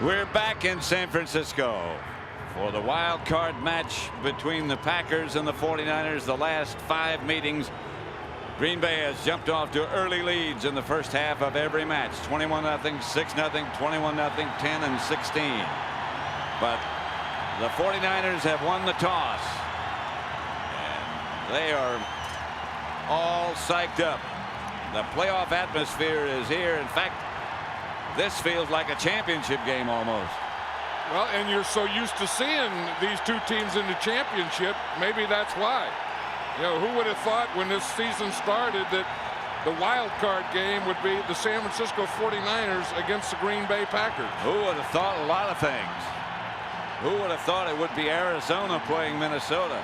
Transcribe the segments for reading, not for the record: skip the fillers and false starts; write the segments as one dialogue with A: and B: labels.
A: We're back in San Francisco for the wild card match between the Packers and the 49ers. The last 5 meetings, Green Bay has jumped off to early leads in the first half of every match. 21-0, 6-0, 21-0, 10 and 16. But the 49ers have won the toss, and they are all psyched up. The playoff atmosphere is here. In fact, this feels like a championship game almost.
B: Well, and you're so used to seeing these two teams in the championship, maybe that's why. You know, who would have thought when this season started that the wild card game would be the San Francisco 49ers against the Green Bay Packers?
A: Who would have thought a lot of things? Who would have thought it would be Arizona playing Minnesota?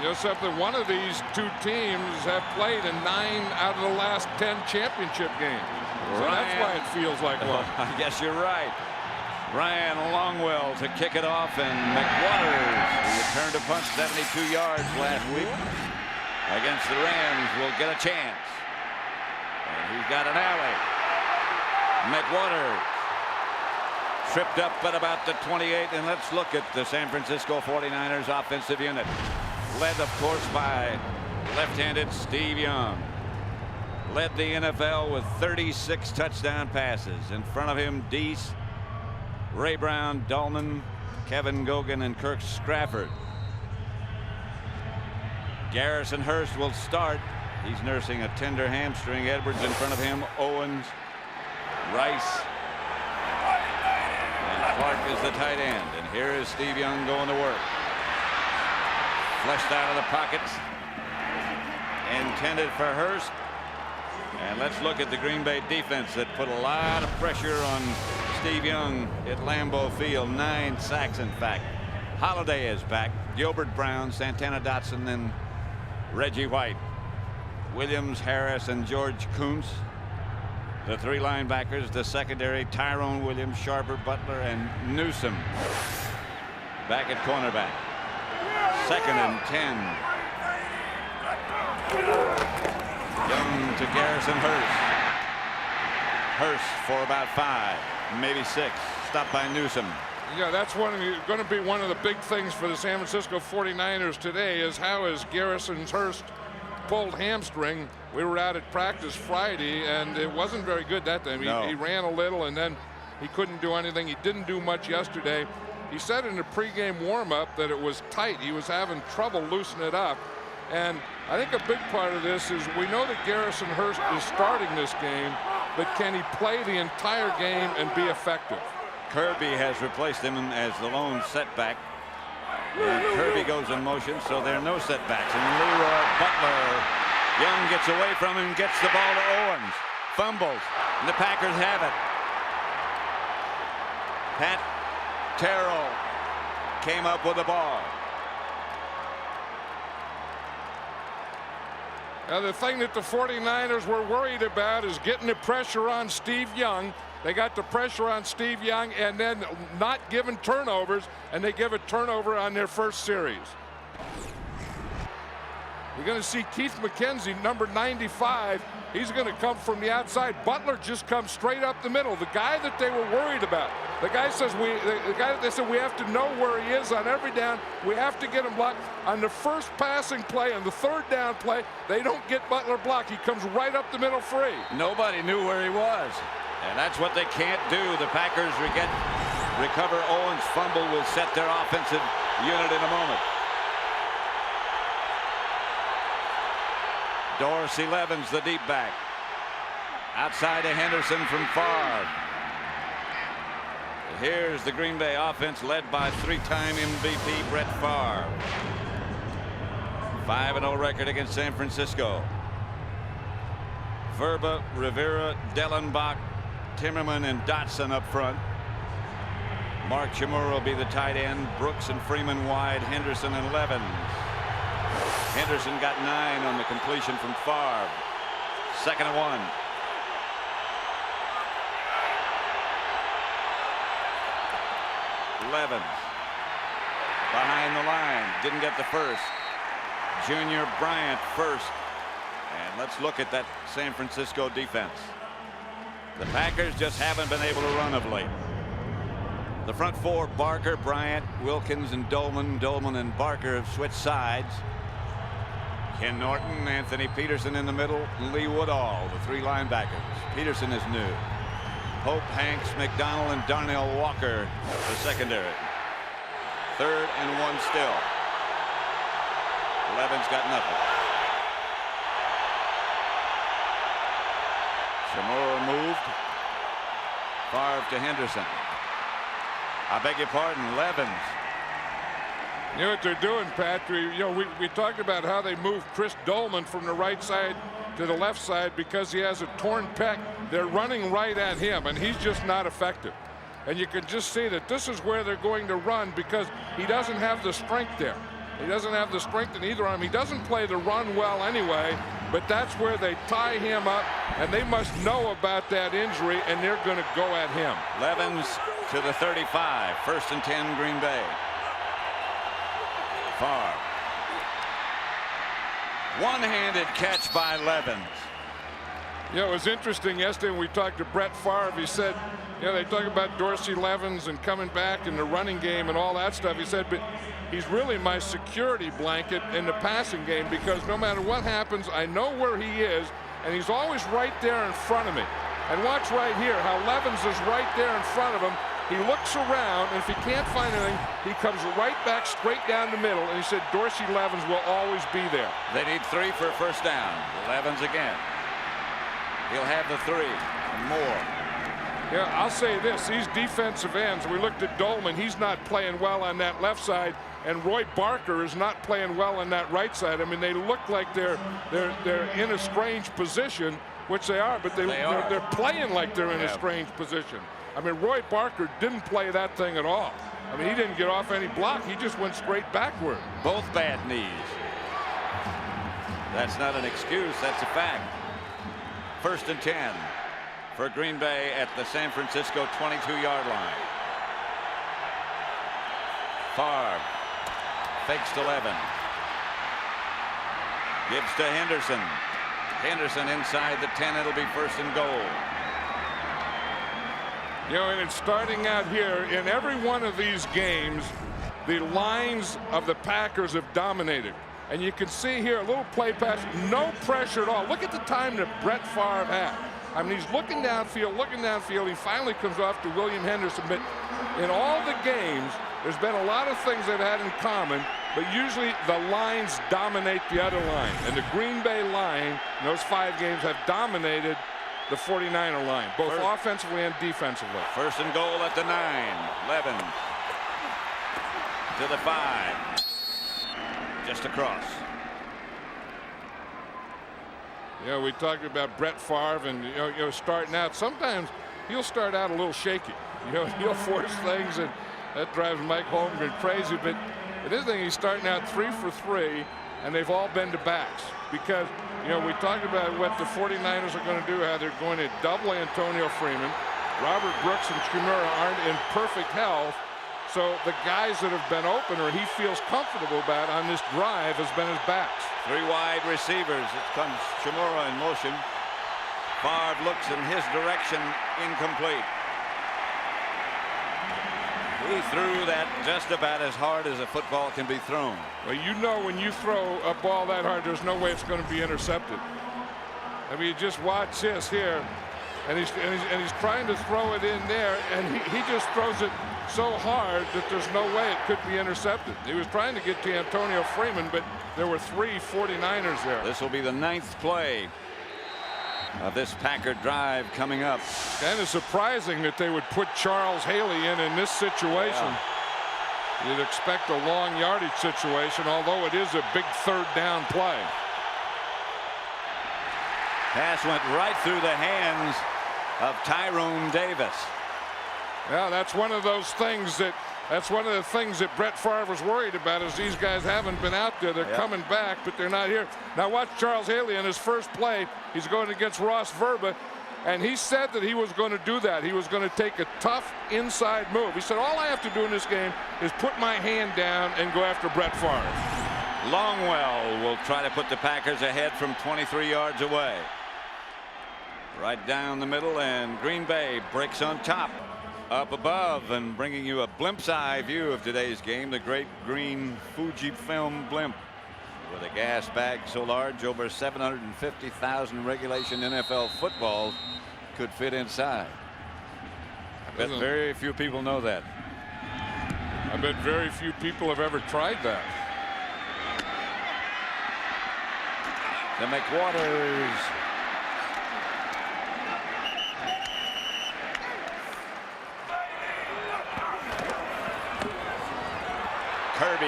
B: You know something, one of these two teams have played in 9 out of the last 10 championship games. So that's why it feels like one.
A: I guess you're right. Ryan Longwell to kick it off, and McWaters, who returned a punt 72 yards last week against the Rams, will get a chance. And he's got an alley. McWaters tripped up at about the 28, and let's look at the San Francisco 49ers offensive unit. Led, of course, by left-handed Steve Young. Led the NFL with 36 touchdown passes. In front of him, Deese, Ray Brown, Dolman, Kevin Gogan, and Kirk Strafford. Garrison Hurst will start. He's nursing a tender hamstring. Edwards in front of him, Owens, Rice, and Clark is the tight end. And here is Steve Young going to work. Fleshed out of the pockets. Intended for Hurst. And let's look at the Green Bay defense that put a lot of pressure on Steve Young at Lambeau Field. 9 sacks, in fact. Holiday is back. Gilbert Brown, Santana Dotson, and Reggie White. Williams, Harris, and George Koonce. The 3 linebackers. The secondary, Tyrone Williams, Sharper, Butler, and Newsome. Back at cornerback. 2nd and 10. Young to Garrison Hurst. Hurst for about 5, maybe 6. Stopped by Newsome.
B: Yeah, that's going to be one of the big things for the San Francisco 49ers today is how is Garrison Hurst pulled hamstring. We were out at practice Friday, and it wasn't very good that time.
A: No.
B: He ran a little, and then he couldn't do anything. He didn't do much yesterday. He said in the pregame warm-up that it was tight. He was having trouble loosening it up. And I think a big part of this is we know that Garrison Hurst is starting this game, but can he play the entire game and be effective?
A: Kirby has replaced him as the lone setback. And Kirby goes in motion, so there are no setbacks. And Leroy Butler, Young gets away from him, gets the ball to Owens. Fumbles, and the Packers have it. Pat Terrell came up with the ball.
B: Now, the thing that the 49ers were worried about is getting the pressure on Steve Young. They got the pressure on Steve Young and then not giving turnovers, and they give a turnover on their first series. We're going to see Keith McKenzie, number 95. He's going to come from the outside. Butler just comes straight up the middle. The guy that they were worried about. The guy says the guy that they said we have to know where he is on every down. We have to get him blocked. On the first passing play, on the 3rd down play, they don't get Butler blocked. He comes right up the middle free.
A: Nobody knew where he was. And that's what they can't do. The Packers recover Owens' fumble will set their offensive unit in a moment. Dorsey Levens, the deep back. Outside to Henderson from Favre. Here's the Green Bay offense led by 3-time MVP Brett Favre. 5-0 record against San Francisco. Verba, Rivera, Dellenbach, Timmerman, and Dotson up front. Mark Chmura will be the tight end. Brooks and Freeman wide. Henderson and Levens. Henderson got 9 on the completion from Favre. 2nd and 1. Levens behind the line, didn't get the first. Junior Bryant first. And let's look at that San Francisco defense. The Packers just haven't been able to run of late. The front four, Barker, Bryant, Wilkins, and Dolman. Dolman and Barker have switched sides. Ken Norton, Anthony Peterson in the middle, and Lee Woodall, the three linebackers. Peterson is new. Pope, Hanks, McDonald, and Darnell Walker, the secondary. 3rd and 1 still. Levens got nothing. Chamorro moved. Favre to Henderson. I beg your pardon, Levens.
B: You know what they're doing, Patrick? You know, we talked about how they moved Chris Dolman from the right side to the left side because he has a torn pec. They're running right at him, and he's just not effective. And you can just see that this is where they're going to run because he doesn't have the strength there. He doesn't have the strength in either arm. He doesn't play the run well anyway, but that's where they tie him up, and they must know about that injury, and they're going to go at him.
A: Levens to the 35. 1st and 10, Green Bay. Favre. One-handed catch by Levens.
B: You know, it was interesting yesterday when we talked to Brett Favre. He said, you know, they talk about Dorsey Levens and coming back in the running game and all that stuff. He said, but he's really my security blanket in the passing game because no matter what happens, I know where he is, and he's always right there in front of me. And watch right here how Levens is right there in front of him. He looks around, and if he can't find anything, he comes right back straight down the middle. And he said Dorsey Levens will always be there.
A: They need 3 for a first down. Levens again. He'll have the 3 and more.
B: Yeah, I'll say this. These defensive ends, we looked at Dolman. He's not playing well on that left side. And Roy Barker is not playing well on that right side. I mean, they look like they're in a strange position, which they are, but they're playing like they're in a strange position. I mean, Roy Barker didn't play that thing at all. I mean, he didn't get off any block. He just went straight backward.
A: Both bad knees. That's not an excuse. That's a fact. 1st and 10 for Green Bay at the San Francisco 22-yard line. Favre fakes to Levens. Gives to Henderson. Henderson inside the 10. It'll be 1st and goal.
B: You know, and it's starting out here. In every one of these games, the lines of the Packers have dominated. And you can see here a little play pass, no pressure at all. Look at the time that Brett Favre had. I mean, he's looking downfield. He finally comes off to William Henderson. But in all the games, there's been a lot of things they've had in common, but usually the lines dominate the other line. And the Green Bay line in those 5 games have dominated the 49er line, both offensively and defensively. 1st
A: and goal at the 9. Levens to the 5. Just across.
B: You know, we talked about Brett Favre and you know starting out. Sometimes he'll start out a little shaky. You know, he'll force things, and that drives Mike Holmgren crazy. But this thing, he's starting out 3 for 3, and they've all been to backs because, you know, we talked about what the 49ers are going to do, how they're going to double Antonio Freeman. Robert Brooks and Chamorro aren't in perfect health. So the guys that have been open or he feels comfortable about on this drive has been his backs.
A: 3 wide receivers. It comes Chamorro in motion. Favre looks in his direction, incomplete. He threw that just about as hard as a football can be thrown.
B: Well, you know, when you throw a ball that hard, there's no way it's going to be intercepted. I mean, you just watch this here, and he's trying to throw it in there, and he just throws it so hard that there's no way it could be intercepted. He was trying to get to Antonio Freeman, but there were 3 49ers there.
A: This will be the 9th play of this Packer drive coming up.
B: Kind of surprising that they would put Charles Haley in this situation. Yeah. You'd expect a long yardage situation, although it is a big 3rd down play.
A: Pass went right through the hands of Tyrone Davis.
B: Yeah, that's one of those things that's one of the things that Brett Favre was worried about is these guys haven't been out there. They're coming back, but they're not here. Now watch Charles Haley in his first play. He's going against Ross Verba, and he said that he was going to do that. He was going to take a tough inside move. He said, all I have to do in this game is put my hand down and go after Brett Favre.
A: Longwell will try to put the Packers ahead from 23 yards away. Right down the middle, and Green Bay breaks on top. Up above and bringing you a blimp's eye view of today's game, the great green Fujifilm blimp with a gas bag so large over 750,000 regulation NFL footballs could fit inside. I bet very few people know that.
B: I bet very few people have ever tried that.
A: To McWaters. Kirby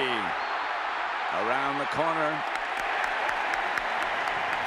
A: around the corner.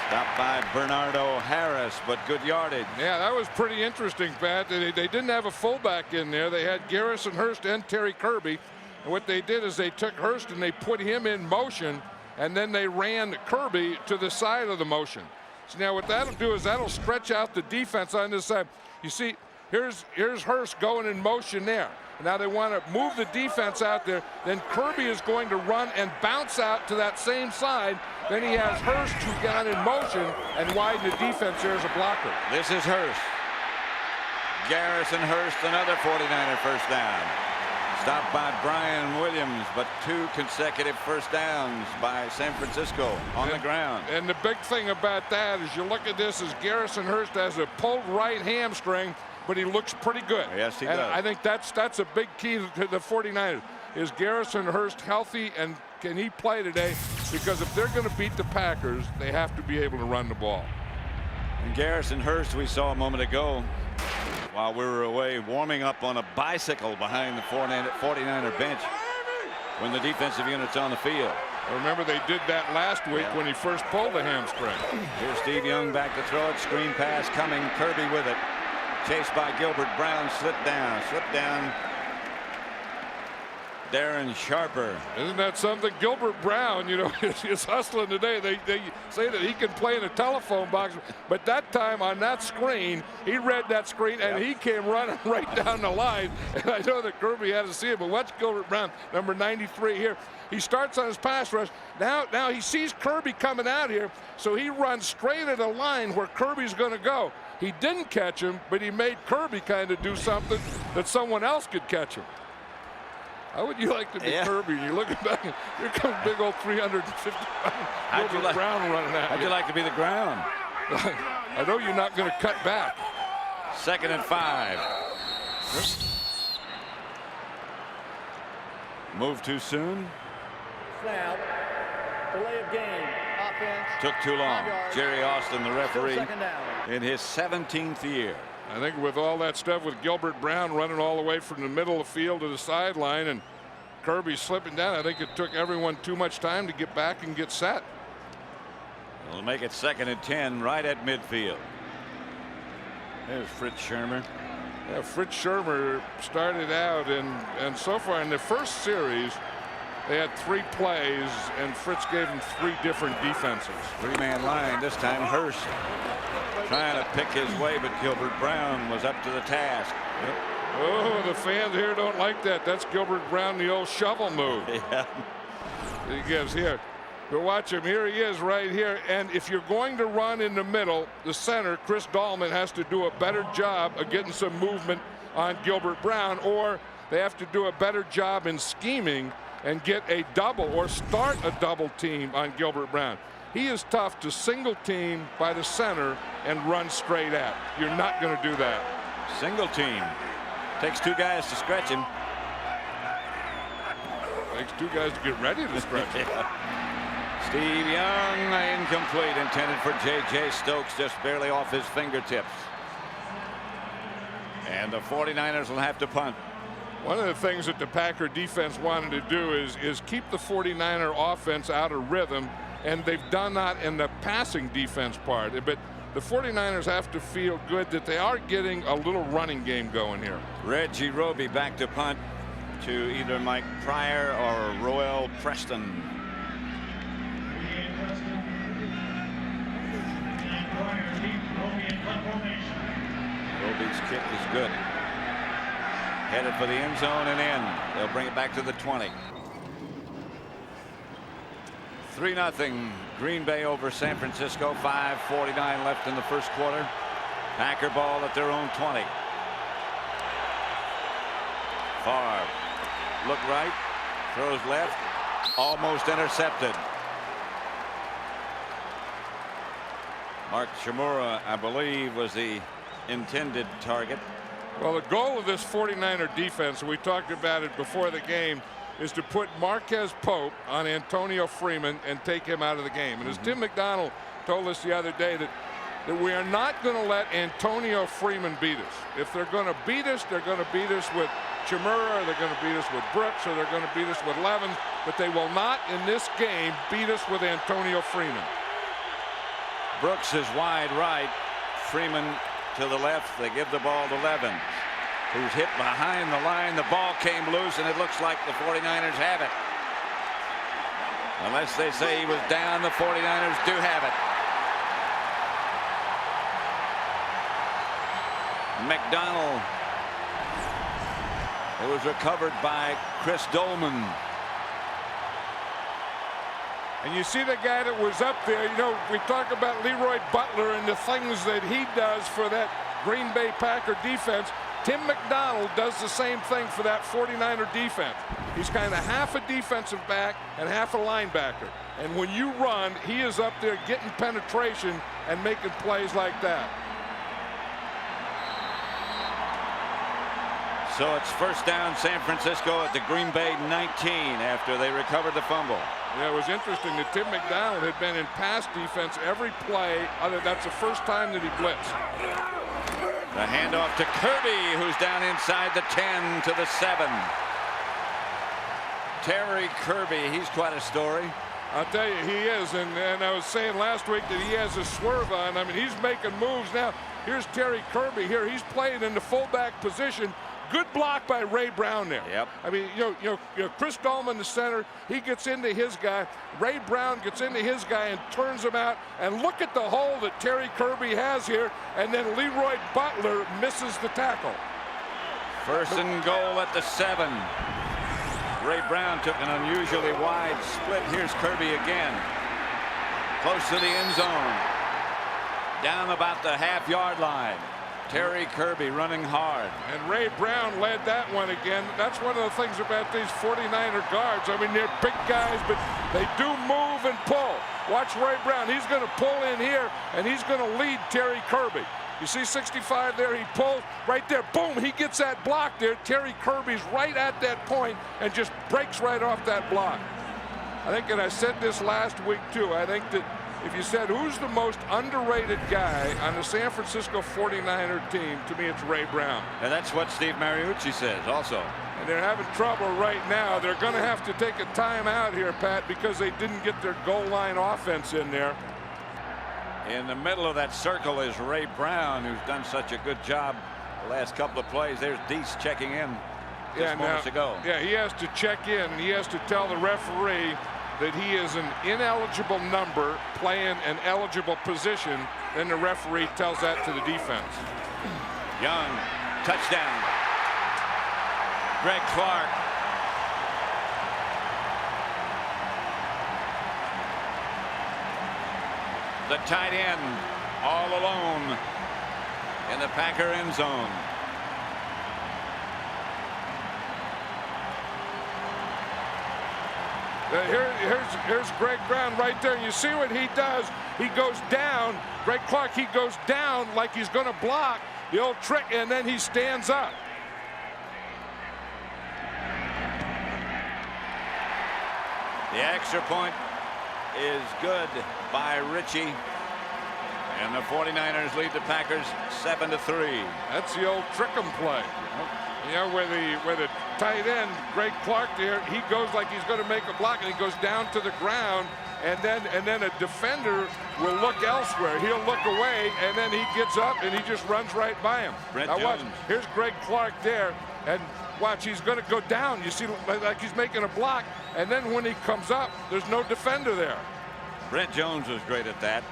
A: Stopped by Bernardo Harris, but good yardage.
B: Yeah, that was pretty interesting, Pat. They didn't have a fullback in there. They had Garrison Hurst and Terry Kirby. And what they did is they took Hurst and they put him in motion, and then they ran Kirby to the side of the motion. So now what that'll do is that'll stretch out the defense on this side. You see, here's Hurst going in motion there. Now they want to move the defense out there. Then Kirby is going to run and bounce out to that same side. Then he has Hurst, who got in motion and widen the defense there as a blocker.
A: This is Hurst. Garrison Hurst, another 49er first down. Stopped by Brian Williams, but 2 consecutive first downs by San Francisco on the ground.
B: And the big thing about that is you look at this, is Garrison Hurst has a pulled right hamstring, but he looks pretty good.
A: Yes, he
B: and
A: does.
B: I think that's a big key to the 49ers. Is Garrison Hurst healthy, and can he play today? Because if they're going to beat the Packers, they have to be able to run the ball.
A: And Garrison Hurst, we saw a moment ago while we were away, warming up on a bicycle behind the 49er bench when the defensive unit's on the field.
B: Remember, they did that last week when he first pulled the hamstring.
A: Here's Steve Young back to throw it. Screen pass coming. Kirby with it. Chased by Gilbert Brown. Slipped down. Darren Sharper.
B: Isn't that something? Gilbert Brown, you know, is hustling today. They say that he can play in a telephone box, but that time on that screen, he read that screen and he came running right down the line. And I know that Kirby had to see it, but watch Gilbert Brown, number 93 here. He starts on his pass rush. Now he sees Kirby coming out here, so he runs straight at a line where Kirby's going to go. He didn't catch him, but he made Kirby kind of do something that someone else could catch him. How would you like to be Kirby? You're looking back, here comes big old 350-pound Gilbert Brown running at you.
A: How'd you like to be the ground?
B: I know you're not going to cut back.
A: 2nd and 5. Move too soon.
C: Snap. Delay of game. Offense.
A: Took too long. Jerry Austin, the referee,
C: Second down.
A: in his 17th year.
B: I think with all that stuff with Gilbert Brown running all the way from the middle of the field to the sideline and Kirby slipping down, I think it took everyone too much time to get back and get set.
A: It'll make it 2nd and 10 right at midfield. There's Fritz Shermer.
B: Yeah, Fritz Shermer started out and so far in the first series they had 3 plays and Fritz gave him 3 different defenses.
A: 3-man line this time. Hurst trying to pick his way, but Gilbert Brown was up to the task.
B: Oh, the fans here don't like that. That's Gilbert Brown, the old shovel move.
A: Yeah.
B: He gives here. But watch him. Here he is right here. And if you're going to run in the middle, the center, Chris Dahlman, has to do a better job of getting some movement on Gilbert Brown, or they have to do a better job in scheming and get a double or start a double team on Gilbert Brown. He is tough to single team by the center and run straight at. You're not going to do that.
A: Single team. Takes 2 guys to stretch him.
B: Takes 2 guys to get ready to stretch him.
A: Steve Young, incomplete, intended for J.J. Stokes, just barely off his fingertips. And the 49ers will have to punt.
B: One of the things that the Packer defense wanted to do is keep the 49er offense out of rhythm, and they've done that in the passing defense part. But the 49ers have to feel good that they are getting a little running game going here.
A: Reggie Roby back to punt to either Mike Pryor or Roel Preston. Roby's kick is good. Headed for the end zone and in. They'll bring it back to the 20. 3-0 Green Bay over San Francisco. 5:49 left in the first quarter. Packer ball at their own 20. Favre look right, throws left, almost intercepted. Mark Chmura, I believe, was the intended target.
B: Well, the goal of this 49er defense, we talked about it before the game, is to put Marquez Pope on Antonio Freeman and take him out of the game. And as Tim McDonald told us the other day, that we are not going to let Antonio Freeman beat us. If they're going to beat us, they're going to beat us with Chmura, or they're going to beat us with Brooks, or they're going to beat us with Levens, but they will not in this game beat us with Antonio Freeman.
A: Brooks is wide right, Freeman to the left. They give the ball to Levens, who's hit behind the line. The ball came loose, and it looks like the 49ers have it. Unless they say he was down, the 49ers do have it. McDonald. It was recovered by Chris Dolman.
B: And you see the guy that was up there, you know, we talk about Leroy Butler and the things that he does for that Green Bay Packer defense. Tim McDonald does the same thing for that 49er defense. He's kind of half a defensive back and half a linebacker. And when you run, he is up there getting penetration and making plays like that.
A: So it's first down San Francisco at the Green Bay 19 after they recovered the fumble.
B: Yeah, it was interesting that Tim McDonald had been in pass defense every play. That's the first time that he blitzed.
A: The handoff to Kirby, who's down inside the 10 to the 7. Terry Kirby, he's quite a story.
B: I'll tell you, he is. And I was saying last week that he has a swerve on. I mean, he's making moves now. Here's Terry Kirby here. He's playing in the fullback position. Good block by Ray Brown there.
A: Yep.
B: I mean, you know, Chris Dolman, the center, he gets into his guy. Ray Brown gets into his guy and turns him out. And look at the hole that Terry Kirby has here. And then Leroy Butler misses the tackle.
A: First and goal at the 7. Ray Brown took an unusually wide split. Here's Kirby again. Close to the end zone. Down about the half-yard line. Terry Kirby running hard.
B: And Ray Brown led that one again. That's one of the things about these 49er guards. I mean, they're big guys, but they do move and pull. Watch Ray Brown. He's going to pull in here, and he's going to lead Terry Kirby. You see 65 there. He pulls right there. Boom. He gets that block there. Terry Kirby's right at that point and just breaks right off that block. I think, and I said this last week, too, I think that if you said who's the most underrated guy on the San Francisco 49er team, to me it's Ray Brown.
A: And that's what Steve Mariucci says also.
B: And they're having trouble right now. They're going to have to take a timeout here, Pat, because they didn't get their goal line offense in there.
A: In the middle of that circle is Ray Brown, who's done such a good job the last couple of plays. There's Deese checking in just moments ago.
B: Yeah, he has to check in. He has to tell the referee that he is an ineligible number playing an eligible position. Then the referee tells that to the defense.
A: Young, touchdown. Greg Clark. The tight end all alone in the Packer end zone.
B: Here's Greg Brown right there. You see what he does? He goes down. Greg Clark, he goes down like he's going to block the old trick, and then he stands up.
A: The extra point is good by Ritchie. And the 49ers lead the Packers 7-3.
B: That's the old trick 'em play. You know, where the tight end, Greg Clark there, he goes like he's going to make a block, and he goes down to the ground, and then a defender will look elsewhere. He'll look away, and then he gets up and he just runs right by him. Now watch, here's Greg Clark there, and watch, he's going to go down. You see, like he's making a block, and then when he comes up, there's no defender there.
A: Brett Jones was great at that.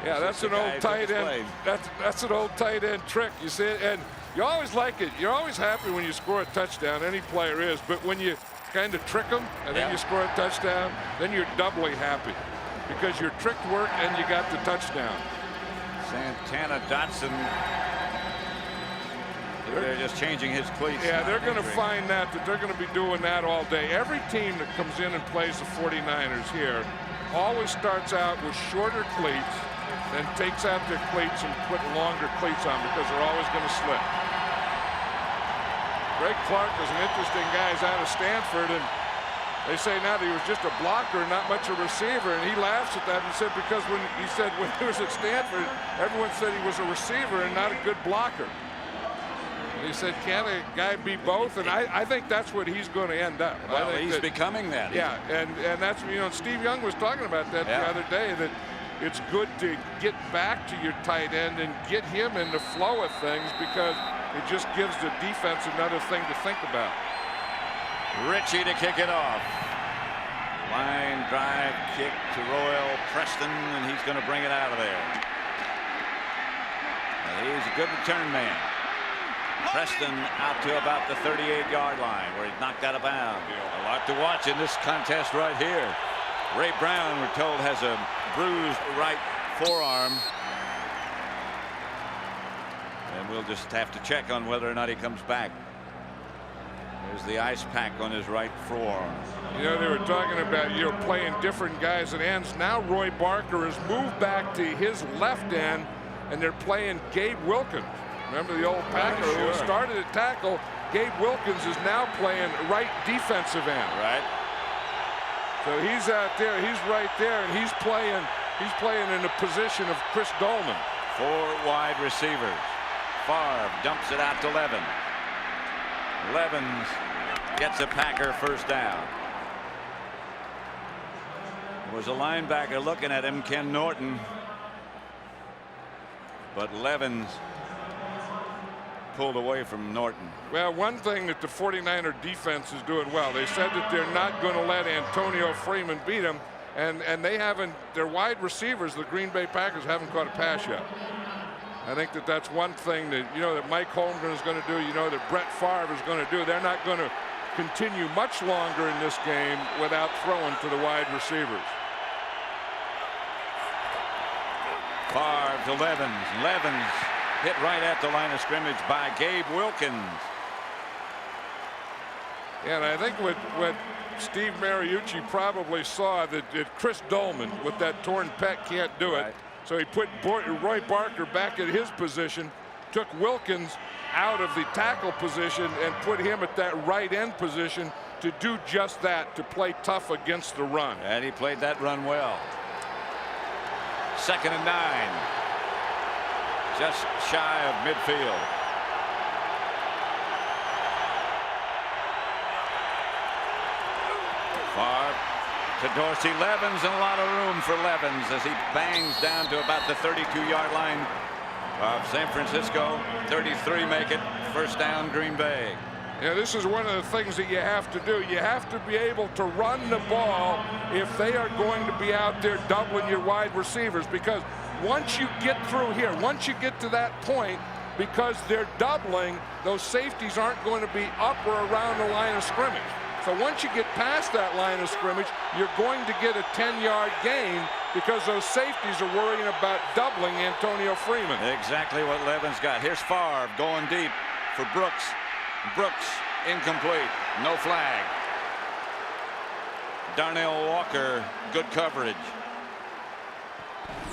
B: Yeah, that's an old tight end. That's an old tight end trick. You see it, and you always like it. You're always happy when you score a touchdown. Any player is, but when you kind of trick them and then you score a touchdown, then you're doubly happy because your trick worked and you got the touchdown.
A: Santana Dotson They're just changing his cleats.
B: Yeah, they're going to find that they're going to be doing that all day. Every team that comes in and plays the 49ers here always starts out with shorter cleats, then takes out their cleats and put longer cleats on because they're always going to slip. Greg Clark was an interesting guy. He's out of Stanford, and they say now that he was just a blocker, not much a receiver, and he laughs at that. He said because when he was at Stanford, everyone said he was a receiver and not a good blocker. And he said, can a guy be both? And I think that's what he's going to end up.
A: Well, he's becoming that.
B: Yeah, and that's, Steve Young was talking about that the other day, that it's good to get back to your tight end and get him in the flow of things because it just gives the defense another thing to think about.
A: Ritchie to kick it off. Line drive kick to Royal Preston, and he's going to bring it out of there. And he's a good return man. Preston out to about the 38-yard line where he's knocked out of bounds. A lot to watch in this contest right here. Ray Brown, we're told, has a bruised right forearm. And we'll just have to check on whether or not he comes back. There's the ice pack on his right forearm.
B: They were talking about playing different guys at ends. Now Roy Barker has moved back to his left end, and they're playing Gabe Wilkins. Remember the old Packer who started at tackle? Gabe Wilkins is now playing right defensive end.
A: Right.
B: So he's out there. He's right there, and he's playing in the position of Chris Dolman.
A: 4 wide receivers. Favre dumps it out to Levens. Levens gets a Packer first down. There was a linebacker looking at him, Ken Norton, but Levens pulled away from Norton.
B: Well, one thing that the 49er defense is doing well, they said that they're not going to let Antonio Freeman beat him, and they haven't. Their wide receivers, the Green Bay Packers, haven't caught a pass yet. I think that that's one thing that that Mike Holmgren is going to do. That Brett Favre is going to do. They're not going to continue much longer in this game without throwing to the wide receivers.
A: Favre to Levens. Levens hit right at the line of scrimmage by Gabe Wilkins.
B: Yeah, and I think what Steve Mariucci probably saw that Chris Dolman with that torn pec can't do it.
A: Right.
B: So he put Roy Barker back at his position, took Wilkins out of the tackle position and put him at that right end position to do just that, to play tough against the run.
A: And he played that run well. 2nd and 9. Just shy of midfield. Favre to Dorsey. Levens, and a lot of room for Levens as he bangs down to about the 32-yard line of San Francisco. 33 make it. First down, Green Bay.
B: Yeah, this is one of the things that you have to do. You have to be able to run the ball if they are going to be out there doubling your wide receivers, because once you get through here, once you get to that point, because they're doubling, those safeties aren't going to be up or around the line of scrimmage. So once you get past that line of scrimmage, you're going to get a 10-yard gain because those safeties are worrying about doubling Antonio Freeman.
A: Exactly what Levens got. Here's Favre going deep for Brooks. Brooks incomplete. No flag. Darnell Walker, good coverage.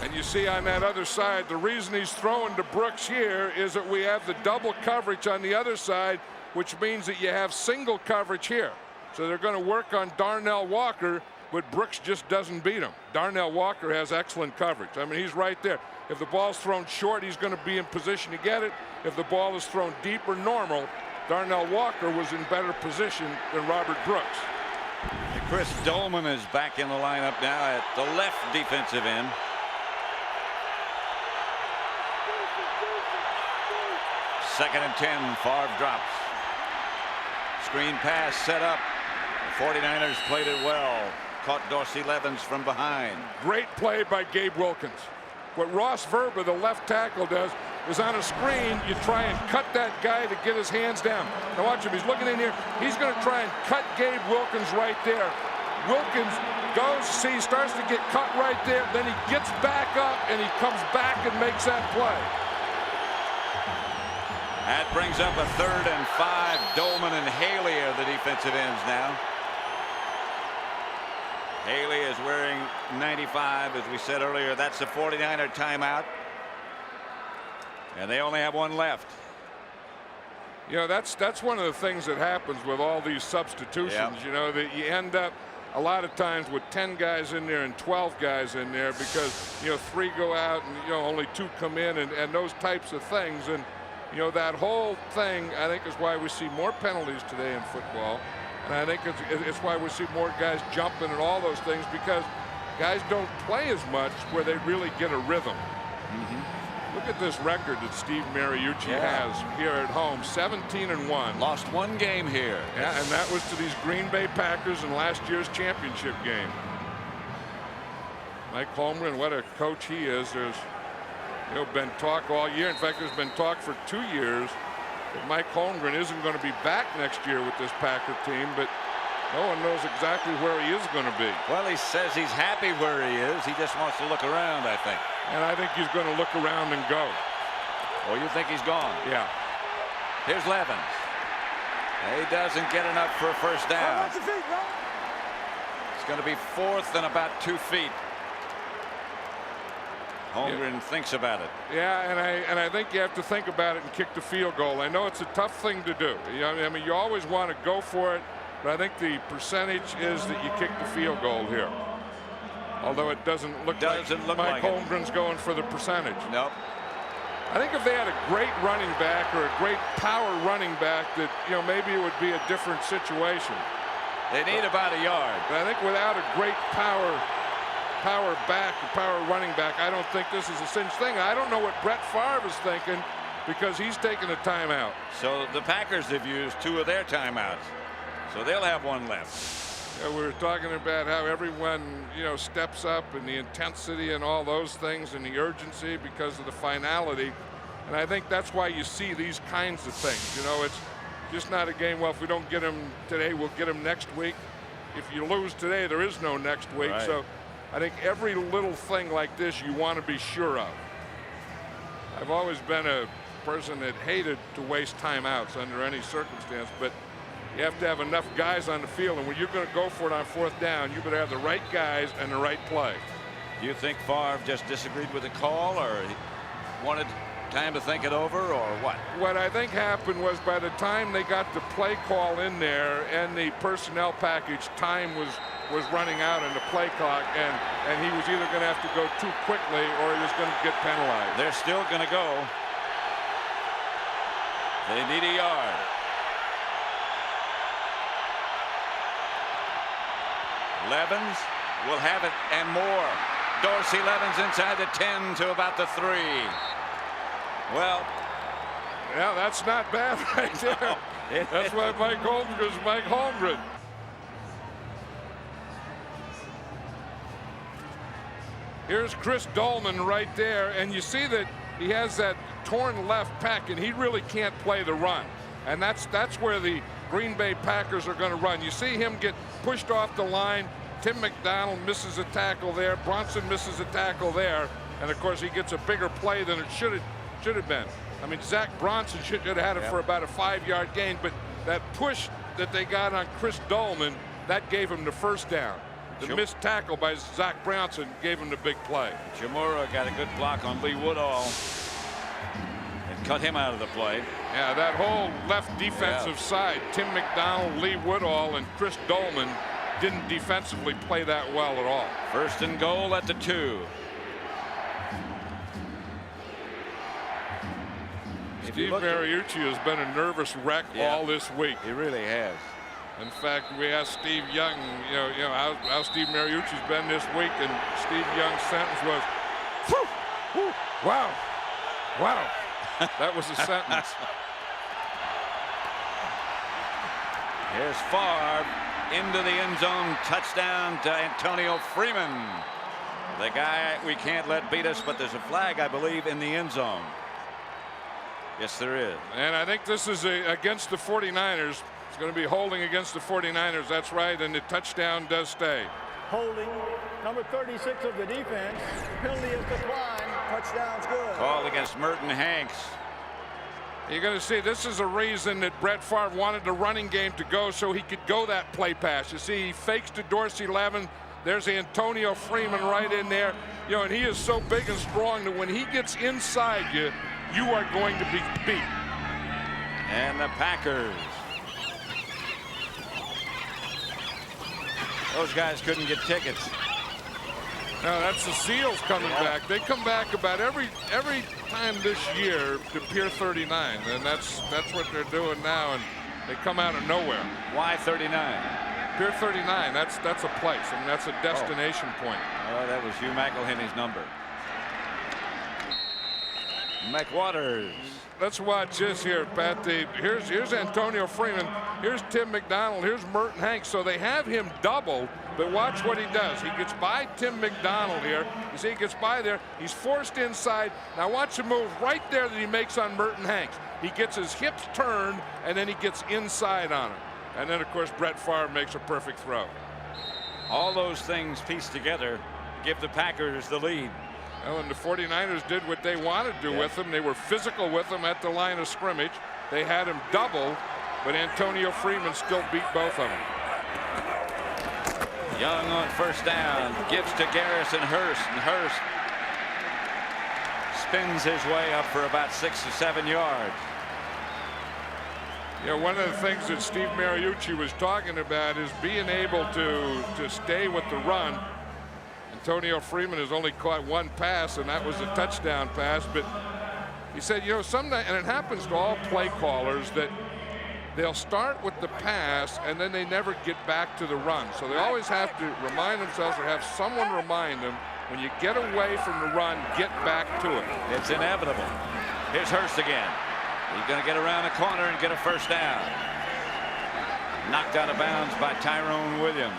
B: And you see on that other side, the reason he's throwing to Brooks here is that we have the double coverage on the other side, which means that you have single coverage here. So they're going to work on Darnell Walker, but Brooks just doesn't beat him. Darnell Walker has excellent coverage. I mean, he's right there. If the ball's thrown short, he's going to be in position to get it. If the ball is thrown deep or normal, Darnell Walker was in better position than Robert Brooks.
A: And Chris Dolman is back in the lineup now at the left defensive end. Second and 10. Favre drops. Screen pass set up. The 49ers played it well. Caught Dorsey Levens from behind.
B: Great play by Gabe Wilkins. What Ross Verba, the left tackle, does is on a screen, you try and cut that guy to get his hands down. Now watch him. He's looking in here. He's going to try and cut Gabe Wilkins right there. Wilkins goes, see, starts to get cut right there. Then he gets back up and he comes back and makes that play.
A: That brings up a 3rd and 5. Dolman and Haley are the defensive ends now. Haley is wearing 95, as we said earlier. That's the 49er timeout. And they only have one left.
B: You know, that's one of the things that happens with all these substitutions.
A: Yeah.
B: You know, that you end up a lot of times with 10 guys in there and 12 guys in there because, you know, 3 go out and, you know, only 2 come in and those types of things. And, you know, that whole thing, I think, is why we see more penalties today in football. And I think it's why we see more guys jumping and all those things, because guys don't play as much where they really get a rhythm. Look at this record that Steve Mariucci has here at home, 17-1.
A: Lost 1 game here.
B: Yeah, and that was to these Green Bay Packers in last year's championship game. Mike Holmgren, what a coach he is. There's, you know, been talk all year. In fact, there's been talk for 2 years that Mike Holmgren isn't going to be back next year with this Packer team, but no one knows exactly where he is going to be.
A: Well, he says he's happy where he is. He just wants to look around, I think.
B: And I think he's going to look around and go.
A: Oh, you think he's gone?
B: Yeah.
A: Here's Levens. He doesn't get enough for a first down. It's going to be 4th and about 2 feet. Holmgren thinks about it.
B: Yeah, and I think you have to think about it and kick the field goal. I know it's a tough thing to do. You know, I mean, you always want to go for it, but I think the percentage is that you kick the field goal here. Although it doesn't look like Mike Holmgren's going for the percentage.
A: Nope.
B: I think if they had a great running back or a great power running back, that, you know, maybe it would be a different situation.
A: They need about a yard.
B: But I think without a great power back, power running back, I don't think this is a cinch thing. I don't know what Brett Favre is thinking, because he's taking a timeout.
A: So the Packers have used 2 of their timeouts, so they'll have 1 left.
B: Yeah, we were talking about how everyone, you know, steps up and the intensity and all those things and the urgency because of the finality. And I think that's why you see these kinds of things. You know, it's just not a game, well, if we don't get them today, we'll get them next week. If you lose today, there is no next week.
A: Right.
B: So I think every little thing like this you want to be sure of. I've always been a person that hated to waste timeouts under any circumstance, but you have to have enough guys on the field, and when you're going to go for it on 4th down, you better have the right guys and the right play.
A: Do you think Favre just disagreed with the call, or wanted time to think it over, or what?
B: What I think happened was, by the time they got the play call in there and the personnel package, time was running out in the play clock, and he was either going to have to go too quickly or he was going to get penalized.
A: They're still going to go. They need a yard. Levens will have it and more. Dorsey Levens inside the 10 to about the 3. Well,
B: yeah, that's not bad right there.
A: No,
B: That's why Mike Holmgren is Mike Holmgren. Here's Chris Dolman right there, and you see that he has that torn left pec, and he really can't play the run. And that's where the Green Bay Packers are going to run. You see him get pushed off the line. Tim McDonald misses a tackle there. Bronson misses a tackle there. And, of course, he gets a bigger play than it should have been. I mean, Zach Bronson should have had it for about a 5-yard gain, but that push that they got on Chris Dolman, that gave him the first down. The missed tackle by Zach Bronson gave him the big play.
A: Jamura got a good block on Lee Woodall and cut him out of the play.
B: Yeah, that whole left defensive side, Tim McDonald, Lee Woodall, and Chris Dolman didn't defensively play that well at all.
A: 1st and goal at the 2.
B: Steve Mariucci has been a nervous wreck all this week.
A: He really has.
B: In fact, we asked Steve Young, you know how Steve Mariucci's been this week, and Steve Young's sentence was, "Whew, whew, wow, wow." That was a sentence.
A: Here's Favre into the end zone, touchdown to Antonio Freeman. The guy we can't let beat us, but there's a flag, I believe, in the end zone. Yes, there is.
B: And I think this is against the 49ers. It's going to be holding against the 49ers. That's right, and the touchdown does stay.
C: Holding, number 36 of the defense. Penalty is declined. Touchdown's good.
A: Call against Merton Hanks.
B: You're going to see this is a reason that Brett Favre wanted the running game to go so he could go that play pass. You see, he fakes to Dorsey Levens. There's Antonio Freeman right in there. You know, and he is so big and strong that when he gets inside you, you are going to be beat.
A: And the Packers. Those guys couldn't get tickets.
B: No, that's the Seals coming back. They come back about every time this year to Pier 39, and that's what they're doing now, and they come out of nowhere.
A: Why 39?
B: Pier 39, that's a place. I mean, that's a destination point.
A: Oh, that was Hugh McElhenney's number. McWaters.
B: Let's watch this here, Pat. Here's Antonio Freeman. Here's Tim McDonald. Here's Merton Hanks. So they have him doubled, but watch what he does. He gets by Tim McDonald here. You see, he gets by there. He's forced inside. Now watch the move right there that he makes on Merton Hanks. He gets his hips turned, and then he gets inside on him. And then, of course, Brett Favre makes a perfect throw.
A: All those things pieced together give the Packers the lead.
B: Well, and the 49ers did what they wanted to do with him. They were physical with him at the line of scrimmage. They had him doubled, but Antonio Freeman still beat both of them.
A: Young on first down, gives to Garrison Hurst, and Hurst spins his way up for about 6 or 7 yards.
B: You know, one of the things that Steve Mariucci was talking about is being able to stay with the run. Antonio Freeman has only caught one pass, and that was a touchdown pass. But he said, you know, sometimes, and it happens to all play callers, that they'll start with the pass and then they never get back to the run. So they always have to remind themselves or have someone remind them, when you get away from the run, get back to it.
A: It's inevitable. Here's Hurst again. He's going to get around the corner and get a first down. Knocked out of bounds by Tyrone Williams.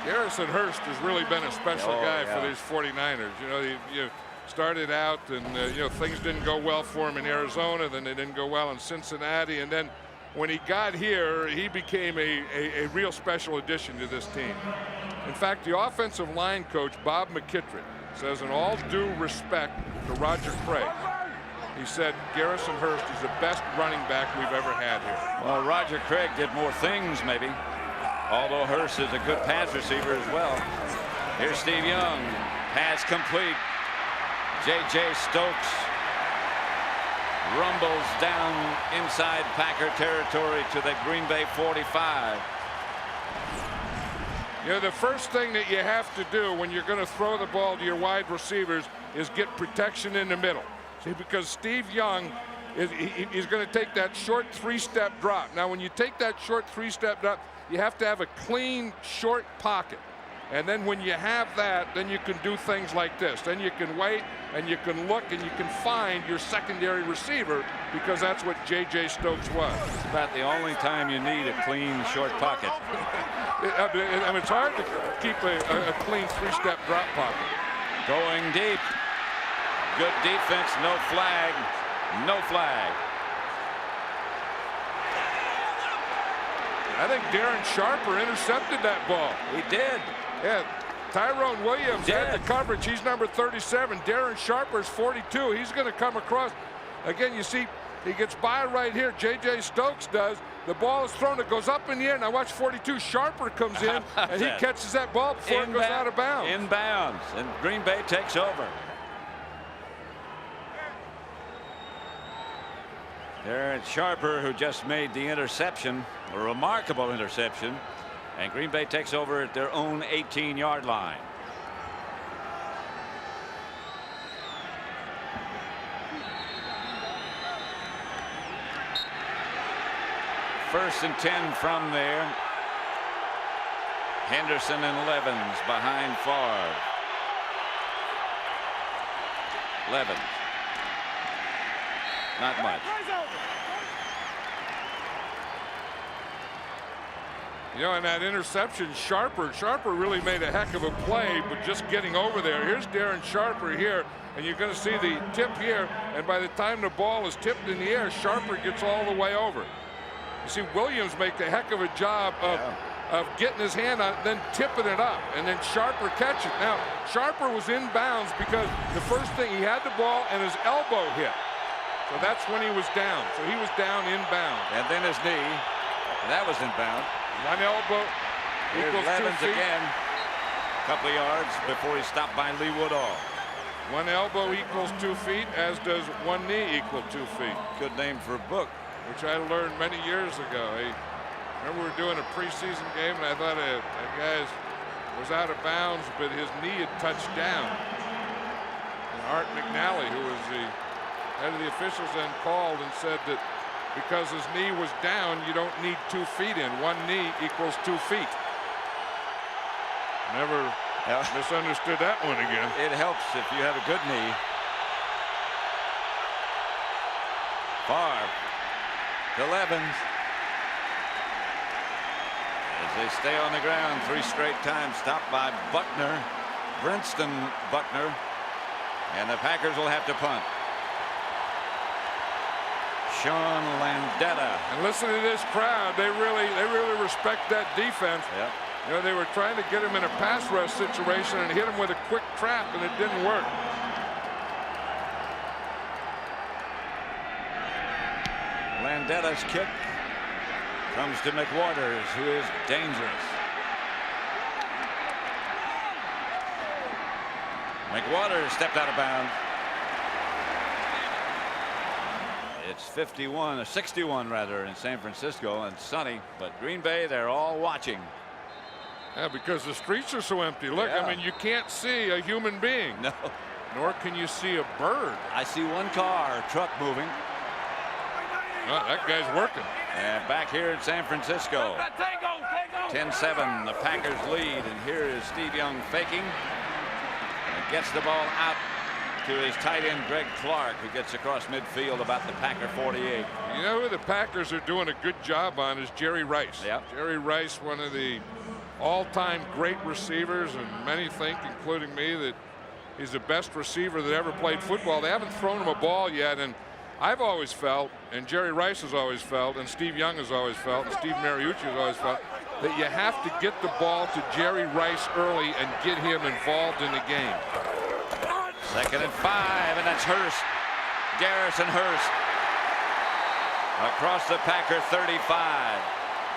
B: Garrison Hurst has really been a special guy for these 49ers. You know, you started out and, you know, things didn't go well for him in Arizona. Then they didn't go well in Cincinnati. And then when he got here, he became a real special addition to this team. In fact, the offensive line coach, Bob McKittrick, says, in all due respect to Roger Craig, he said Garrison Hurst is the best running back we've ever had here.
A: Well, Roger Craig did more things, maybe. Although Hurst is a good pass receiver as well. Here's Steve Young. Pass complete. J.J. Stokes rumbles down inside Packer territory to the Green Bay 45.
B: You know, the first thing that you have to do when you're going to throw the ball to your wide receivers is get protection in the middle. See, because Steve Young, he's going to take that short 3-step drop. Now, when you take that short 3-step drop, you have to have a clean, short pocket. And then when you have that, then you can do things like this. Then you can wait, and you can look, and you can find your secondary receiver, because that's what J.J. Stokes was.
A: It's about the only time you need a clean, short pocket.
B: I mean, it's hard to keep a clean 3-step drop pocket.
A: Going deep. Good defense, no flag. No flag.
B: I think Darren Sharper intercepted that ball.
A: He did.
B: Yeah, Tyrone Williams had the coverage. He's number 37. Darren Sharper's 42. He's going to come across. Again, you see, he gets by right here. J.J. Stokes does. The ball is thrown. It goes up in the air. Now watch 42. Sharper comes in, and he catches that ball before it goes out of bounds.
A: Inbounds, and Green Bay takes over. Darren Sharper, who just made the interception, a remarkable interception, and Green Bay takes over at their own 18-yard line. First and 10 from there. Henderson and Levens behind Favre. Levens. Not much.
B: You know, in that interception, Sharper really made a heck of a play, but just getting over there. Here's Darren Sharper here, and you're going to see the tip here, and by the time the ball is tipped in the air, Sharper gets all the way over. You see Williams make a heck of a job of getting his hand on it, then tipping it up, and then Sharper catches it. Now, Sharper was inbounds because the first thing, he had the ball and his elbow hit. So that's when he was down. So he was down inbound.
A: And then his knee. And that was inbound.
B: One elbow
A: Here's
B: equals 2
A: Levens
B: feet.
A: again. A couple of yards before he stopped by Woodall.
B: One elbow equals 2 feet, as does one knee equal 2 feet.
A: Good name for a book.
B: Which I learned many years ago. I remember we were doing a preseason game, and I thought that guy was out of bounds, but his knee had touched down. And Art McNally, who was the head of the officials, then called and said that because his knee was down, you don't need 2 feet in. One knee equals 2 feet. Never misunderstood that one again.
A: It helps if you have a good knee. Favre to Levens. As they stay on the ground 3 straight times, stopped by Buckner, Brinston Buckner, and the Packers will have to punt. Sean Landetta.
B: And listen to this crowd. They really respect that defense.
A: Yep.
B: You know, they were trying to get him in a pass rush situation and hit him with a quick trap, and it didn't work.
A: Landetta's kick comes to McWaters, who is dangerous. McWaters stepped out of bounds. It's 61 rather in San Francisco and sunny, but Green Bay, they're all watching.
B: Yeah, because the streets are so empty. Look,
A: Yeah.
B: I mean, you can't see a human being.
A: No.
B: Nor can you see a bird.
A: I see one car, truck moving.
B: Oh, that guy's working.
A: And back here in San Francisco, 10-7, the Packers lead, and here is Steve Young faking and gets the ball out to his tight end Greg Clark, who gets across midfield about the Packer 48.
B: You know who the Packers are doing a good job on is Jerry Rice.
A: Yep.
B: Jerry Rice, one of the all-time great receivers, and many think, including me, that he's the best receiver that ever played football. They haven't thrown him a ball yet, and I've always felt, and Jerry Rice has always felt, and Steve Young has always felt, and Steve Mariucci has always felt, that you have to get the ball to Jerry Rice early and get him involved in the game.
A: 2nd and 5, and that's Hurst. Garrison Hurst across the Packer 35.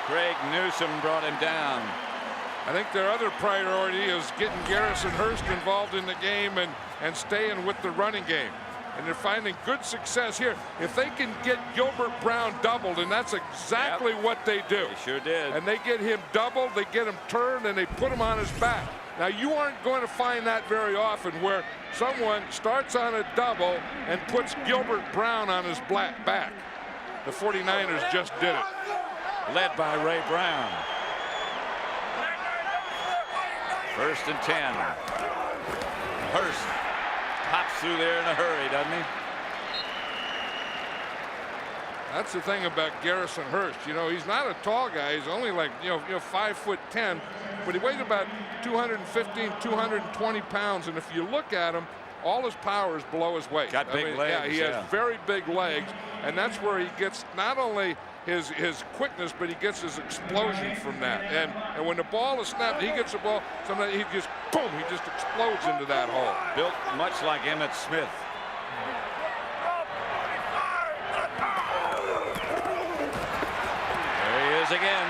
A: Craig Newsom brought him down.
B: I think their other priority is getting Garrison Hurst involved in the game and staying with the running game. And they're finding good success here. If they can get Gilbert Brown doubled, and that's exactly what they do.
A: They sure did.
B: And they get him doubled, they get him turned, and they put him on his back. Now, you aren't going to find that very often, where someone starts on a double and puts Gilbert Brown on his back. The 49ers just did it.
A: Led by Ray Brown. 1st and 10. Hurst pops through there in a hurry, doesn't he?
B: That's the thing about Garrison Hurst. You know, he's not a tall guy. He's only like, you know 5'10", but he weighs about 215, 220 pounds. And if you look at him, all his power is below his weight.
A: Got big legs.
B: Yeah, he has very big legs, and that's where he gets not only his quickness, but he gets his explosion from that. And when the ball is snapped, he gets the ball. Sometimes he just boom, he just explodes into that hole.
A: Built much like Emmitt Smith. There he is again.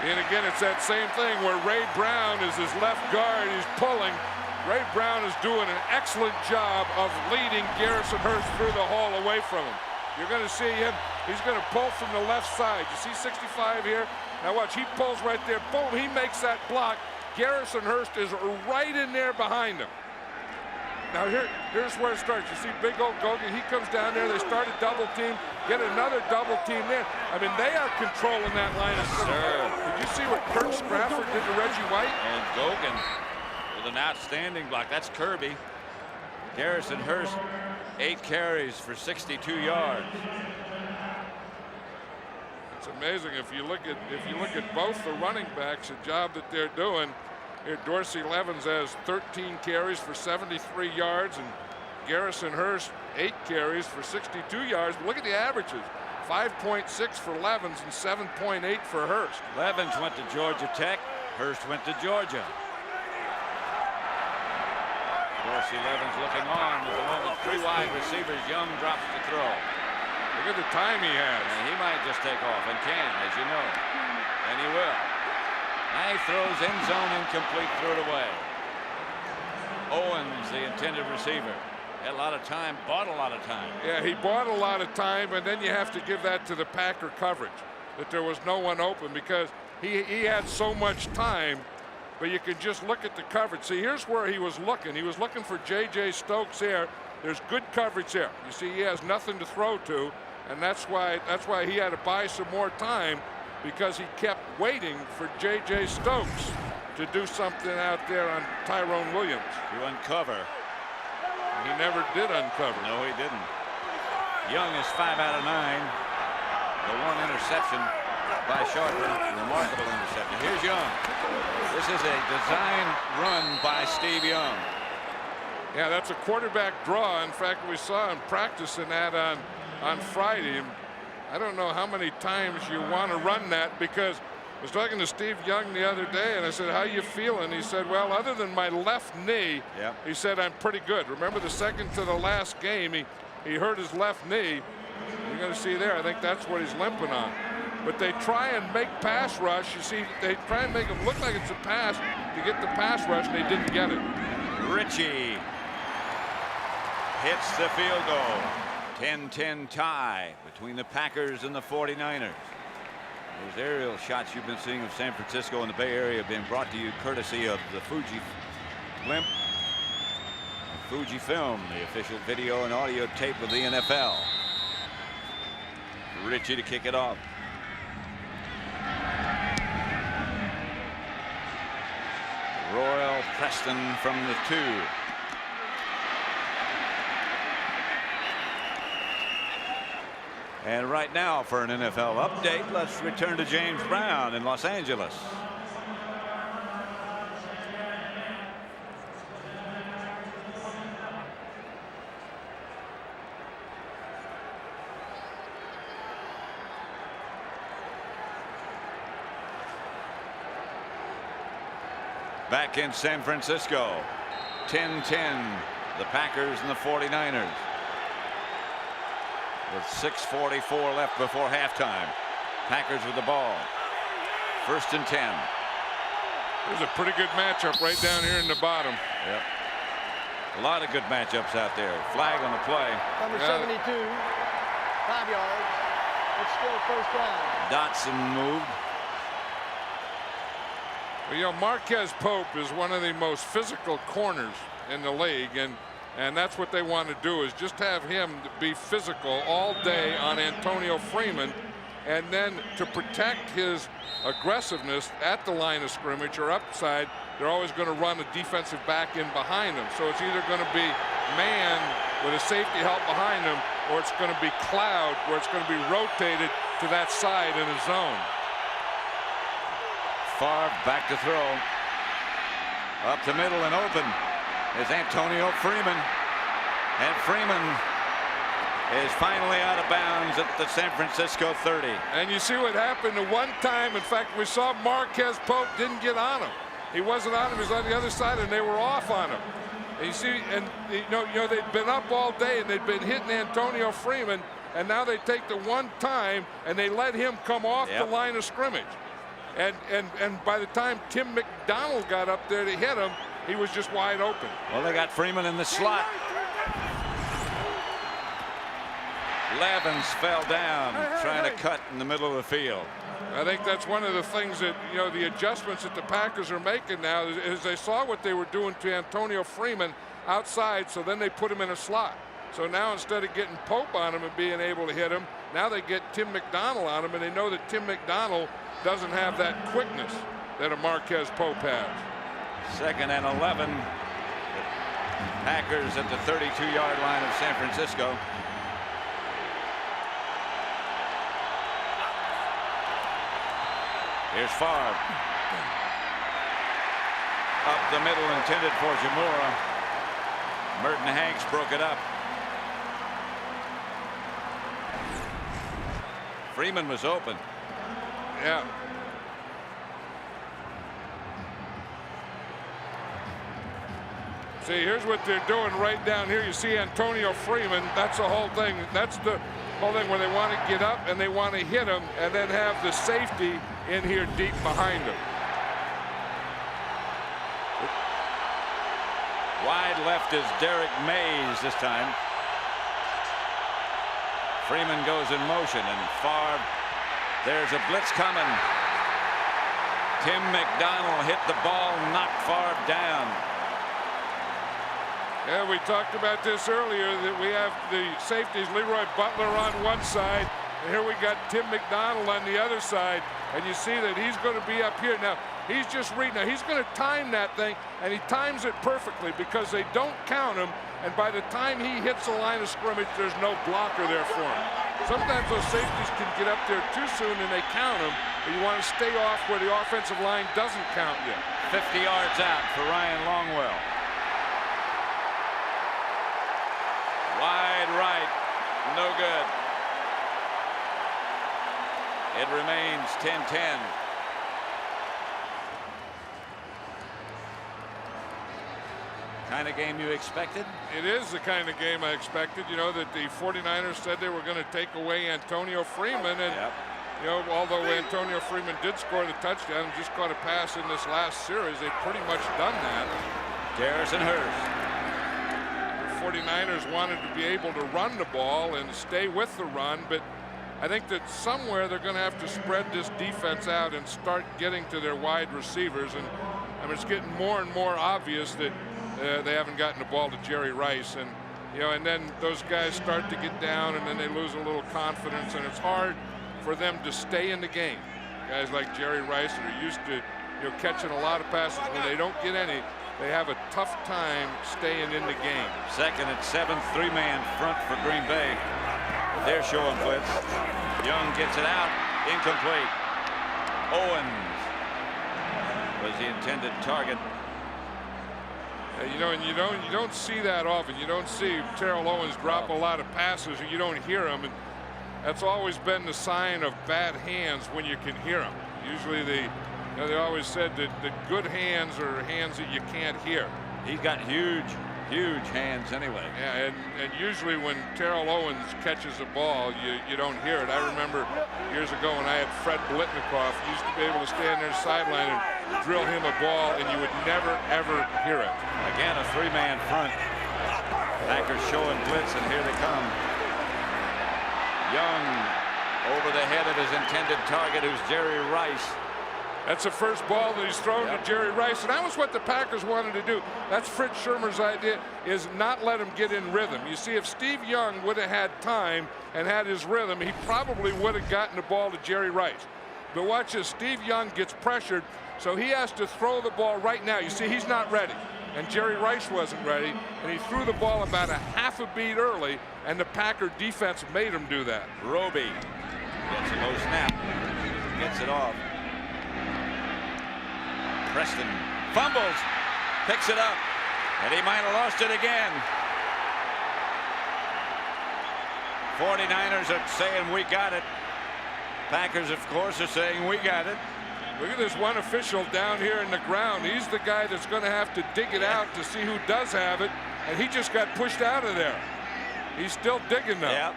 B: And again, it's that same thing where Ray Brown is his left guard. He's pulling. Ray Brown is doing an excellent job of leading Garrison Hurst through the hole away from him. You're going to see him. He's going to pull from the left side. You see 65 here? Now watch, he pulls right there. Boom, he makes that block. Garrison Hurst is right in there behind him. Now here's where it starts. You see big old Gogan. He comes down there. They start a double team. Get another double team there. I mean, they are controlling that line of scrimmage. Did you see what Kirk Bradford did to Reggie White?
A: And Gogan with an outstanding block. That's Kirby. Garrison Hurst, 8 carries for 62 yards.
B: It's amazing if you look at both the running backs, the job that they're doing. Here, Dorsey Levens has 13 carries for 73 yards, and Garrison Hurst 8 carries for 62 yards. But look at the averages: 5.6 for Levens and 7.8 for Hurst.
A: Levens went to Georgia Tech. Hurst went to Georgia. course, Levens looking on at the moment. 3 wide receivers. Young drops to throw.
B: Look at the time he has.
A: And he might just take off and can, as you know. And he will. Now he throws end zone incomplete, threw it away. Owens, the intended receiver. Had a lot of time, bought a lot of time.
B: Yeah, he bought a lot of time, and then you have to give that to the Packer coverage, that there was no one open because he had so much time, but you can just look at the coverage. See, here's where he was looking. He was looking for J.J. Stokes here. There's good coverage there. You see, he has nothing to throw to, and that's why he had to buy some more time because he kept waiting for J.J. Stokes to do something out there on Tyrone Williams.
A: To uncover.
B: He never did uncover.
A: No, he didn't. Young is 5 out of 9. The 1 interception by Sharper. Remarkable interception. Here's Young. This is a design run by Steve Young.
B: Yeah, that's a quarterback draw. In fact, we saw him practicing that on Friday. I don't know how many times you want to run that because I was talking to Steve Young the other day, and I said, how you feeling? He said, well, other than my left knee, he said, I'm pretty good. Remember the second to the last game, he hurt his left knee. You're going to see there, I think that's what he's limping on. But they try and make pass rush. You see, they try and make him look like it's a pass to get the pass rush, and they didn't get it.
A: Ritchie hits the field goal. 10-10 tie between the Packers and the 49ers. Those aerial shots you've been seeing of San Francisco and the Bay Area have been brought to you courtesy of the Fuji Blimp, Fuji Film, the official video and audio tape of the NFL. Ritchie to kick it off. Royal Preston from the 2. And right now for an NFL update, let's return to James Brown in Los Angeles. Back in San Francisco, 10-10, the Packers and the 49ers. With 6:44 left before halftime. Packers with the ball. 1st and 10.
B: There's a pretty good matchup right down here in the bottom.
A: Yep. A lot of good matchups out there. Flag on the play.
C: Number 72, 5 yards. It's still 1st down.
A: Dotson moved.
B: Well, you know, Marquez Pope is one of the most physical corners in the league, and that's what they want to do, is just have him be physical all day on Antonio Freeman, and then to protect his aggressiveness at the line of scrimmage or upside, they're always going to run a defensive back in behind him. So it's either going to be man with a safety help behind him, or it's going to be cloud where it's going to be rotated to that side in a zone.
A: Favre back to throw. Up the middle and open is Antonio Freeman. And Freeman is finally out of bounds at the San Francisco 30.
B: And you see what happened the one time. In fact, we saw Marquez Pope didn't get on him. He wasn't on him. He was on the other side, and they were off on him. And you see, and you know they'd been up all day, and they'd been hitting Antonio Freeman, and now they take the one time, and they let him come off the line of scrimmage. And by the time Tim McDonald got up there to hit him, he was just wide open.
A: Well, they got Freeman in the slot. Levens fell down trying to cut in the middle of the field.
B: I think that's one of the things that, you know, the adjustments that the Packers are making now is they saw what they were doing to Antonio Freeman outside, so then they put him in a slot. So now instead of getting Pope on him and being able to hit him, now they get Tim McDonald on him, and they know that Tim McDonald doesn't have that quickness that a Marquez Pope has.
A: 2nd and 11. The Packers at the 32-yard line of San Francisco. Here's Favre. Up the middle, intended for Jamura. Merton Hanks broke it up. Freeman was open.
B: Yeah. See, here's what they're doing right down here. You see Antonio Freeman. That's the whole thing. That's the whole thing where they want to get up and they want to hit him and then have the safety in here deep behind him.
A: Wide left is Derek Mays this time. Freeman goes in motion, and Favre, there's a blitz coming. Tim McDonald hit the ball, knocked Favre down.
B: Yeah, we talked about this earlier, that we have the safeties, Leroy Butler on one side, and here we got Tim McDonald on the other side, and you see that he's going to be up here. Now, he's just reading. Now, he's going to time that thing, and he times it perfectly because they don't count him, and by the time he hits the line of scrimmage, there's no blocker there for him. Sometimes those safeties can get up there too soon, and they count him, but you want to stay off where the offensive line doesn't count you.
A: 50 yards out for Ryan Longwell. Wide right, no good. It remains 10-10. Kind of game you expected?
B: It is the kind of game I expected. You know, that the 49ers said they were going to take away Antonio Freeman, and you know, although Antonio Freeman did score the touchdown and just caught a pass in this last series, they've pretty much done that.
A: Garrison Hurst.
B: 49ers wanted to be able to run the ball and stay with the run, but I think that somewhere they're going to have to spread this defense out and start getting to their wide receivers. And I mean, it's getting more and more obvious that they haven't gotten the ball to Jerry Rice, and you know, and then those guys start to get down, and then they lose a little confidence, and it's hard for them to stay in the game. Guys like Jerry Rice that are used to, you know, catching a lot of passes. When they don't get any, they have a tough time staying in the game.
A: Second and 7, 3-man front for Green Bay. They're showing blitz. Young gets it out, incomplete. Owens was the intended target.
B: You know, and you don't see that often. You don't see Terrell Owens drop a lot of passes, or you don't hear them, and that's always been the sign of bad hands when you can hear them. Usually they always said that good hands are hands that you can't hear.
A: He's got huge hands anyway.
B: Yeah, and usually when Terrell Owens catches a ball, you don't hear it. I remember years ago when I had Fred Blitnikoff, used to be able to stand there sideline and drill him a ball, and you would never, ever hear it.
A: Again, a 3-man front. Packers showing blitz, and here they come. Young over the head of his intended target, who's Jerry Rice.
B: That's the first ball that he's thrown to Jerry Rice, and that was what the Packers wanted to do. That's Fritz Shermer's idea, is not let him get in rhythm. You see, if Steve Young would have had time and had his rhythm, he probably would have gotten the ball to Jerry Rice. But watch this, Steve Young gets pressured, so he has to throw the ball right now. You see, he's not ready, and Jerry Rice wasn't ready, and he threw the ball about a half a beat early, and the Packer defense made him do that.
A: Roby gets a low snap, gets it off. Preston fumbles, picks it up, and he might have lost it again. 49ers are saying we got it. Packers, of course, are saying we got it.
B: Look at this one official down here in the ground. He's the guy that's going to have to dig it out to see who does have it, and he just got pushed out of there. He's still digging though.
A: Yep.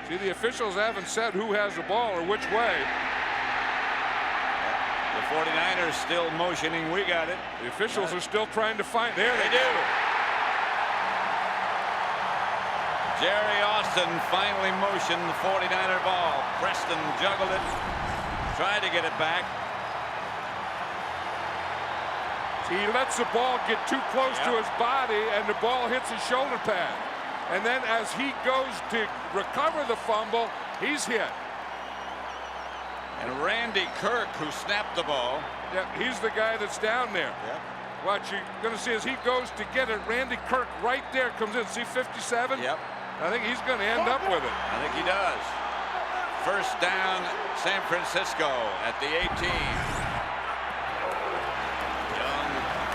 B: See, the officials haven't said who has the ball or which way.
A: The 49ers still motioning, we got it.
B: The officials are still trying to find. There they do.
A: Jerry Austin finally motioned the 49er ball. Preston juggled it, tried to get it back.
B: He lets the ball get too close to his body, and the ball hits his shoulder pad. And then as he goes to recover the fumble, he's hit.
A: And Randy Kirk, who snapped the ball.
B: Yeah, he's the guy that's down there.
A: Yep.
B: What you're going to see as he goes to get it, Randy Kirk right there comes in. See 57?
A: Yep.
B: I think he's going to end up with it.
A: I think he does. First down, San Francisco at the 18. Young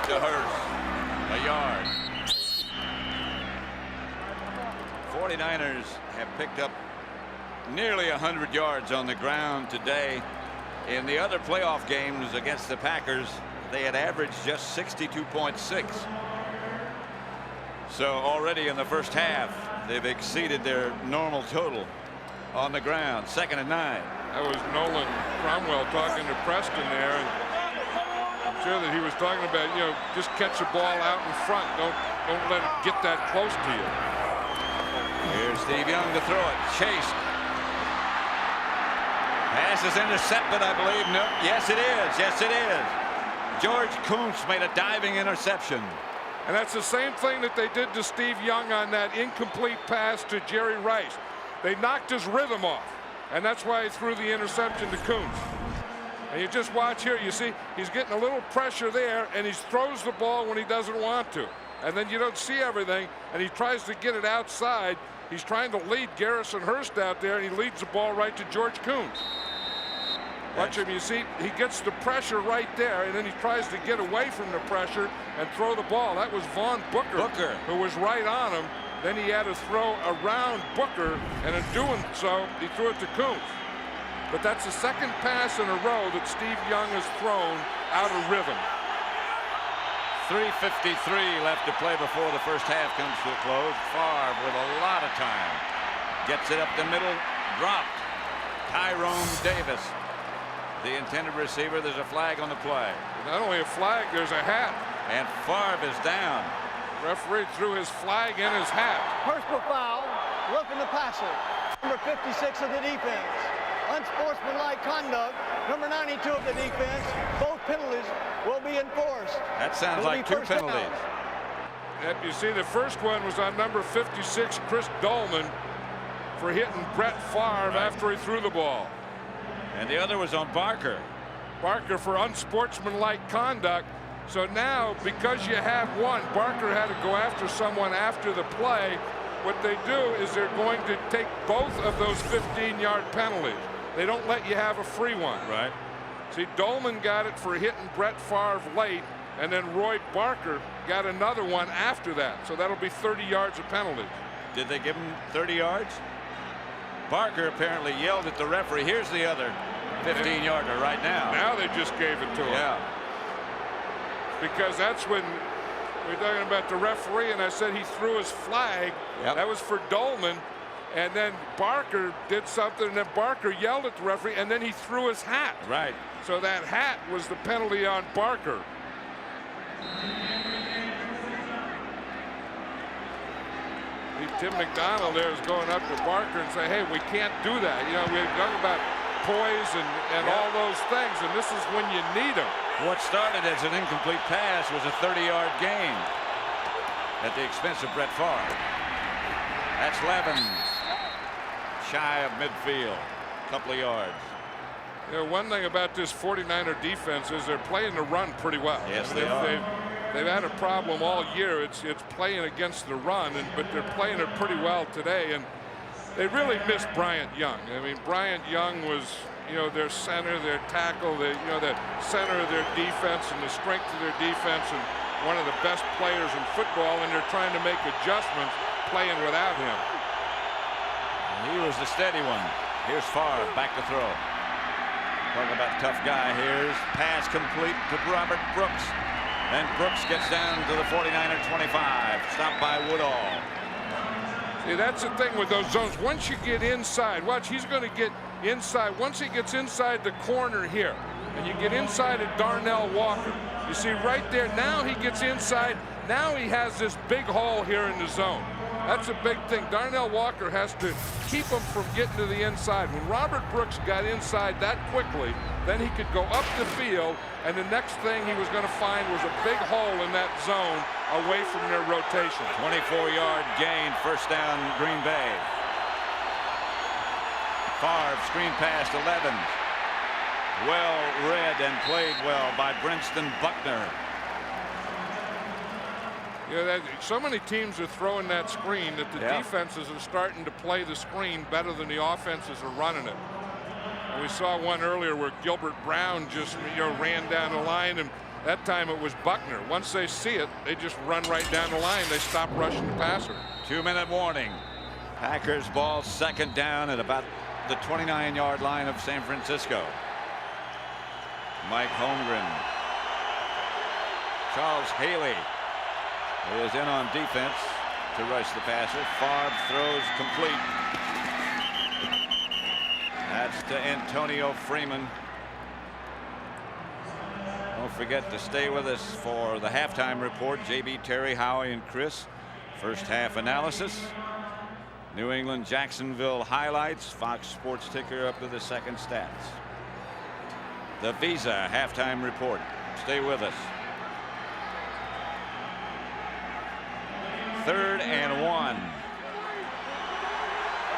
A: to Hurst, a yard. 49ers have picked up nearly 100 yards on the ground today. In the other playoff games against the Packers, they had averaged just 62.6. So already in the first half, they've exceeded their normal total on the ground. 2nd and 9.
B: That was Nolan Cromwell talking to Preston there, and I'm sure that he was talking about, just catch the ball out in front. Don't let it get that close to you.
A: Here's Steve Young to throw it. Chased. Pass is intercepted, I believe. No. Yes, it is. Yes, it is. George Koonce made a diving interception.
B: And that's the same thing that they did to Steve Young on that incomplete pass to Jerry Rice. They knocked his rhythm off, and that's why he threw the interception to Koonce. And you just watch here, you see he's getting a little pressure there, and he throws the ball when he doesn't want to. And then you don't see everything, and he tries to get it outside. He's trying to lead Garrison Hurst out there, and he leads the ball right to George Koonce. Watch him, you see, he gets the pressure right there, and then he tries to get away from the pressure and throw the ball. That was Vaughn Booker who was right on him. Then he had to throw around Booker, and in doing so, he threw it to Koonce. But that's the second pass in a row that Steve Young has thrown out of rhythm.
A: 3:53 left to play before the first half comes to a close. Favre with a lot of time. Gets it up the middle, dropped. Tyrone Davis, the intended receiver. There's a flag on the play.
B: Not only a flag, there's a hat.
A: And Favre is down.
B: Referee threw his flag in his hat.
C: Personal foul, roughing the passer. Number 56 of the defense. Unsportsmanlike conduct, number 92 of the defense. Both penalties will be enforced.
A: That sounds like 2 penalties.
B: You see, the first one was on number 56, Chris Dolman, for hitting Brett Favre after he threw the ball.
A: And the other was on Barker.
B: Barker for unsportsmanlike conduct. So now, because you have one, Barker had to go after someone after the play. What they do is they're going to take both of those 15-yard penalties. They don't let you have a free one.
A: Right.
B: See, Dolman got it for hitting Brett Favre late, and then Roy Barker got another one after that. So that'll be 30 yards of penalty.
A: Did they give him 30 yards? Barker apparently yelled at the referee. Here's the other 15-yarder right now.
B: Now they just gave it to him.
A: Yeah.
B: Because that's when we're talking about the referee, and I said he threw his flag.
A: Yep.
B: That was for Dolman. And then Barker did something, and then Barker yelled at the referee, and then he threw his hat.
A: Right.
B: So that hat was the penalty on Barker. Tim McDonald there is going up to Barker and say, hey, we can't do that. We're talking about poise and all those things, and this is when you need them.
A: What started as an incomplete pass was a 30-yard gain at the expense of Brett Favre. That's Levens. Shy of midfield. A couple of yards.
B: One thing about this 49er defense is they're playing the run pretty well.
A: Yes, they are.
B: They've had a problem all year. It's playing against the run, but they're playing it pretty well today. And they really missed Bryant Young. I mean, Bryant Young was, their center, their tackle, the center of their defense and the strength of their defense, and one of the best players in football. And they're trying to make adjustments playing without him.
A: He was the steady one. Here's Favre back to throw. Talking about tough guy. Here's pass complete to Robert Brooks. And Brooks gets down to the 49er 25. Stopped by Woodall.
B: See, that's the thing with those zones. Once you get inside, watch, he's going to get inside. Once he gets inside the corner here, and you get inside of Darnell Walker, you see right there, now he gets inside. Now he has this big hole here in the zone. That's a big thing. Darnell Walker has to keep him from getting to the inside. When Robert Brooks got inside that quickly, then he could go up the field, and the next thing he was going to find was a big hole in that zone away from their rotation.
A: 24-yard gain, first down, Green Bay. Favre, screen pass to Levens. Well read and played well by Brinston Buckner.
B: So many teams are throwing that screen that the defenses are starting to play the screen better than the offenses are running it. And we saw one earlier where Gilbert Brown just ran down the line, and that time it was Buckner. Once they see it, they just run right down the line. They stop rushing the passer.
A: 2-minute warning. Packers ball, second down at about the 29-yard line of San Francisco. Mike Holmgren. Charles Haley is in on defense. to rush the passer. Favre throws complete. That's to Antonio Freeman. Don't forget to stay with us for the halftime report. JB, Terry, Howie, and Chris. First half analysis. New England, Jacksonville highlights. Fox Sports ticker up to the second stats. The Visa halftime report. Stay with us. 3rd and 1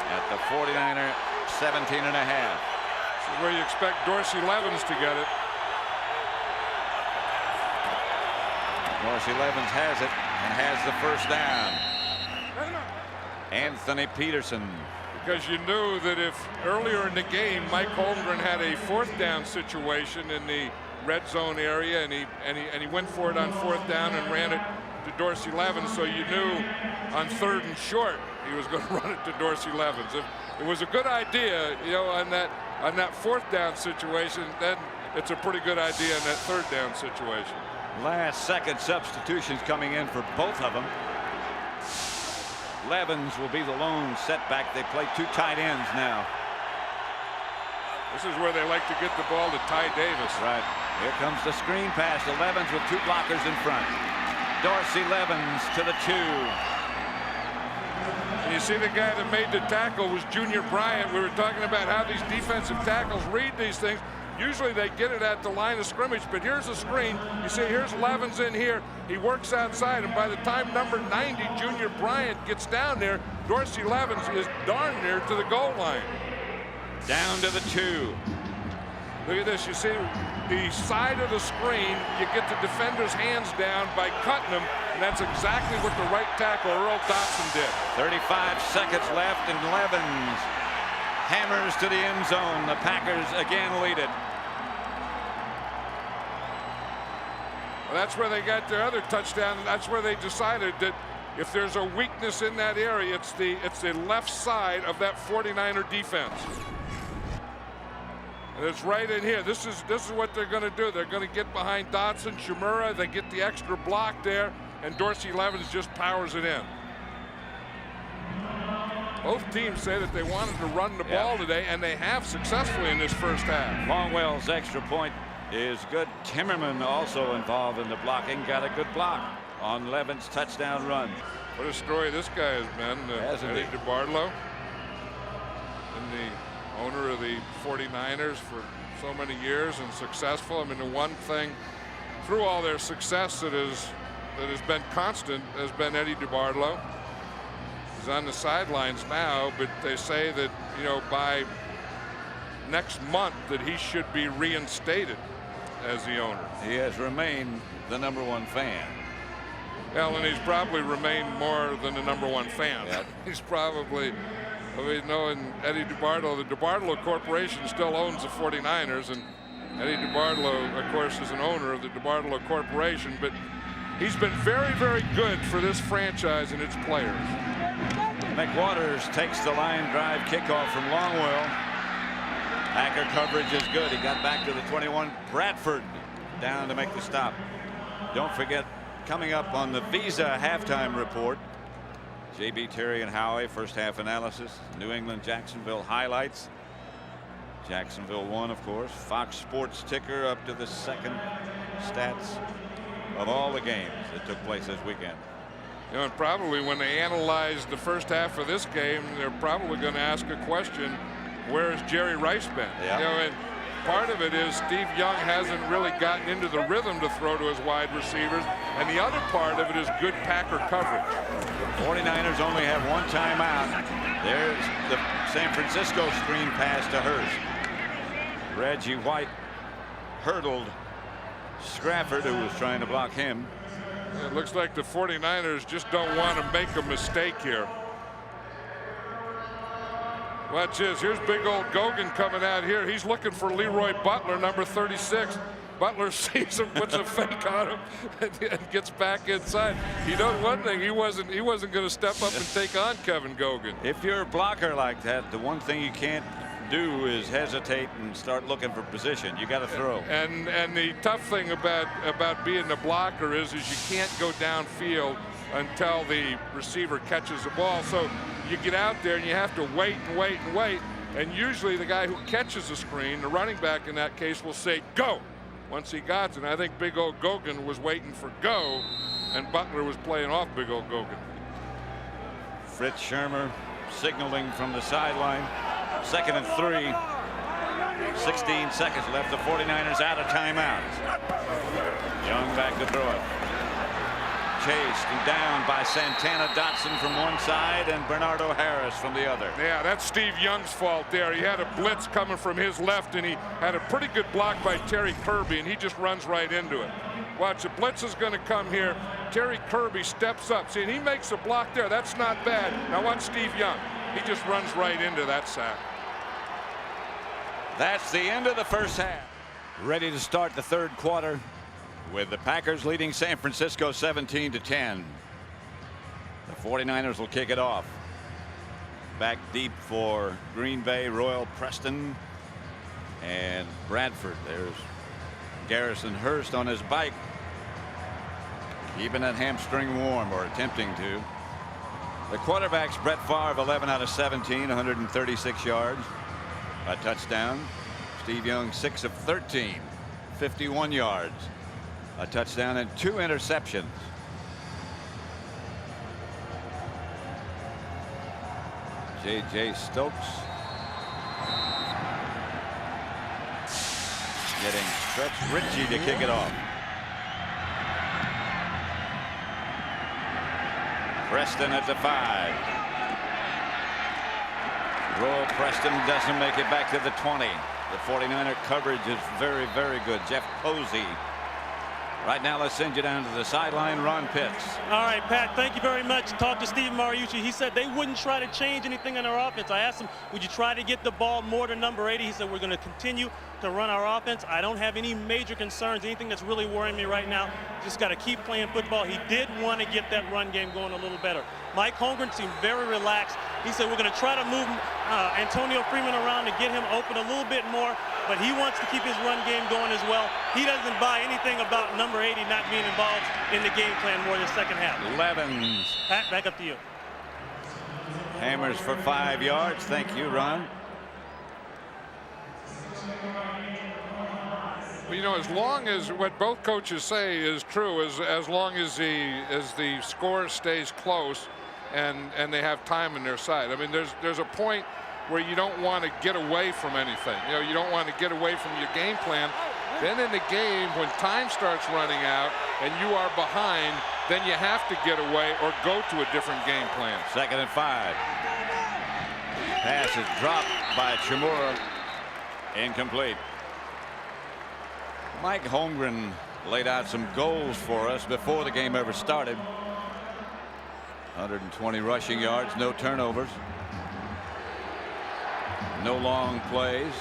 A: at the 49er 17 and a half.
B: This is where you expect Dorsey Levens to get it.
A: Dorsey Levens has it and has the first down. Anthony Peterson.
B: Because you knew that if earlier in the game Mike Holmgren had a 4th down situation in the red zone area, and he went for it on 4th down and ran it to Dorsey Levens, so you knew on 3rd and short he was going to run it to Dorsey Levens. If it was a good idea, you know, on that 4th down situation, then it's a pretty good idea in that 3rd down situation.
A: Last second substitutions coming in for both of them. Levens will be the lone setback. They play 2 tight ends now.
B: This is where they like to get the ball to Ty Davis.
A: Right. Here comes the screen pass to Levens with 2 blockers in front. Dorsey Levens to the 2.
B: And you see the guy that made the tackle was Junior Bryant. We were talking about how these defensive tackles read these things. Usually they get it at the line of scrimmage, but here's a screen. You see, here's Levens in here. He works outside, and by the time number 90, Junior Bryant, gets down there, Dorsey Levens is darn near to the goal line.
A: Down to the 2.
B: Look at this. You see the side of the screen. You get the defender's hands down by cutting them, and that's exactly what the right tackle, Earl Dotson, did.
A: 35 seconds left, and Levens hammers to the end zone. The Packers again lead it.
B: Well, that's where they got their other touchdown. That's where they decided that if there's a weakness in that area, it's the left side of that 49er defense. And it's right in here. This is what they're going to do. They're going to get behind Dotson, Shimura. They get the extra block there, and Dorsey Levens just powers it in. Both teams say that they wanted to run the ball today, and they have successfully in this first half.
A: Longwell's extra point is good. Timmerman also involved in the blocking. Got a good block on Levens' touchdown run.
B: What a story this guy has been. Eddie DeBartolo, and the owner of the 49ers for so many years and successful. I mean, the one thing through all their success that has been constant has been Eddie DeBartolo. He's on the sidelines now, but they say that, you know, by next month that he should be reinstated as the owner.
A: He has remained the #1 fan.
B: Well, and he's probably remained more than the #1 fan.
A: Yep.
B: He's probably, I mean, knowing Eddie DeBartolo, the DeBartolo Corporation still owns the 49ers, and Eddie DeBartolo, of course, is an owner of the DeBartolo Corporation, but he's been very, very good for this franchise and its players.
A: McWaters takes the line drive kickoff from Longwell. Packer coverage is good. He got back to the 21. Bradford down to make the stop. Don't forget, coming up on the Visa halftime report, JB, Terry, and Howie first half analysis. New England, Jacksonville highlights. Jacksonville won, of course. Fox Sports ticker up to the second stats of all the games that took place this weekend.
B: You know, and probably when they analyze the first half of this game, they're probably going to ask a question, where has Jerry Rice been?
A: Yeah.
B: You know, and part of it is Steve Young hasn't really gotten into the rhythm to throw to his wide receivers, and the other part of it is good Packer coverage.
A: 49ers only have 1 timeout. There's the San Francisco screen pass to Hurst. Reggie White hurdled Scrafford, who was trying to block him.
B: It looks like the 49ers just don't want to make a mistake here. Watch this. Here's big old Gogan coming out here. He's looking for Leroy Butler, number 36. Butler sees him, puts a fake on him, and gets back inside. You know one thing, he wasn't going to step up and take on Kevin Gogan.
A: If you're a blocker like that, the one thing you can't do is hesitate and start looking for position. You got to throw.
B: And the tough thing about being a blocker is you can't go downfield until the receiver catches the ball. So you get out there and you have to wait and wait and wait. And usually the guy who catches the screen, the running back in that case, will say go once he got it. And I think big old Gogan was waiting for go, and Butler was playing off big old Gogan.
A: Fritz Shermer signaling from the sideline. 2nd and 3. 16 seconds left. The 49ers out of timeouts. Young back to throw it. Chased and down by Santana Dotson from one side and Bernardo Harris from the other.
B: Yeah, that's Steve Young's fault there. He had a blitz coming from his left, and he had a pretty good block by Terry Kirby, and he just runs right into it. Watch, the blitz is going to come here. Terry Kirby steps up. See, and he makes a block there. That's not bad. Now watch Steve Young. He just runs right into that sack.
A: That's the end of the first half. Ready to start the third quarter with the Packers leading San Francisco 17-10. The 49ers will kick it off. Back deep for Green Bay, Royal Preston and Bradford. There's Garrison Hurst on his bike, keeping that hamstring warm, or attempting to. The quarterbacks, Brett Favre, 11 out of 17, 136 yards, a touchdown. Steve Young, 6 of 13, 51 yards, a touchdown, and 2 interceptions. J.J. Stokes getting stretched. Ritchie to kick it off. Preston at the 5. Royal Preston doesn't make it back to the 20. The 49er coverage is very, very good. Jeff Posey. Right now, let's send you down to the sideline. Ron Pitts.
D: All right, Pat, thank you very much. Talked to Steve Mariucci. He said they wouldn't try to change anything in our offense. I asked him, would you try to get the ball more to number 80? He said, we're going to continue to run our offense. I don't have any major concerns, anything that's really worrying me right now. Just got to keep playing football. He did want to get that run game going a little better. Mike Holmgren seemed very relaxed. He said, we're going to try to move Antonio Freeman around to get him open a little bit more, but he wants to keep his run game going as well. He doesn't buy anything about number 80 not being involved in the game plan more than second half.
A: Levens.
D: Pat, back up to you.
A: Hammers for 5 yards. Thank you, Ron.
B: Well, you know, as long as what both coaches say is true, as long as the score stays close and they have time on their side. I mean, there's a point where you don't want to get away from anything. You know, you don't want to get away from your game plan. Then in the game, when time starts running out and you are behind, then you have to get away or go to a different game plan.
A: 2nd and 5. Pass is dropped by Chimura. Incomplete. Mike Holmgren laid out some goals for us before the game ever started. 120 rushing yards, no turnovers, no long plays.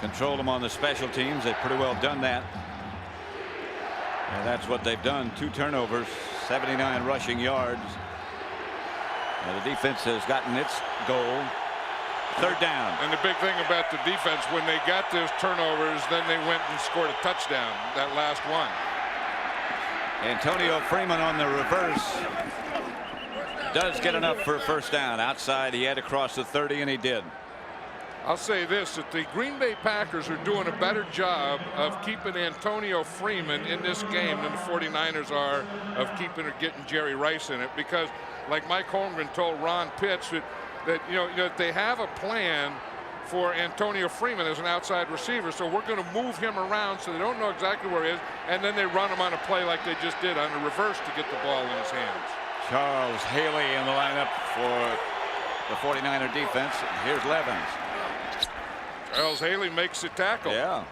A: Control them on the special teams. They've pretty well done that. And that's what they've done. 2 turnovers, 79 rushing yards. Now the defense has gotten its goal. 3rd down.
B: And the big thing about the defense, when they got those turnovers, then they went and scored a touchdown, that last one.
A: Antonio Freeman on the reverse does get enough for a 1st down. Outside, he had to cross the 30, and he did.
B: I'll say this, that the Green Bay Packers are doing a better job of keeping Antonio Freeman in this game than the 49ers are of keeping or getting Jerry Rice in it, because like Mike Holmgren told Ron Pitts that you know they have a plan for Antonio Freeman as an outside receiver, so we're going to move him around so they don't know exactly where he is, and then they run him on a play like they just did on the reverse to get the ball in his hands.
A: Charles Haley in the lineup for the 49er defense. Here's Levens.
B: Charles Haley makes the tackle.
A: Yeah.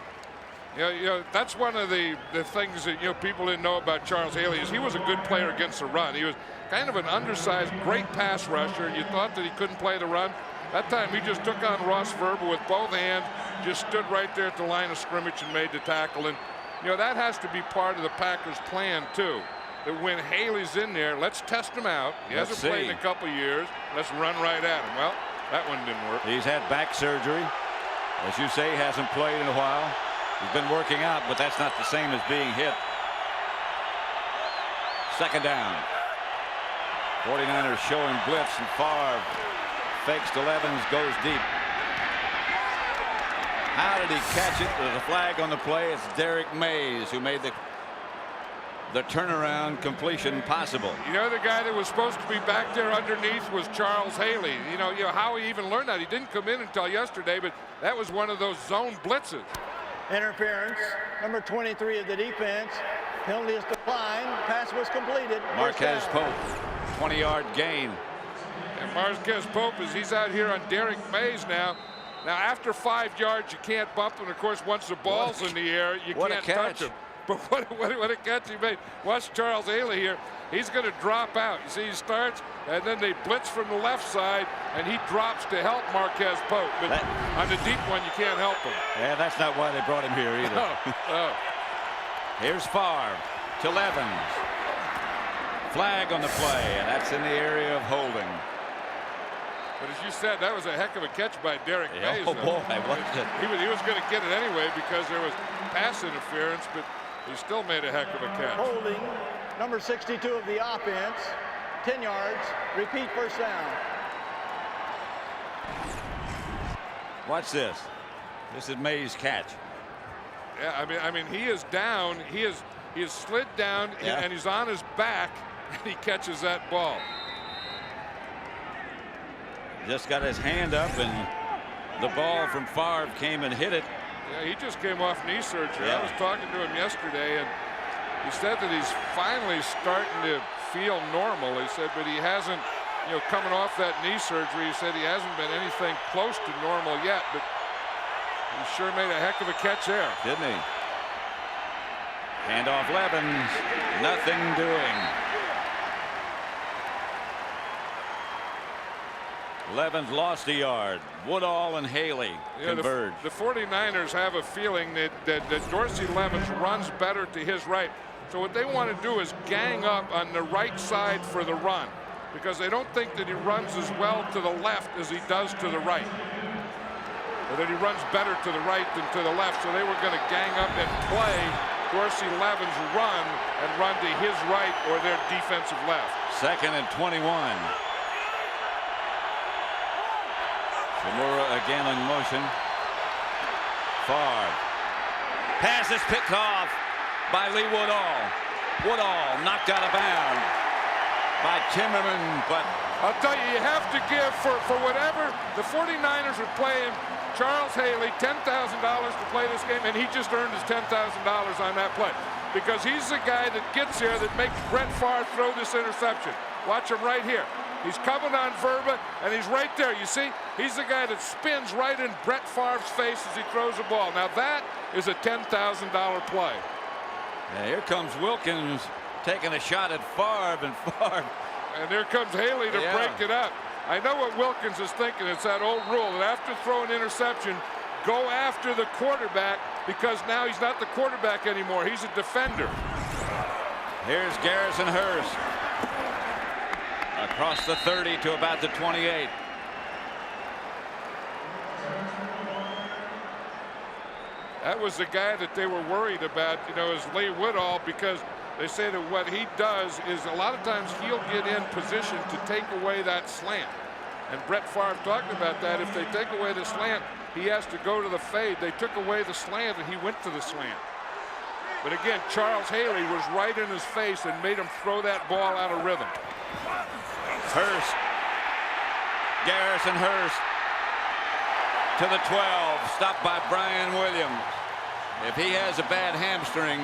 B: You know, that's one of the things that, you know, people didn't know about Charles Haley is he was a good player against the run. He was kind of an undersized, great pass rusher. You thought that he couldn't play the run. That time he just took on Ross Verba with both hands, just stood right there at the line of scrimmage and made the tackle. And, you know, that has to be part of the Packers' plan, too. That when Haley's in there, let's test him out. He hasn't played in a couple years. Let's run right at him. Well, that one didn't work.
A: He's had back surgery. As you say, hasn't played in a while. He's been working out, but that's not the same as being hit. Second down. 49ers showing blitz, and Favre fakes to Levens, goes deep. How did he catch it? There's a flag on the play. It's Derek Mays who made the turnaround completion possible.
B: You know, the guy that was supposed to be back there underneath was Charles Haley. You know how he even learned that. He didn't come in until yesterday, but that was one of those zone blitzes.
C: Interference, number 23 of the defense. Penalty is declined. Pass was completed.
A: Marquez Pope, 20-yard gain.
B: And Marquez Pope, he's out here on Derek Mays now. Now, after 5 yards, you can't bump him. Of course, once the ball's in the air, you can't touch him. But what a catch he made. Watch Charles Haley here. He's going to drop out. You see, he starts, and then they blitz from the left side, and he drops to help Marquez Pope. But on the deep one, you can't help him.
A: Yeah, that's not why they brought him here either.
B: No.
A: Here's Favre to Levens. Flag on the play, and that's in the area of holding.
B: But as you said, that was a heck of a catch by Derek Mays.
A: Oh, boy, was it?
B: He was going to get it anyway because there was pass interference, but he still made a heck of a catch.
C: Holding, number 62 of the offense, 10 yards, repeat first down.
A: Watch this. This is Mays' catch.
B: Yeah, I mean, he is down. He is slid down, and he's on his back, and he catches that ball.
A: Just got his hand up, and the ball from Favre came and hit it.
B: Yeah, he just came off knee surgery.
A: Yeah.
B: I was talking to him yesterday, and he said that he's finally starting to feel normal. He said, but he hasn't, coming off that knee surgery, he said he hasn't been anything close to normal yet, but he sure made a heck of a catch there.
A: Didn't he? Hand off Levens. Nothing doing. Levens lost a yard. Woodall and Haley converge.
B: The 49ers have a feeling that Dorsey Levens runs better to his right. So what they want to do is gang up on the right side for the run, because they don't think that he runs as well to the left as he does to the right, or that he runs better to the right than to the left. So they were going to gang up and play Dorsey Levens run to his right or their defensive left.
A: 2nd and 21. Zamora again in motion. Favre. Pass is picked off by Lee Woodall. Woodall knocked out of bounds by Timmerman, but
B: I'll tell you, you have to give for whatever the 49ers are playing Charles Haley $10,000 to play this game, and he just earned his $10,000 on that play, because he's the guy that gets here that makes Brett Favre throw this interception. Watch him right here. He's coming on Verba, and he's right there. You see, he's the guy that spins right in Brett Favre's face as he throws the ball. Now that is a $10,000 play.
A: Yeah, here comes Wilkins taking a shot at Favre,
B: and here comes Haley to break it up. I know what Wilkins is thinking. It's that old rule that after throwing an interception, go after the quarterback, because now he's not the quarterback anymore. He's a defender.
A: Here's Garrison Hurst. Across the 30 to about the 28.
B: That was the guy that they were worried about, is Lee Woodall, because they say that what he does is a lot of times he'll get in position to take away that slant. And Brett Favre talked about that. If they take away the slant, he has to go to the fade. They took away the slant, and he went to the slant. But again, Charles Haley was right in his face and made him throw that ball out of rhythm.
A: Hurst. Garrison Hurst to the 12. Stopped by Brian Williams. If he has a bad hamstring,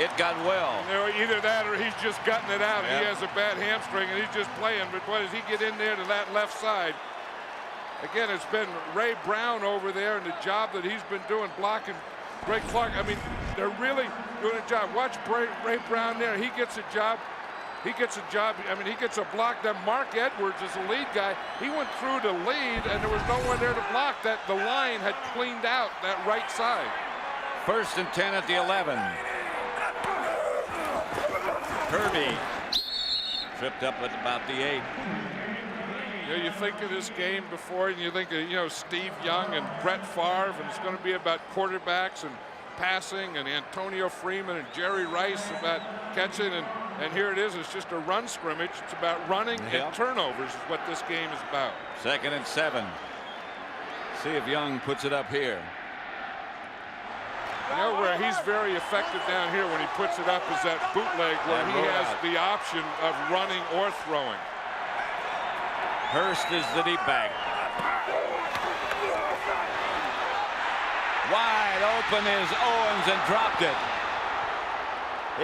A: it got well.
B: Either that or he's just gutting it out. He has a bad hamstring and he's just playing. But what does he get in there to that left side? Again, it's been Ray Brown over there and the job that he's been doing blocking Greg Clark. I mean, they're really doing a job. Watch Ray Brown there. He gets a job. He gets a job. I mean, he gets a block. Then Mark Edwards is the lead guy. He went through to lead, and there was no one there to block. That the line had cleaned out that right side.
A: 1st and 10 at the 11. Kirby tripped up at about the 8.
B: You think of this game before, and you think of Steve Young and Brett Favre, and it's going to be about quarterbacks and passing, and Antonio Freeman and Jerry Rice about catching, and And here it is. It's just a run scrimmage. It's about running and turnovers is what this game is about.
A: 2nd and 7. See if Young puts it up here.
B: You know where he's very effective down here when he puts it up is that bootleg where he has the option of running or throwing.
A: Hurst is the deep back. Wide open is Owens and dropped it.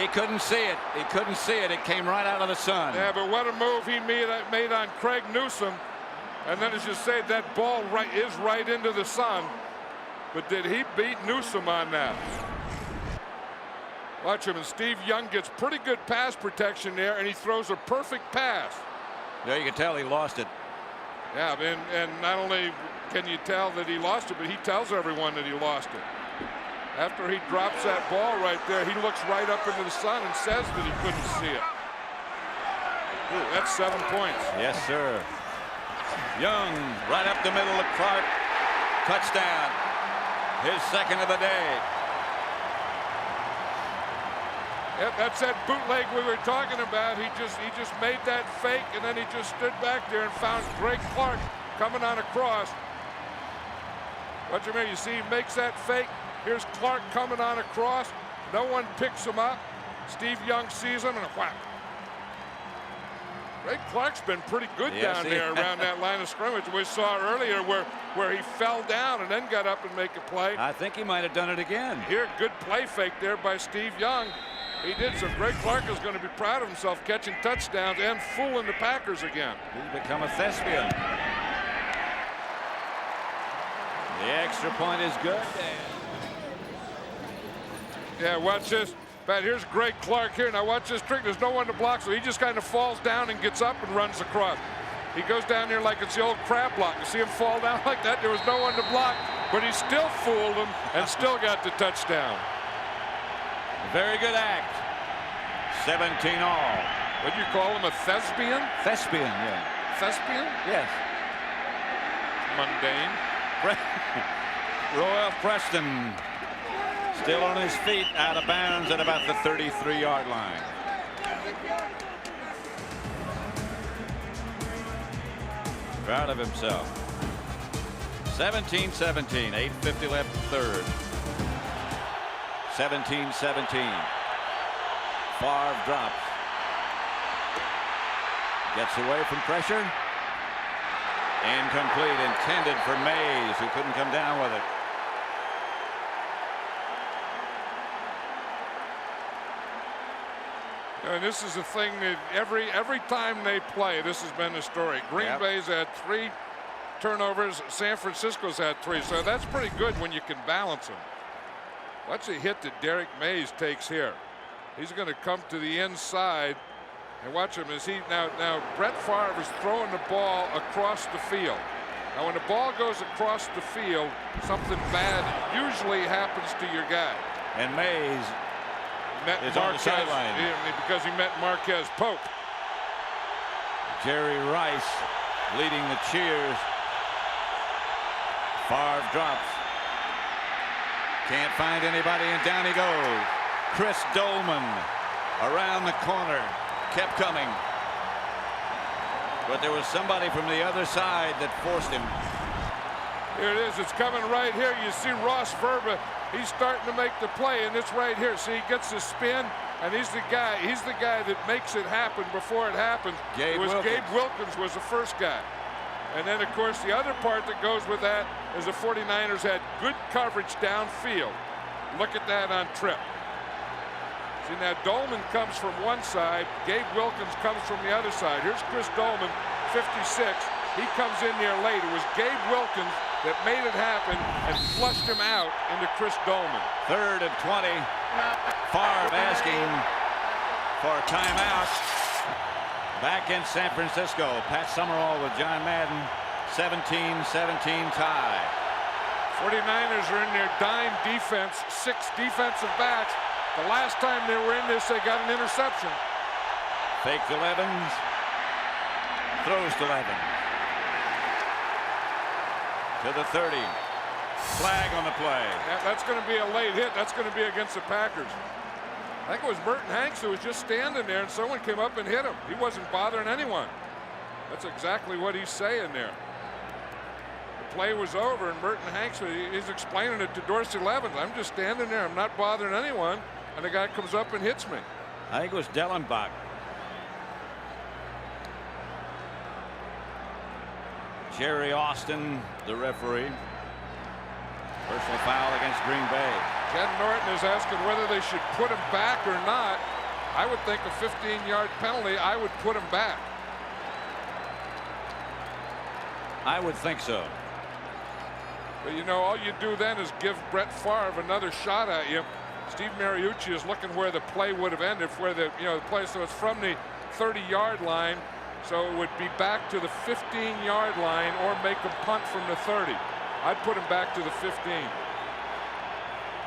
A: He couldn't see it. He couldn't see it. It came right out of the sun.
B: Yeah, but what a move he made on Craig Newsome. And then, as you say, that ball is right into the sun. But did he beat Newsome on that? Watch him, and Steve Young gets pretty good pass protection there, and he throws a perfect pass.
A: Yeah, you can tell he lost it.
B: Yeah, and not only can you tell that he lost it, but he tells everyone that he lost it. After he drops that ball right there, he looks right up into the sun and says that he couldn't see it. Ooh, that's 7 points.
A: Yes, sir. Young right up the middle of Clark. Touchdown. His 2nd of the day.
B: Yep, that's that bootleg we were talking about. He just made that fake, and then he just stood back there and found Greg Clark coming on across. What you mean? You see, he makes that fake. Here's Clark coming on across. No one picks him up. Steve Young sees him and whack. Greg Clark's been pretty good down there around that line of scrimmage. We saw earlier where he fell down and then got up and make a play.
A: I think he might have done it again.
B: Here, good play fake there by Steve Young. He did, so Greg Clark is going to be proud of himself catching touchdowns and fooling the Packers again.
A: He's become a thespian. The extra point is good.
B: Yeah, watch this. But here's Greg Clark here. Now watch this trick. There's no one to block, so he just kind of falls down and gets up and runs across. He goes down here like it's the old crab block. You see him fall down like that. There was no one to block, but he still fooled him and still got the touchdown.
A: Very good act. 17 all.
B: What'd you call him, a thespian?
A: Thespian, yeah.
B: Thespian?
A: Yes.
B: Mundane.
A: Royal Preston still on his feet, out of bounds at about the 33-yard line. Proud of himself. 17-17, 8:50 left third. 17-17. Favre drops. Gets away from pressure. Incomplete, intended for Mays, who couldn't come down with it.
B: And this is the thing that every time they play, this has been the story. Green Bay's had 3 turnovers. San Francisco's had 3. So that's pretty good when you can balance them. Watch the hit that Derek Mays takes here. He's going to come to the inside. And watch him as he now Brett Favre is throwing the ball across the field. Now when the ball goes across the field, something bad usually happens to your guy.
A: And Mays
B: met Marquez because he met Marquez Pope.
A: Jerry Rice leading the cheers. Favre drops. Can't find anybody, and down he goes. Chris Dolman around the corner. Kept coming. But there was somebody from the other side that forced him.
B: Here it is. It's coming right here. You see Ross Verba. He's starting to make the play, and it's right here. See, he gets the spin, and he's the guy that makes it happen before it happens. Gabe Wilkins was the first guy. And then, of course, the other part that goes with that is the 49ers had good coverage downfield. Look at that on Tripp. See, now Dolman comes from one side. Gabe Wilkins comes from the other side. Here's Chris Dolman, 56. He comes in there late. It was Gabe Wilkins that made it happen and flushed him out into Chris Dolman.
A: 3rd and 20. Favre asking for a timeout. Back in San Francisco. Pat Summerall with John Madden. 17-17 tie.
B: 49ers are in their dime defense. 6 defensive backs. The last time they were in this, they got an interception.
A: Fake to Levens. Throws to Levens. To the 30. Flag on the play.
B: Yeah, that's going to be a late hit. That's going to be against the Packers. I think it was Merton Hanks who was just standing there and someone came up and hit him. He wasn't bothering anyone. That's exactly what he's saying there. The play was over and Merton Hanks, he's explaining it to Dorsey Levens. I'm just standing there. I'm not bothering anyone. And the guy comes up and hits me.
A: I think it was Dellenbach. Jerry Austin, the referee. Personal foul against Green Bay.
B: Ken Norton is asking whether they should put him back or not. I would think a 15-yard penalty, I would put him back.
A: I would think so.
B: But you know, all you do then is give Brett Favre another shot at you. Steve Mariucci is looking where the play would have ended, where the play, so it's from the 30-yard line, so it would be back to the 15-yard line or make a punt from the 30. I'd put him back to the 15.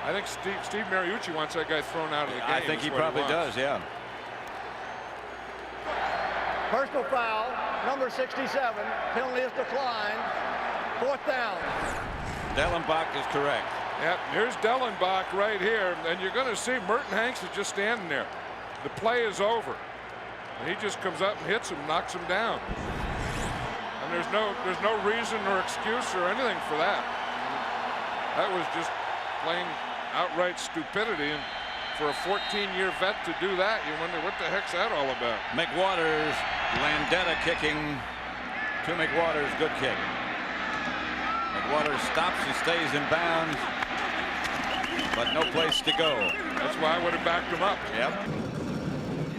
B: I think Steve Mariucci wants that guy thrown out of the game.
A: I think he probably does, yeah.
C: Personal foul, number 67. Penalty is declined. 4th down.
A: Dellenbach is correct.
B: Yep, here's Dellenbach right here, and you're going to see Merton Hanks is just standing there. The play is over. And he just comes up and hits him, knocks him down. And there's no reason or excuse or anything for that. That was just plain outright stupidity, and for a 14-year vet to do that, you wonder what the heck's that all about.
A: McWaters, Landetta kicking to McWaters, good kick. McWaters stops and stays in bounds, but no place to go.
B: That's why I would have backed him up.
A: Yep.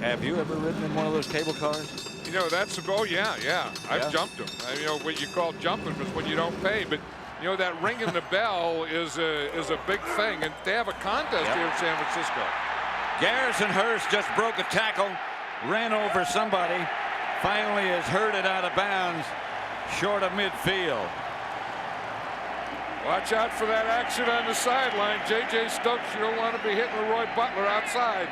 A: Have you ever ridden in one of those cable cars?
B: You know, that's, oh yeah. I've jumped them. You know, what you call jumping is when you don't pay, but you know, that ringing the bell is a big thing, and they have a contest here in San Francisco.
A: Garrison Hurst just broke a tackle, ran over somebody, finally is herded out of bounds, short of midfield.
B: Watch out for that action on the sideline. J.J. Stokes, you don't want to be hitting Roy Butler outside.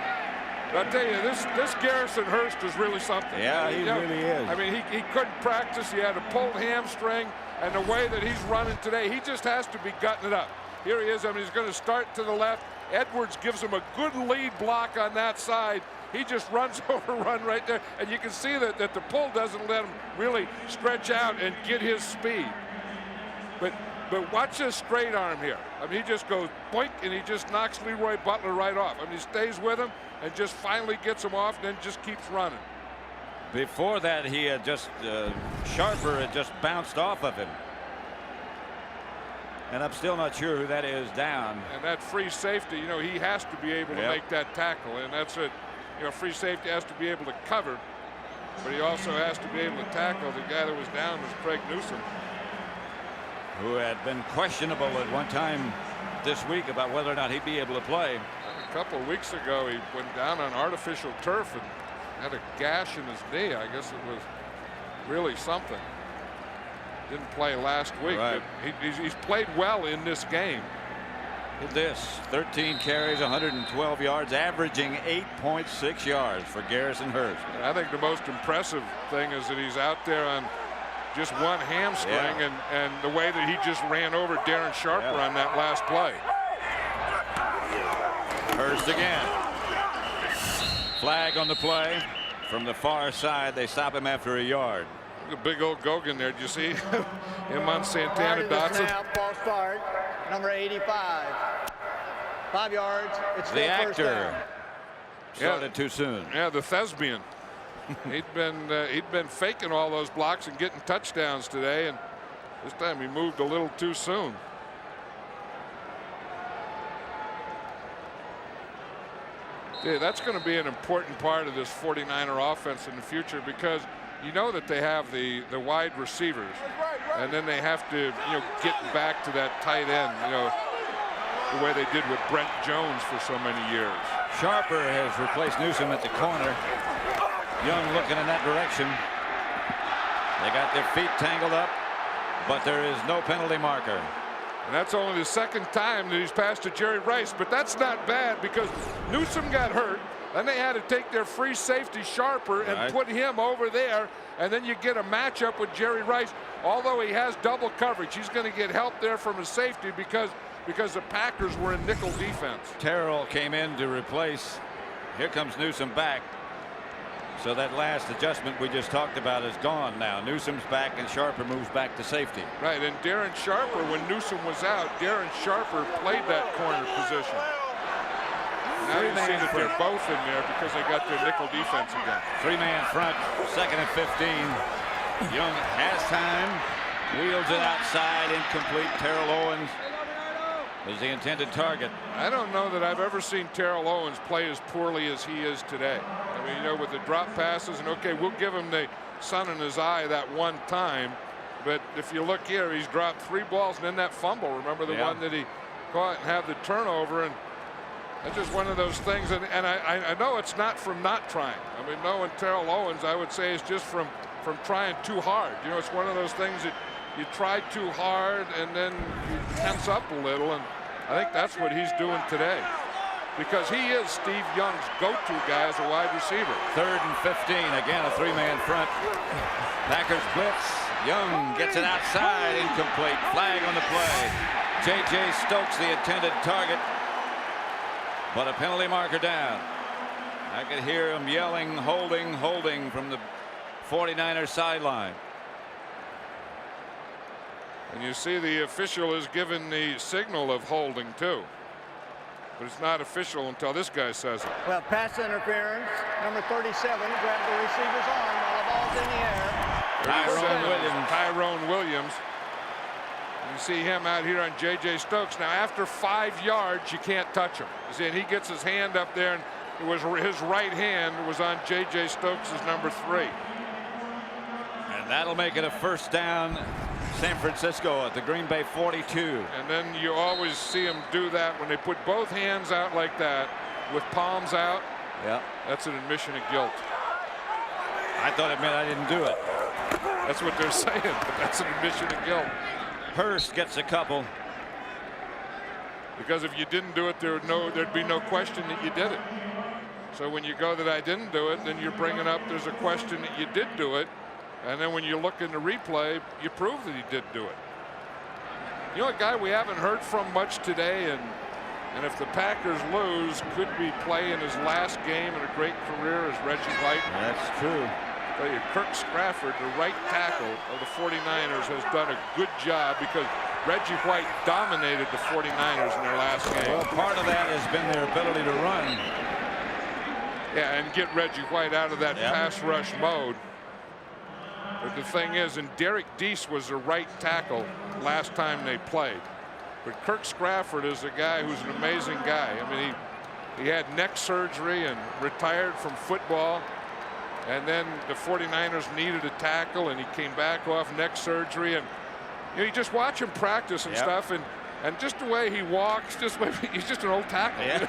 B: But I tell you, this Garrison Hurst is really something.
A: Yeah, he really is.
B: I mean, he couldn't practice. He had a pulled hamstring, and the way that he's running today, he just has to be gutting it up. Here he is. I mean, he's going to start to the left. Edwards gives him a good lead block on that side. He just runs over, run right there, and you can see that the pull doesn't let him really stretch out and get his speed. But watch this straight arm here. I mean, he just goes boink, and he just knocks Leroy Butler right off. I mean, he stays with him and just finally gets him off, and then just keeps running.
A: Before that, he had just Sharper had just bounced off of him, and I'm still not sure who that is down.
B: And that free safety, you know, he has to be able to make that tackle, and that's it. You know, free safety has to be able to cover, but he also has to be able to tackle. The guy that was down was Craig Newsom,
A: who had been questionable at one time this week about whether or not he'd be able to play.
B: A couple of weeks ago, he went down on artificial turf and had a gash in his knee. I guess it was really something. Didn't play last week,
A: right.
B: But he's played well in this game.
A: Look at this, 13 carries, 112 yards, averaging 8.6 yards for Garrison Hurst.
B: And I think the most impressive thing is that he's out there on just one hamstring, and the way that he just ran over Darren Sharper on that last play.
A: Hurst again. Flag on the play from the far side. They stop him after a yard.
B: The big old Gogan there. Did you see him on Santana Dotson?
C: False start, number 85. 5 yards. It's
A: the actor
C: down.
A: started too soon.
B: Yeah, the thespian. He'd been faking all those blocks and getting touchdowns today, and this time he moved a little too soon. Yeah, that's going to be an important part of this 49er offense in the future, because you know that they have the wide receivers, and then they have to get back to that tight end, the way they did with Brent Jones for so many years.
A: Sharper has replaced Newsom at the corner. Young looking in that direction. They got their feet tangled up, but there is no penalty marker.
B: And that's only the second time that he's passed to Jerry Rice, but that's not bad, because Newsom got hurt. Then they had to take their free safety Sharper and put him over there, and then you get a matchup with Jerry Rice. Although he has double coverage, he's going to get help there from his safety because the Packers were in nickel defense.
A: Terrell came in to replace Here comes Newsome back. So that last adjustment we just talked about is gone now. Newsome's back and Sharper moves back to safety.
B: Right, and Darren Sharper, when Newsome was out, Darren Sharper played that corner position. Now you see that they're both in there because they got their nickel defense again.
A: 3-man front, 2nd and 15. Young has time, wheels it outside, incomplete. Terrell Owens was the intended target.
B: I don't know that I've ever seen Terrell Owens play as poorly as he is today. I mean, you know, with the drop passes, and okay, we'll give him the sun in his eye that one time, but if you look here, he's dropped 3 balls and then that fumble. Remember the one that he caught and had the turnover, and that's just one of those things. And I know it's not from not trying. I mean, knowing Terrell Owens, I would say, is just from trying too hard. You know, it's one of those things that you try too hard and then you tense up a little, and I think that's what he's doing today, because he is Steve Young's go-to guy as a wide receiver.
A: 3rd and 15. Again, a 3-man front. Packers blitz. Young gets it outside. Incomplete. Flag on the play. J.J. Stokes, the intended target, but a penalty marker down. I could hear him yelling, holding, holding from the 49ers sideline.
B: And you see the official is given the signal of holding too, but it's not official until this guy says it.
C: Well, pass interference. Number 37 grabbed the receiver's arm while the ball's in the air.
B: Tyrone Williams. You see him out here on J.J. Stokes. Now, after 5 yards, you can't touch him. You see, and he gets his hand up there, and it was his right hand was on J.J. Stokes' number 3.
A: And that'll make it a 1st down. San Francisco at the Green Bay 42.
B: And then you always see them do that when they put both hands out like that with palms out.
A: Yeah,
B: that's an admission of guilt.
A: I thought it meant I didn't do it.
B: That's what they're saying, but that's an admission of guilt.
A: Hurst gets a couple.
B: Because if you didn't do it, there'd be no question that you did it. So when you go that I didn't do it, then you're bringing up there's a question that you did do it. And then when you look in the replay, you prove that he did do it. You know, a guy we haven't heard from much today, and if the Packers lose, could be playing his last game in a great career, is Reggie White.
A: That's true.
B: I tell you, Kirk Strafford, the right tackle of the 49ers, has done a good job because Reggie White dominated the 49ers in their last game.
A: Well, part of that has been their ability to run.
B: Yeah, and get Reggie White out of that pass rush mode. But the thing is, and Derek Deese was the right tackle last time they played. But Kirk Strafford is a guy who's an amazing guy. I mean, he had neck surgery and retired from football. And then the 49ers needed a tackle, and he came back off neck surgery. And you know, you just watch him practice and stuff, and just the way he walks, he's just an old tackle.
A: Yeah.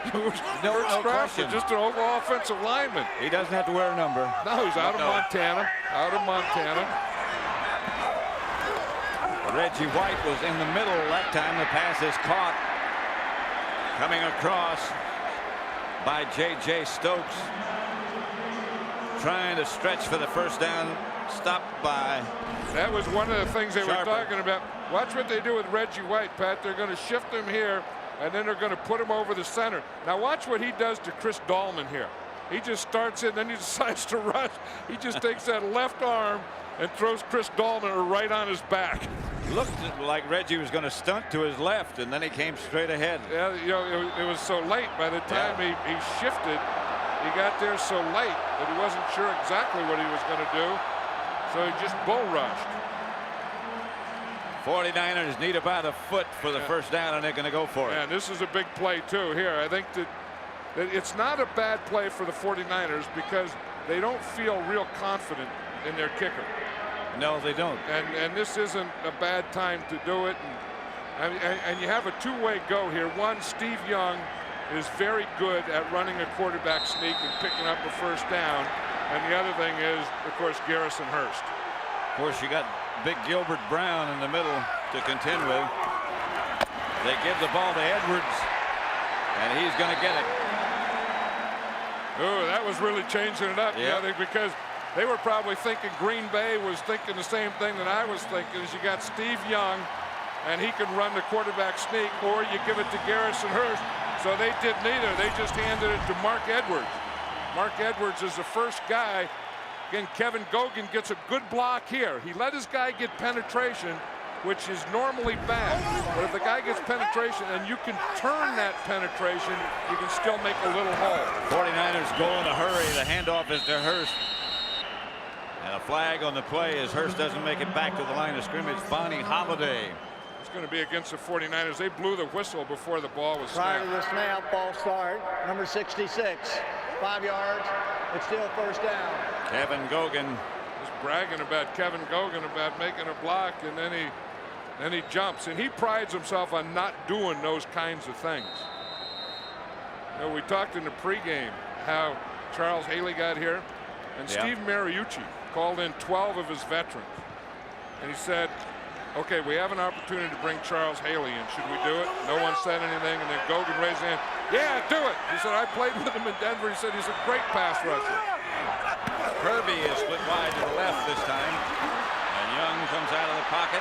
B: Kirk Strafford, just an old offensive lineman.
A: He doesn't have to wear a number.
B: No, he's out of Montana. Out of Montana.
A: Reggie White was in the middle that time. The pass is caught. Coming across by J.J. Stokes. Trying to stretch for the 1st down. Stopped by.
B: That was one of the things they were talking about. Watch what they do with Reggie White, Pat. They're going to shift him here, and then they're going to put him over the center. Now watch what he does to Chris Dahlman here. He just starts it, and then he decides to rush. He just takes that left arm and throws Chris Dahlman right on his back.
A: Looked like Reggie was going to stunt to his left, and then he came straight ahead.
B: Yeah, you know, it was so late. By the time he shifted, he got there so late that he wasn't sure exactly what he was going to do. So he just bull rushed.
A: 49ers need about a foot for the 1st down, and they're going to go for it.
B: And this is a big play too here. I think that it's not a bad play for the 49ers because they don't feel real confident in their kicker.
A: No, they don't.
B: And this isn't a bad time to do it. And you have a two-way go here. One, Steve Young is very good at running a quarterback sneak and picking up a 1st down. And the other thing is, of course, Garrison Hurst.
A: Of course, you got big Gilbert Brown in the middle to contend with. They give the ball to Edwards, and he's going to get it.
B: Oh, that was really changing it up, yeah. Because they were probably thinking Green Bay was thinking the same thing that I was thinking. Is you got Steve Young, and he can run the quarterback sneak, or you give it to Garrison Hurst, So they did neither. They just handed it to Mark Edwards. Mark Edwards is the first guy. Again, Kevin Gogan gets a good block here. He let his guy get penetration, which is normally bad. But if the guy gets penetration and you can turn that penetration, you can still make a little hole.
A: 49ers go in a hurry. The handoff is to Hurst. And a flag on the play as Hurst doesn't make it back to the line of scrimmage. Bonnie Holiday.
B: It's going to be against the 49ers. They blew the whistle before the ball was
C: Prior
B: snapped.
C: to the snap, ball start, number 66. 5 yards. It's still first down.
A: Kevin Gogan.
B: Just bragging about Kevin Gogan about making a block, and then he jumps, and he prides himself on not doing those kinds of things. You know, we talked in the pregame how Charles Haley got here, and Steve Mariucci called in 12 of his veterans, and he said, okay, we have an opportunity to bring Charles Haley in. Should we do it? No one said anything, and then Gogan raised his hand. Yeah, do it. He said, I played with him in Denver. He said he's a great pass rusher.
A: Kirby is split wide to the left this time, and Young comes out of the pocket.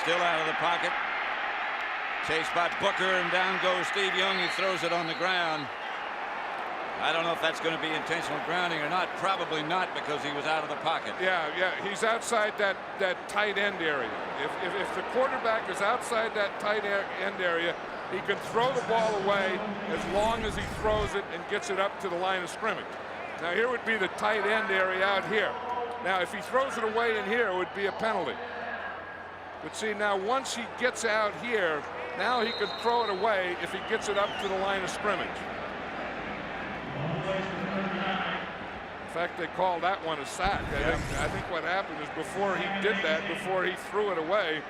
A: Still out of the pocket. Chased by Booker, and down goes Steve Young. He throws it on the ground. I don't know if that's going to be intentional grounding or not. Probably not, because he was out of the pocket.
B: Yeah, he's outside that tight end area. If the quarterback is outside that tight end area, he can throw the ball away as long as he throws it and gets it up to the line of scrimmage. Now here would be the tight end area out here. Now if he throws it away in here, it would be a penalty. But see, now once he gets out here, now he can throw it away if he gets it up to the line of scrimmage. In fact, they called that one a sack. I think what happened is before he did that, before he threw it away,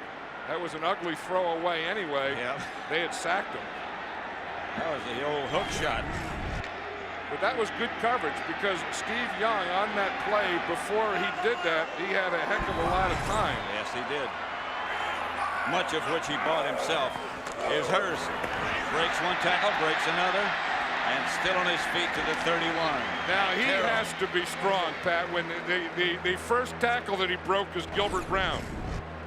B: that was an ugly throw away anyway. They had sacked him.
A: That was the old hook shot.
B: But that was good coverage, because Steve Young on that play, before he did that, he had a heck of a lot of time.
A: Yes, he did. Much of which he bought himself. Here's Hurst. Breaks one tackle, breaks another, and still on his feet to the 31.
B: Now he has to be strong, Pat. When the first tackle that he broke is Gilbert Brown.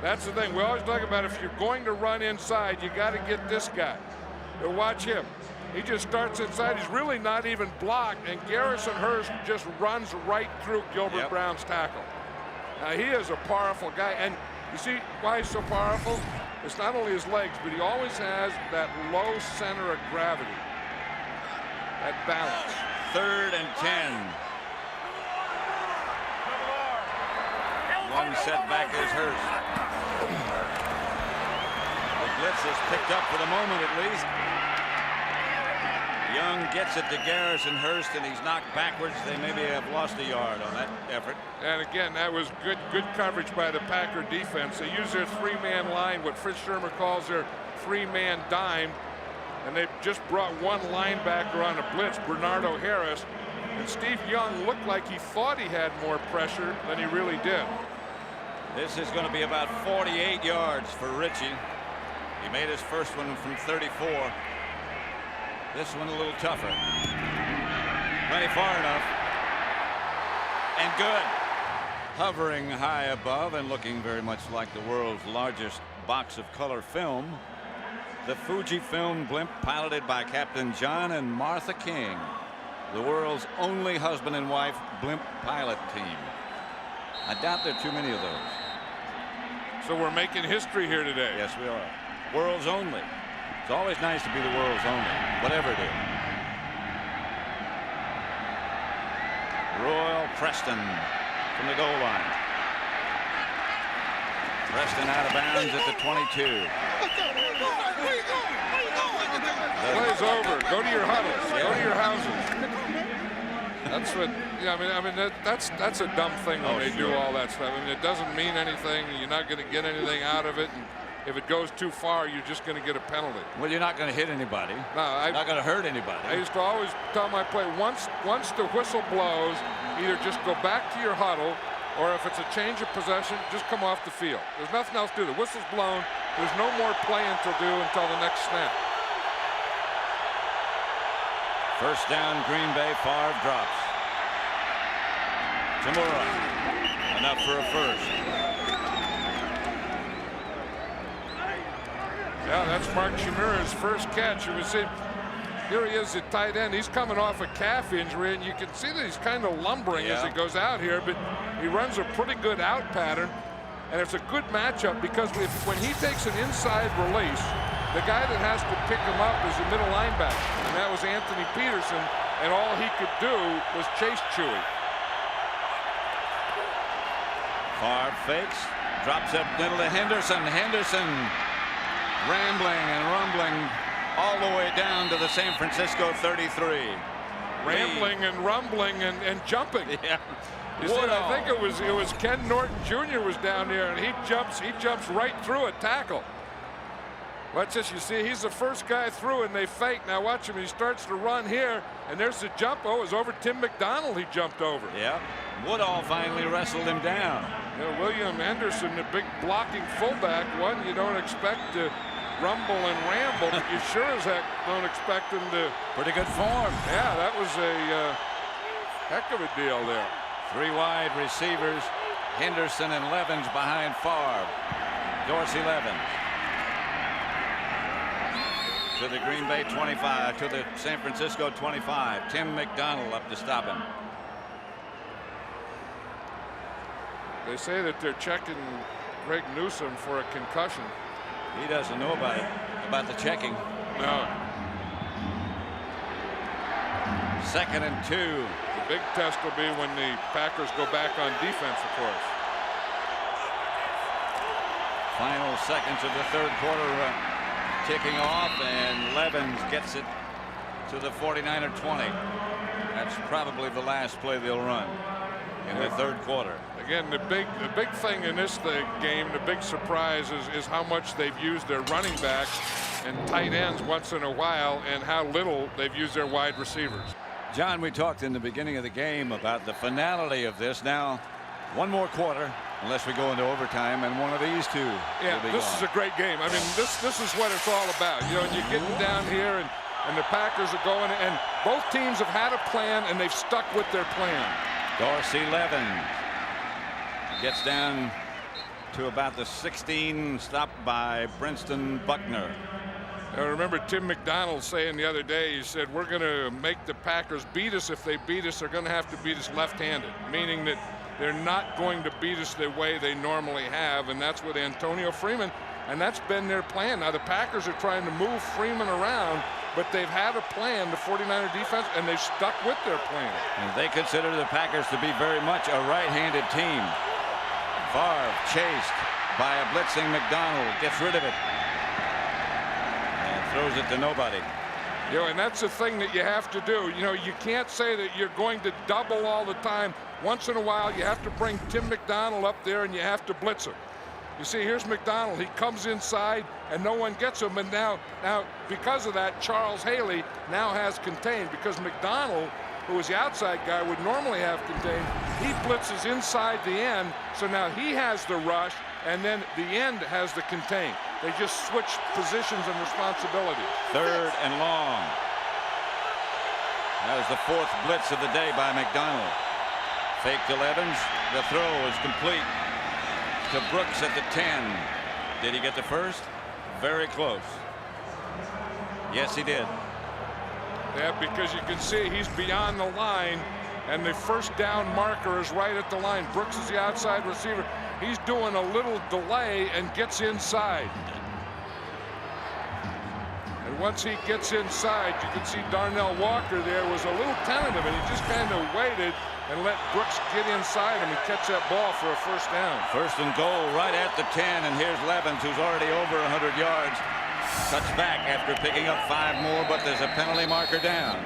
B: That's the thing. We always talk about, if you're going to run inside, you got to get this guy. But watch him. He just starts inside. He's really not even blocked, and Garrison Hurst just runs right through Gilbert Brown's tackle. Now he is a powerful guy, and you see why he's so powerful? It's not only his legs, but he always has that low center of gravity, that balance.
A: 3rd and 10. One setback is Hurst. The blitz is picked up for the moment, at least. Young gets it to Garrison Hurst, and he's knocked backwards. They maybe have lost a yard on that effort.
B: And again, that was good coverage by the Packer defense. They use their 3-man line, what Fritz Shermer calls their 3-man dime, and they just brought one linebacker on a blitz, Bernardo Harris, and Steve Young looked like he thought he had more pressure than he really did.
A: This is going to be about 48 yards for Ritchie. He made his first one from 34. This one a little tougher. Plenty far enough. And good. Hovering high above and looking very much like the world's largest box of color film, the Fujifilm blimp piloted by Captain John and Martha King, the world's only husband and wife blimp pilot team. I doubt there are too many of those.
B: So we're making history here today.
A: Yes, we are. World's only. It's always nice to be the world's only, whatever it is. Royal Preston from the goal line. Preston out of bounds at the 22.
B: Play's over. Go to your huddles. Go to your houses. That's what. Yeah, I mean that's a dumb thing when they do all that stuff. I mean, it doesn't mean anything. You're not going to get anything out of it. And if it goes too far, you're just going to get a penalty.
A: Well, you're not going to hit anybody.
B: No,
A: not going to hurt anybody.
B: I used to always tell my play, once the whistle blows, either just go back to your huddle, or if it's a change of possession, just come off the field. There's nothing else to do. The whistle's blown. There's no more playing to do until the next snap.
A: First down, Green Bay. Favre drops. Tamura. Enough for a first.
B: Yeah, that's Mark Chimera's first catch. It was Here he is at tight end. He's coming off a calf injury, and you can see that he's kind of lumbering as he goes out here, but he runs a pretty good out pattern, and it's a good matchup because when he takes an inside release, the guy that has to pick him up is the middle linebacker, and that was Anthony Peterson, and all he could do was chase Chewy.
A: Favre fakes, drops up middle to Henderson. Henderson rambling and rumbling all the way down to the San Francisco 33.
B: Rambling and rumbling and jumping.
A: Yeah.
B: You see, I think it was Ken Norton Jr. was down there, and he jumps right through a tackle. Watch this. You see, he's the first guy through, and they fake. Now watch him. He starts to run here, and there's the jump. Oh, it was over Tim McDonald he jumped over.
A: Yeah. Woodall finally wrestled him down.
B: Yeah, William Henderson, the big blocking fullback, one you don't expect to rumble and ramble, but you sure as heck don't expect him to.
A: Pretty good form.
B: Yeah, that was a heck of a deal there.
A: 3 wide receivers, Henderson and Levens behind Favre. Dorsey Levens. To the Green Bay 25, to the San Francisco 25. Tim McDonald up to stop him.
B: They say that they're checking Greg Newsome for a concussion.
A: He doesn't know about it, about the checking.
B: No.
A: 2nd and 2.
B: The big test will be when the Packers go back on defense, of course.
A: Final seconds of the 3rd quarter ticking off, and Levens gets it to the 49er 20. That's probably the last play they'll run in the 3rd quarter.
B: Again, the big thing in this game, the big surprise is how much they've used their running backs and tight ends once in a while, and how little they've used their wide receivers.
A: John, we talked in the beginning of the game about the finality of this. Now, one more quarter, unless we go into overtime, and one of these two.
B: Yeah, this is a great game. I mean, this is what it's all about. You know, and you're getting down here, and the Packers are going, and both teams have had a plan, and they've stuck with their plan.
A: Dorsey Levens gets down to about the 16, stopped by Brinston Buckner.
B: I remember Tim McDonald saying the other day, he said, we're going to make the Packers beat us. If they beat us, they're going to have to beat us left-handed, meaning that they're not going to beat us the way they normally have, and that's with Antonio Freeman, and that's been their plan. Now, the Packers are trying to move Freeman around, but they've had a plan, the 49er defense, and they've stuck with their plan.
A: And they consider the Packers to be very much a right-handed team. Favre chased by a blitzing McDonald, gets rid of it, and throws it to nobody.
B: You know, and that's the thing that you have to do. You know, you can't say that you're going to double all the time. Once in a while, you have to bring Tim McDonald up there, and you have to blitz him. You see, here's McDonald. He comes inside, and no one gets him. And now, because of that, Charles Haley now has contained, because McDonald, who was the outside guy, would normally have contained. He blitzes inside the end, so now he has the rush, and then the end has the contain. They just switch positions and responsibility.
A: 3rd and long. That was the 4th blitz of the day by McDonald. Fake to Levens. The throw is complete to Brooks at the 10. Did he get the first? Very close. Yes, he did.
B: Yeah, because you can see he's beyond the line, and the first down marker is right at the line. Brooks is the outside receiver. He's doing a little delay and gets inside. And once he gets inside, you can see Darnell Walker there was a little tentative, and he just kind of waited and let Brooks get inside him and catch that ball for a first down.
A: 1st and goal right at the 10, and here's Levens, who's already over 100 yards. Cuts back after picking up 5 more, but there's a penalty marker down.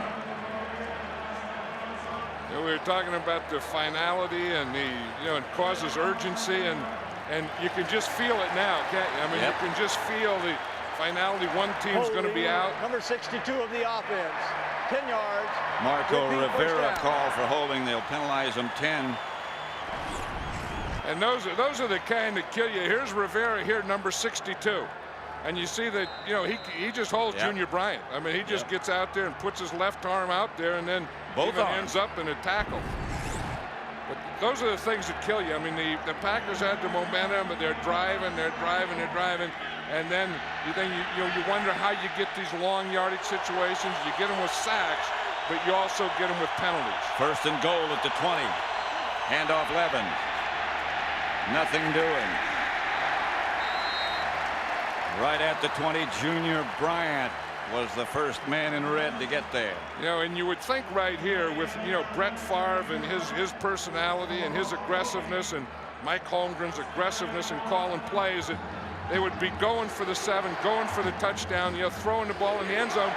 B: You know, we were talking about the finality, and it causes urgency, and you can just feel it now, can't you? I mean, You can just feel the finality. One team's going to be out.
C: Number 62 of the offense, 10 yards.
A: Marco Rivera call for holding. They'll penalize him 10.
B: And those are the kind that kill you. Here's Rivera here, number 62. And you see that, he just holds Junior Bryant. I mean, he just gets out there and puts his left arm out there, and then ends up in a tackle. But those are the things that kill you. I mean, the Packers had the momentum, but they're driving, And then you wonder how you get these long yardage situations. You get them with sacks, but you also get them with penalties.
A: First and goal at the 20. Handoff Levens. Nothing doing. Right at the 20, Junior Bryant was the first man in red to get there.
B: And you would think right here with, Brett Favre and his personality and his aggressiveness and Mike Holmgren's aggressiveness in calling plays that they would be going for the 7, going for the touchdown, throwing the ball in the end zone.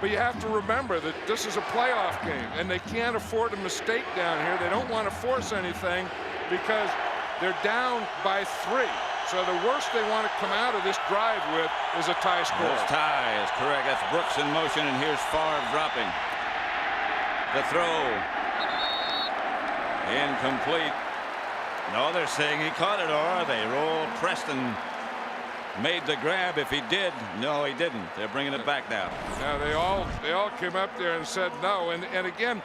B: But you have to remember that this is a playoff game and they can't afford a mistake down here. They don't want to force anything because they're down by 3. So the worst they want to come out of this drive with is a tie score.
A: This tie is correct. That's Brooks in motion, and here's Favre dropping. The throw. Incomplete. No, they're saying he caught it, or are they? Roll. Preston made the grab. If he did, no, he didn't. They're bringing it back now.
B: Yeah, they all came up there and said no. And again,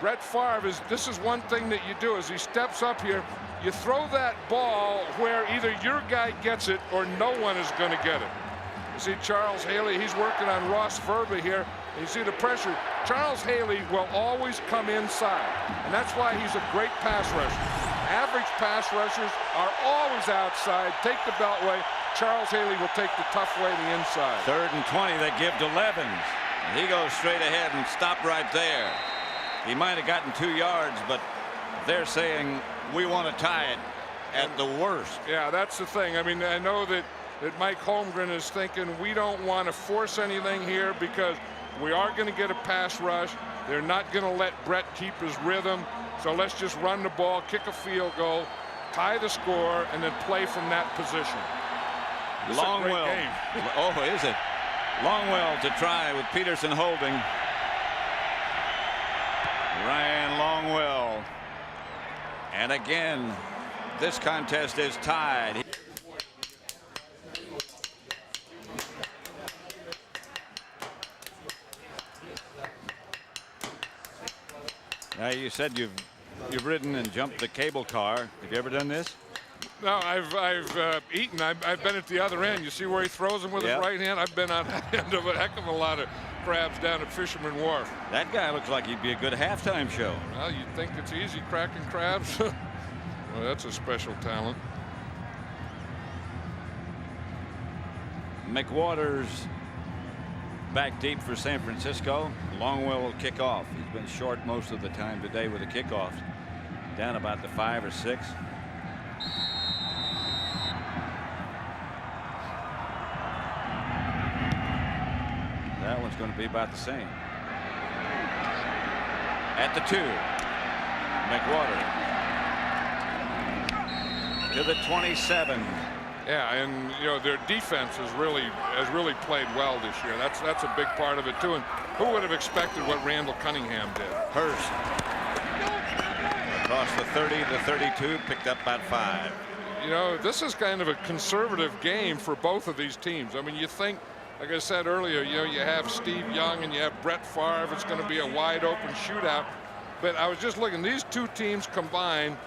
B: Brett Favre this is one thing that you do as he steps up here. You throw that ball where either your guy gets it or no one is going to get it. You see Charles Haley, he's working on Ross Verba here. You see the pressure. Charles Haley will always come inside, and that's why he's a great pass rusher. Average pass rushers are always outside. Take the beltway. Charles Haley will take the tough way to the inside.
A: 3rd and 20, they give to Levens. He goes straight ahead and stopped right there. He might have gotten 2 yards, but they're saying we want to tie it at the worst.
B: Yeah, that's the thing. I mean, I know that Mike Holmgren is thinking we don't want to force anything here because we are going to get a pass rush. They're not going to let Brett keep his rhythm. So let's just run the ball, kick a field goal, tie the score, and then play from that position.
A: Longwell. Oh, is it? Longwell to try with Peterson holding. Ryan Longwell. And again, this contest is tied. Now, you said you've ridden and jumped the cable car. Have you ever done this?
B: No, I've eaten. I've been at the other end. You see where he throws them with his right hand? I've been on that end of a heck of a lot of crabs down at Fisherman Wharf.
A: That guy looks like he'd be a good halftime show.
B: Well, you'd think it's easy cracking crabs. Well, that's a special talent.
A: McWaters back deep for San Francisco. Longwell will kick off. He's been short most of the time today with the kickoffs. Down about the 5 or 6. That one's going to be about the same. At the 2, McWaters to the 27.
B: Yeah, and their defense has really played well this year. That's a big part of it too. And who would have expected what Randall Cunningham did?
A: Hurst across the 30 to 32, picked up about 5.
B: This is kind of a conservative game for both of these teams. I mean, you think, like I said earlier, you have Steve Young and you have Brett Favre. It's going to be a wide open shootout. But I was just looking, these two teams combined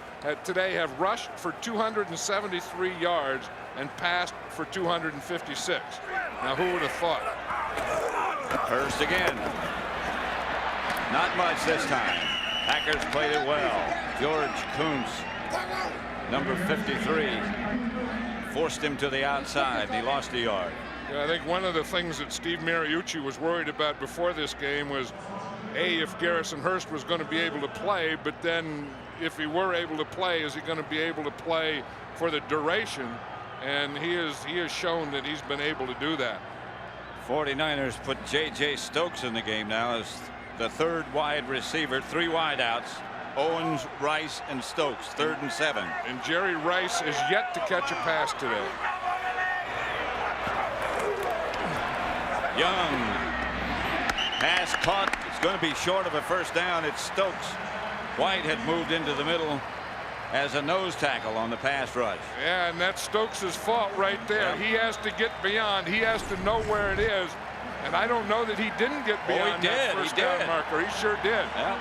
B: today have rushed for 273 yards and passed for 256. Now, who would have thought?
A: Hurst again. Not much this time. Packers played it well. George Koonce, number 53, forced him to the outside. He lost a yard.
B: Yeah, I think one of the things that Steve Mariucci was worried about before this game was, A, if Garrison Hurst was going to be able to play, but then if he were able to play, is he going to be able to play for the duration? And he has shown that he's been able to do that.
A: 49ers put J.J. Stokes in the game now as the 3rd wide receiver. 3 wideouts. Owens, Rice, and Stokes. 3rd and 7.
B: And Jerry Rice is yet to catch a pass today.
A: Young. Pass caught. It's going to be short of a first down. It's Stokes. White had moved into the middle as a nose tackle on the pass rush.
B: Yeah, and that's Stokes' fault right there. Yep. He has to get beyond. He has to know where it is. And I don't know that he didn't get beyond that first down marker. He sure did.
A: Yep.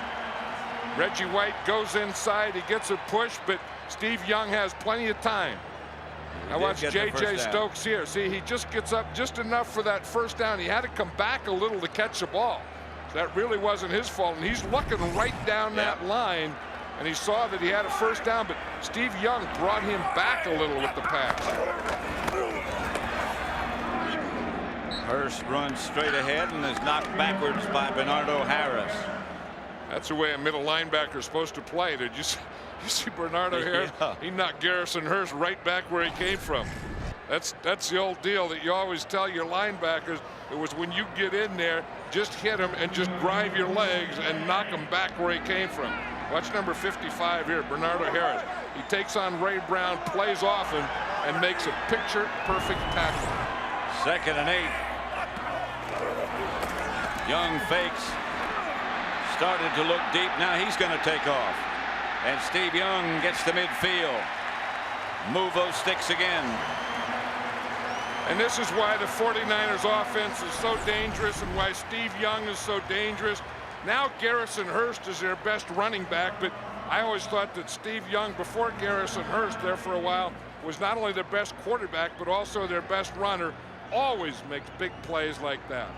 B: Reggie White goes inside. He gets a push, but Steve Young has plenty of time. I watched J.J. Stokes here. See, he just gets up just enough for that first down. He had to come back a little to catch the ball. That really wasn't his fault. And he's looking right down that line, and he saw that he had a first down, but Steve Young brought him back a little with the pass.
A: Hurst runs straight ahead and is knocked backwards by Bernardo Harris.
B: That's the way a middle linebacker is supposed to play. Did you see Bernardo Harris?
A: Yeah.
B: He knocked Garrison Hurst right back where he came from. That's the old deal that you always tell your linebackers. It was when you get in there, just hit him and just drive your legs and knock him back where he came from. Watch number 55 here, Bernardo Harris. He takes on Ray Brown, plays off him, and makes a picture-perfect tackle.
A: 2nd and 8. Young fakes. Started to look deep. Now he's going to take off. And Steve Young gets to midfield. Move those sticks again.
B: And this is why the 49ers offense is so dangerous and why Steve Young is so dangerous. Now Garrison Hurst is their best running back, but I always thought that Steve Young, before Garrison Hurst there for a while, was not only their best quarterback, but also their best runner. Always makes big plays like that.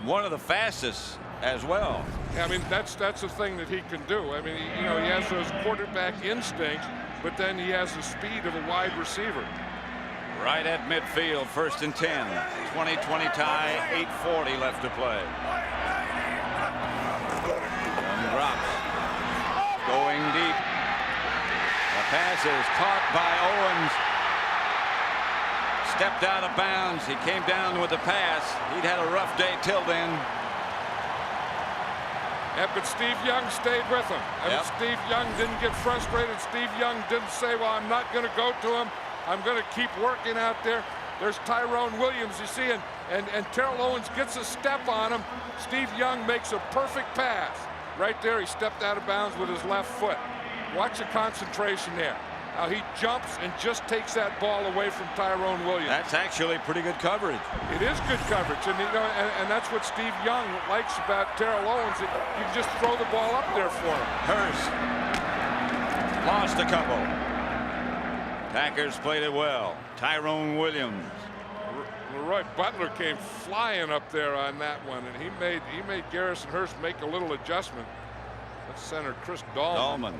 A: One of the fastest as well.
B: I mean, that's the thing that he can do. I mean, he has those quarterback instincts, but then he has the speed of a wide receiver.
A: Right at midfield, 1st and 10. 20-20 tie, 8:40 left to play. Young drops. Going deep. The pass is caught by Owens. Stepped out of bounds. He came down with the pass. He'd had a rough day till then.
B: Yeah, but Steve Young stayed with him. I mean, Steve Young didn't get frustrated. Steve Young didn't say, well, I'm not going to go to him. I'm going to keep working out there. There's Tyrone Williams, you see, and Terrell Owens gets a step on him. Steve Young makes a perfect pass. Right there, he stepped out of bounds with his left foot. Watch the concentration there. Now he jumps and just takes that ball away from Tyrone Williams.
A: That's actually pretty good coverage.
B: It is good coverage, and and that's what Steve Young likes about Terrell Owens. You can just throw the ball up there for him.
A: Hurst lost a couple. Packers played it well. Tyrone Williams.
B: Leroy Butler came flying up there on that one, and he made Garrison Hurst make a little adjustment. That's center Chris Dahlman.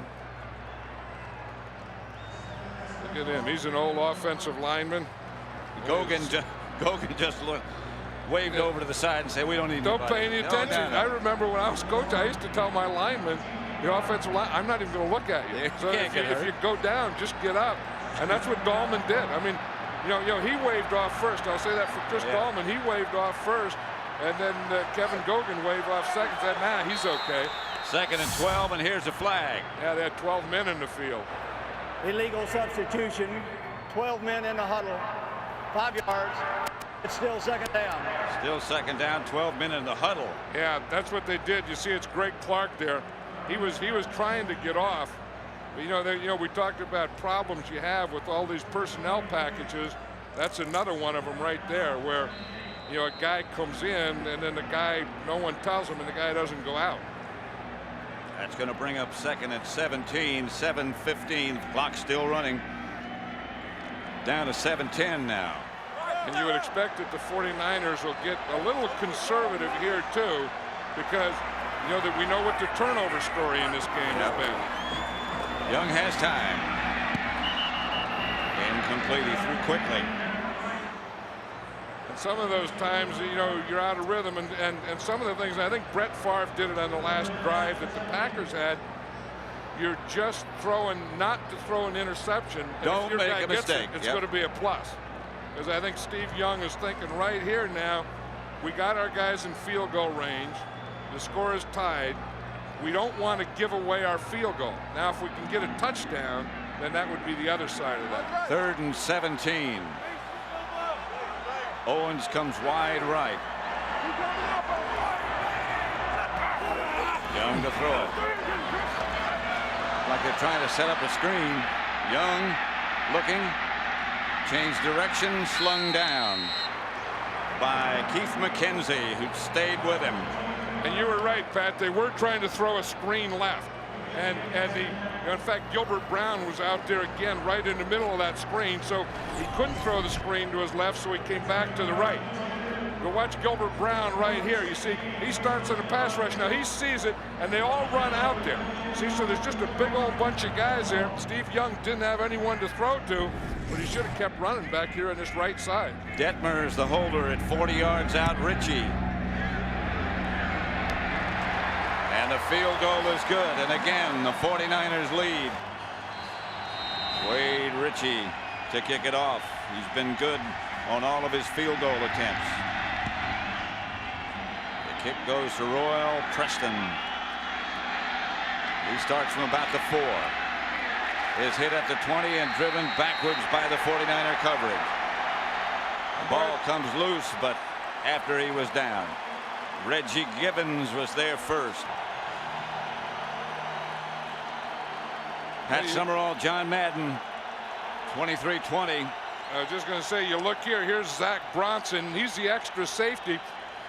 B: Look at him. He's an old offensive lineman.
A: Gogan just waved over to the side and said, we don't need
B: Don't
A: nobody.
B: pay any attention.
A: No.
B: I remember when I was coach, I used to tell my linemen, the offensive line, I'm not even going to look at you. So if you go down, just get up. And that's what Dahlman did. I mean, he waved off first. I'll say that for Chris Dahlman. He waved off first, and then Kevin Gogan waved off second. Said, nah, he's okay.
A: 2nd and 12, and here's a flag.
B: Yeah, they had 12 men in the field.
C: Illegal substitution. 12 men in the huddle. 5 yards. It's still 2nd down.
A: Still 2nd down, 12 men in the huddle.
B: Yeah, that's what they did. You see, it's Greg Clark there. He was trying to get off. But, we talked about problems you have with all these personnel packages. That's another one of them right there, where a guy comes in and then the guy, no one tells him, and the guy doesn't go out.
A: That's going to bring up 2nd and 17, 7:15. Clock still running. Down to 7:10 now.
B: And you would expect that the 49ers will get a little conservative here too, because that we know what the turnover story in this game has been.
A: Young has time. Incomplete. He threw quickly.
B: And some of those times, you're out of rhythm, and some of the things, I think Brett Favre did it on the last drive that the Packers had. You're just not to throw an interception.
A: Don't
B: if your
A: make
B: guy
A: a
B: gets
A: mistake.
B: It's going to be a plus. Because I think Steve Young is thinking right here now, we got our guys in field goal range. The score is tied. We don't want to give away our field goal. Now, if we can get a touchdown, then that would be the other side of that.
A: 3rd and 17. Owens comes wide right. Young to throw it. Like they're trying to set up a screen. Young looking. Change direction. Slung down by Keith McKenzie, who stayed with him.
B: And you were right, Pat. They were trying to throw a screen left. And in fact, Gilbert Brown was out there again right in the middle of that screen, so he couldn't throw the screen to his left, so he came back to the right. But watch Gilbert Brown right here. You see, he starts in a pass rush. Now he sees it, and they all run out there. See, so there's just a big old bunch of guys there. Steve Young didn't have anyone to throw to, but he should have kept running back here on this right side.
A: Detmer's the holder at 40 yards out. Ritchie. And the field goal is good. And again, the 49ers lead. Wade Ritchie to kick it off. He's been good on all of his field goal attempts. The kick goes to Royal Preston. He starts from about the 4. Is hit at the 20 and driven backwards by the 49er coverage. The ball comes loose, but after he was down. Reggie Gibbons was there first. Pat Summerall, John Madden, 23-20.
B: I was just going to say, you look here, here's Zach Bronson. He's the extra safety.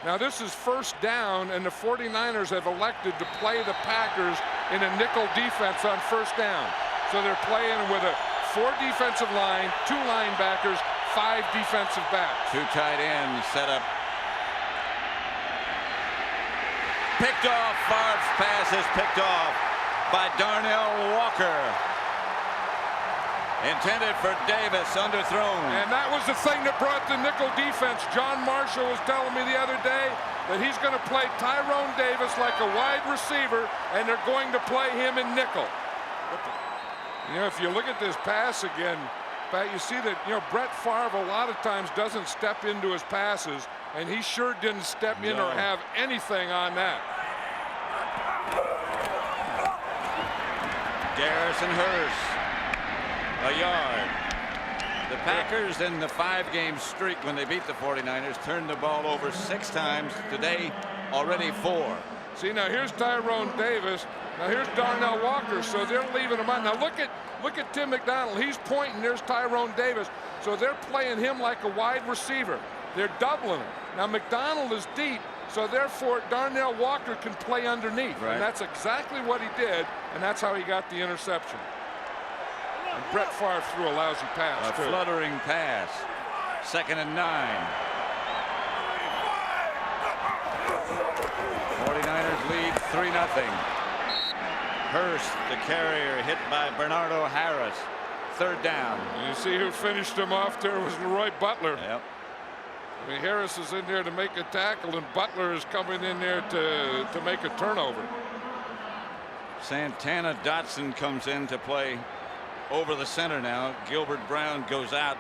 B: Now this is first down, and the 49ers have elected to play the Packers in a nickel defense on first down. So they're playing with a 4 defensive line, 2 linebackers, 5 defensive backs.
A: 2 tight ends set up. Picked off. Favre's pass is picked off by Darnell Walker. Intended for Davis, underthrown.
B: And that was the thing that brought the nickel defense. John Marshall was telling me the other day that he's going to play Tyrone Davis like a wide receiver, and they're going to play him in nickel. You know, if you look at this pass again, Pat, you see that, you know, Brett Favre a lot of times doesn't step into his passes, and he sure didn't step in or have anything on that.
A: Garrison Hurst, a yard. The Packers in the 5-game streak when they beat the 49ers turned the ball over 6 times. Today, already 4.
B: See, now here's Tyrone Davis. Now here's Darnell Walker, so they're leaving him on. Now look at Tim McDonald. He's pointing. There's Tyrone Davis. So they're playing him like a wide receiver. They're doubling him. Now McDonald is deep, so therefore Darnell Walker can play underneath. Right. And that's exactly what he did, and that's how he got the interception. And Brett Favre threw a lousy pass,
A: a fluttering pass. 2nd and 9. 49ers lead 3-0. Hurst, the carrier, hit by Bernardo Harris. 3rd down.
B: And you see who finished him off there was Leroy Butler.
A: Yep.
B: I mean, Harris is in there to make a tackle, and Butler is coming in there to make a turnover.
A: Santana Dotson comes in to play over the center now. Gilbert Brown goes out.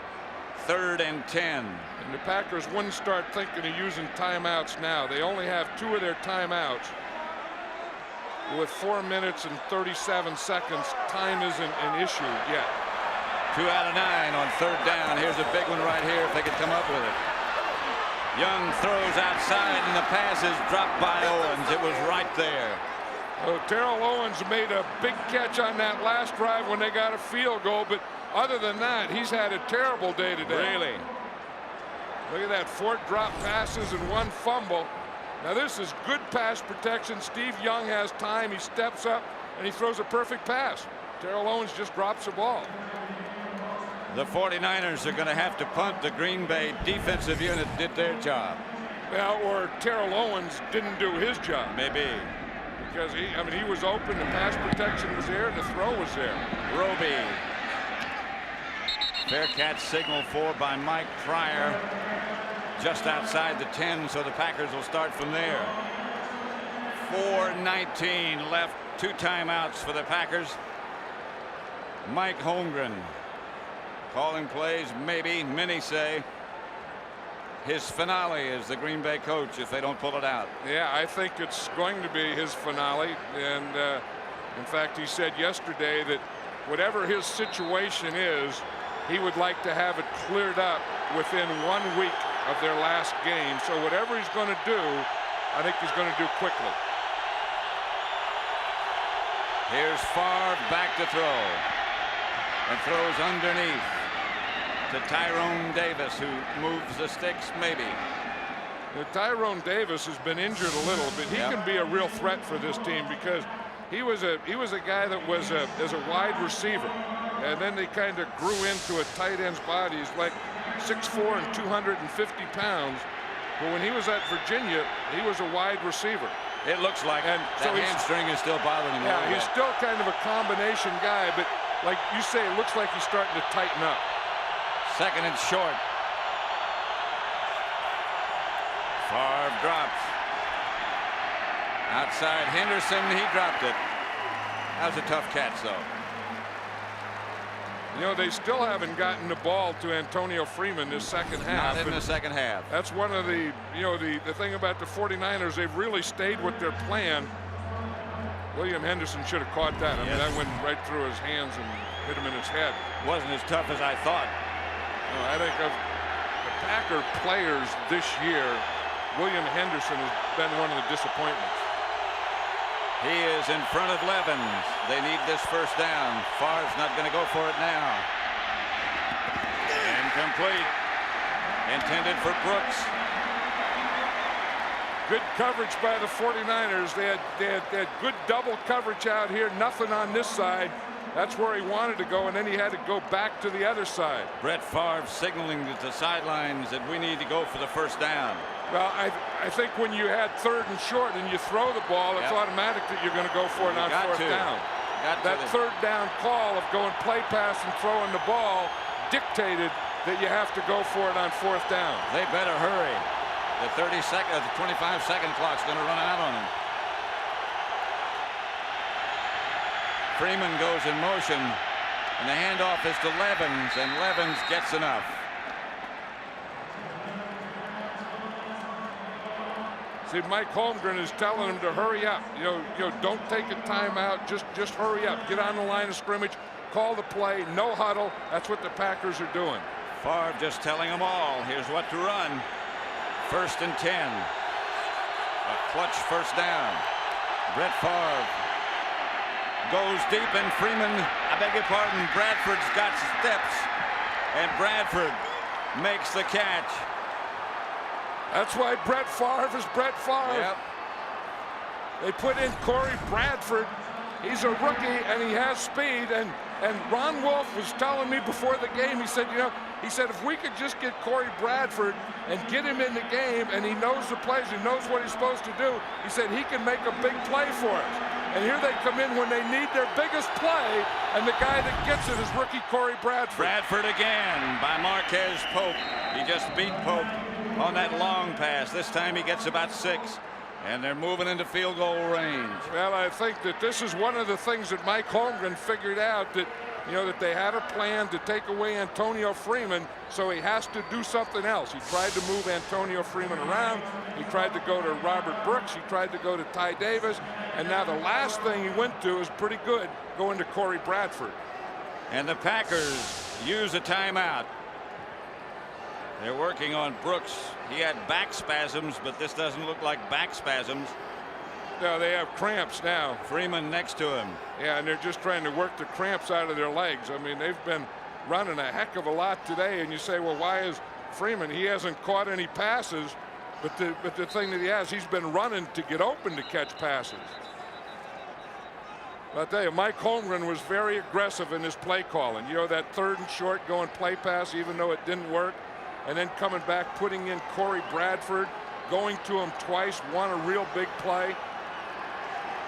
A: 3rd and 10.
B: And the Packers wouldn't start thinking of using timeouts now. They only have 2 of their timeouts. With 4 minutes and 37 seconds, time isn't an issue yet.
A: 2 out of 9 on 3rd down. Here's a big one right here if they can come up with it. Young throws outside, and the pass is dropped by Owens. It was right there.
B: Oh, Terrell Owens made a big catch on that last drive when they got a field goal, but other than that, he's had a terrible day today.
A: Really?
B: Look at that, 4 drop passes and 1 fumble. Now this is good pass protection. Steve Young has time. He steps up and he throws a perfect pass. Terrell Owens just drops the ball.
A: The 49ers are going to have to punt. The Green Bay defensive unit did their job.
B: Well, or Terrell Owens didn't do his job.
A: Maybe.
B: Because he was open, the pass protection was there, and the throw was there.
A: Roby. Fair catch signal for by Mike Pryor. Just outside the 10, so the Packers will start from there. 4:19 left. 2 timeouts for the Packers. Mike Holmgren calling plays, maybe. Many say his finale is the Green Bay coach if they don't pull it out.
B: Yeah, I think it's going to be his finale. And in fact, he said yesterday that whatever his situation is, he would like to have it cleared up within 1 week of their last game. So whatever he's going to do, I think he's going to do quickly.
A: Here's Favre back to throw. And throws underneath to Tyrone Davis, who moves the sticks maybe.
B: Tyrone Davis has been injured a little, but he can be a real threat for this team because he was a guy that was as a wide receiver, and then they kind of grew into a tight end's body. He's like 6'4" and 250 pounds, but when he was at Virginia, he was a wide receiver.
A: It looks like
B: and
A: that hamstring is still bothering him.
B: Yeah, he's still kind of a combination guy, but like you say, it looks like he's starting to tighten up.
A: Second and short. Favre drops. Outside Henderson, he dropped it. That was a tough catch, though.
B: You know, they still haven't gotten the ball to Antonio Freeman this second half.
A: Not in the second half.
B: That's one of the, you know, the thing about the 49ers, they've really stayed with their plan. William Henderson should have caught that. I mean, that went right through his hands and hit him in his head.
A: Wasn't as tough as I thought.
B: No, I think of the Packer players this year, William Henderson has been one of the disappointments.
A: He is in front of Levens. They need this first down. Favre's not going to go for it now. Incomplete. Intended for Brooks.
B: Good coverage by the 49ers. They had good double coverage out here. Nothing on this side. That's where he wanted to go, and then he had to go back to the other side.
A: Brett Favre signaling to the sidelines that we need to go for the first down.
B: Well, I think when you had third and short and you throw the ball, it's automatic that you're going to go for it on fourth down. That third down call of going play pass and throwing the ball dictated that you have to go for it on fourth down.
A: They better hurry. The 25-second clock's going to run out on him. Freeman goes in motion, and the handoff is to Levens, and Levens gets enough.
B: See, Mike Holmgren is telling him to hurry up. You know, don't take a timeout. Just hurry up. Get on the line of scrimmage. Call the play. No huddle. That's what the Packers are doing.
A: Favre just telling them all, here's what to run. First and 10. A clutch first down. Brett Favre goes deep, and Freeman, I beg your pardon, Bradford's got steps, and Bradford makes the catch.
B: That's why Brett Favre is Brett Favre.
A: Yep.
B: They put in Corey Bradford. He's a rookie, and he has speed, and Ron Wolf was telling me before the game, he said, if we could just get Corey Bradford and get him in the game, and he knows the plays, he knows what he's supposed to do, he said he can make a big play for us. And here they come in when they need their biggest play, and the guy that gets it is rookie Corey Bradford.
A: Bradford again by Marquez Pope. He just beat Pope on that long pass. This time he gets about 6. And they're moving into field goal range.
B: Well, I think that this is one of the things that Mike Holmgren figured out, that that they had a plan to take away Antonio Freeman, so he has to do something else. He tried to move Antonio Freeman around. He tried to go to Robert Brooks. He tried to go to Ty Davis. And now the last thing he went to is pretty good, going to Corey Bradford.
A: And the Packers use a timeout. They're working on Brooks. He had back spasms, but this doesn't look like back spasms.
B: No, they have cramps now.
A: Freeman next to him.
B: Yeah, and they're just trying to work the cramps out of their legs. I mean, they've been running a heck of a lot today, and you say, well, why is Freeman? He hasn't caught any passes, but the thing that he has, he's been running to get open to catch passes. I'll tell you, Mike Holmgren was very aggressive in his play calling. That third and short going play pass, even though it didn't work. And then coming back, putting in Corey Bradford, going to him twice, won a real big play.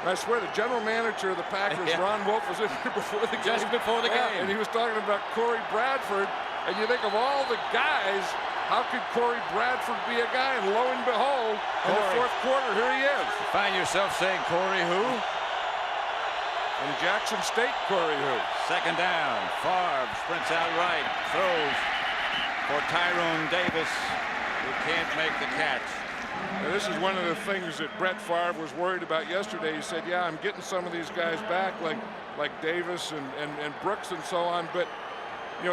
B: And I swear the general manager of the Packers, Ron Wolf, was in here before the game.
A: Just before the game.
B: And he was talking about Corey Bradford. And you think of all the guys, how could Corey Bradford be a guy? And lo and behold, in the fourth quarter, here he is.
A: You find yourself saying, Corey who?
B: In Jackson State, Corey who?
A: Second down. Favre sprints out right, throws for Tyrone Davis, who can't make the catch.
B: Now, this is one of the things that Brett Favre was worried about yesterday. He said, yeah, I'm getting some of these guys back, like Davis and Brooks and so on, but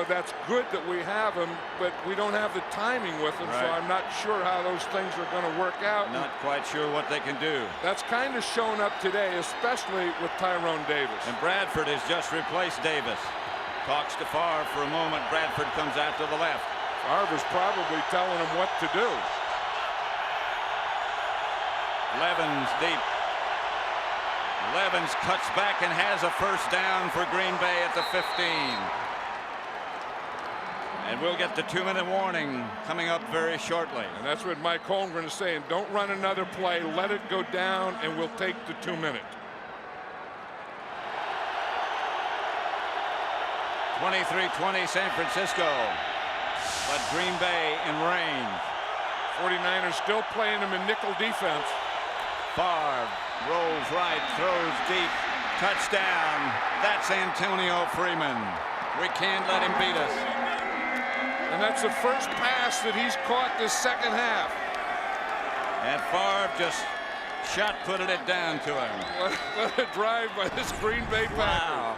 B: that's good that we have them, but we don't have the timing with them, so I'm not sure how those things are going to work out.
A: Not quite sure what they can do.
B: That's kind of shown up today, especially with Tyrone Davis.
A: And Bradford has just replaced Davis. Talks to Favre for a moment. Bradford comes out to the left.
B: Favre was probably telling him what to do.
A: Levens deep. Levens cuts back and has a first down for Green Bay at the 15. And we'll get the 2-minute warning coming up very shortly.
B: And that's what Mike Holmgren is saying. Don't run another play. Let it go down, and we'll take the 2-minute.
A: 23-20 San Francisco. But Green Bay in range.
B: 49ers still playing them in nickel defense.
A: Favre rolls right, throws deep, touchdown. That's Antonio Freeman. We can't let him beat us.
B: And that's the first pass that he's caught this second half.
A: And Favre just shot-putted it down to him.
B: What a drive by this Green Bay Packers.
A: Wow.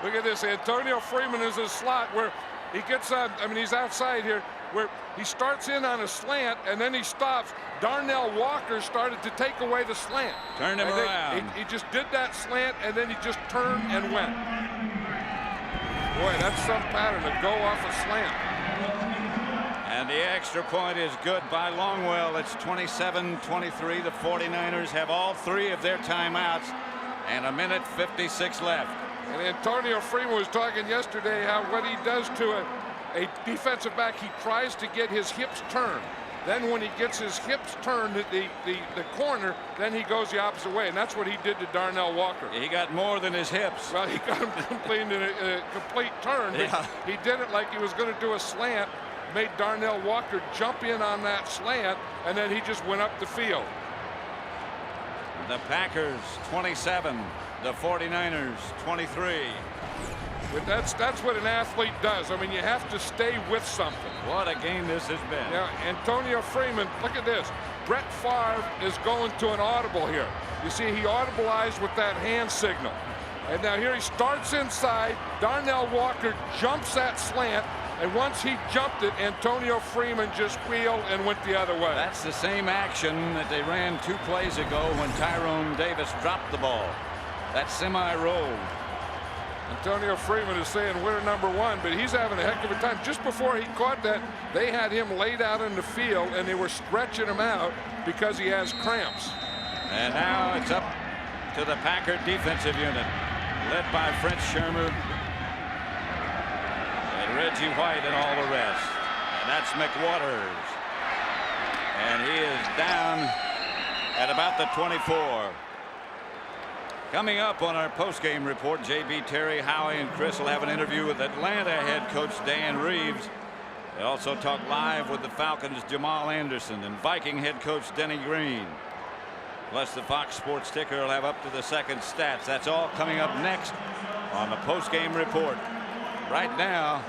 B: Look at this. Antonio Freeman is a slot where he gets on. I mean, he's outside here where he starts in on a slant and then he stops. Darnell Walker started to take away the slant.
A: Turned him around.
B: He just did that slant and then he just turned and went. Boy, that's some pattern to go off a slant.
A: And the extra point is good by Longwell. It's 27-23. The 49ers have all 3 of their timeouts and 1:56 left.
B: And Antonio Freeman was talking yesterday how what he does to a defensive back, he tries to get his hips turned. Then when he gets his hips turned at the corner, then he goes the opposite way. And that's what he did to Darnell Walker.
A: He got more than his hips.
B: Well, he got him completing a complete turn.
A: Yeah.
B: He did it like he was going to do a slant, made Darnell Walker jump in on that slant, and then he just went up the field.
A: The Packers 27, the 49ers 23.
B: But that's what an athlete does. I mean, you have to stay with something.
A: What a game this has been.
B: Now, Antonio Freeman, look at this. Brett Favre is going to an audible here. You see, he audibleized with that hand signal. And now here he starts inside. Darnell Walker jumps that slant. And once he jumped it, Antonio Freeman just wheeled and went the other way.
A: That's the same action that they ran 2 plays ago when Tyrone Davis dropped the ball. That semi-roll.
B: Antonio Freeman is saying we're number 1, but he's having a heck of a time. Just before he caught that, they had him laid out in the field, and they were stretching him out because he has cramps.
A: And now it's up to the Packer defensive unit, led by French Shermer and Reggie White and all the rest. And that's McWaters. And he is down at about the 24. Coming up on our post-game report, J.B. Terry, Howie, and Chris will have an interview with Atlanta head coach Dan Reeves. They also talk live with the Falcons' Jamal Anderson and Viking head coach Denny Green. Plus, the Fox Sports ticker will have up to the second stats. That's all coming up next on the post-game report. Right now,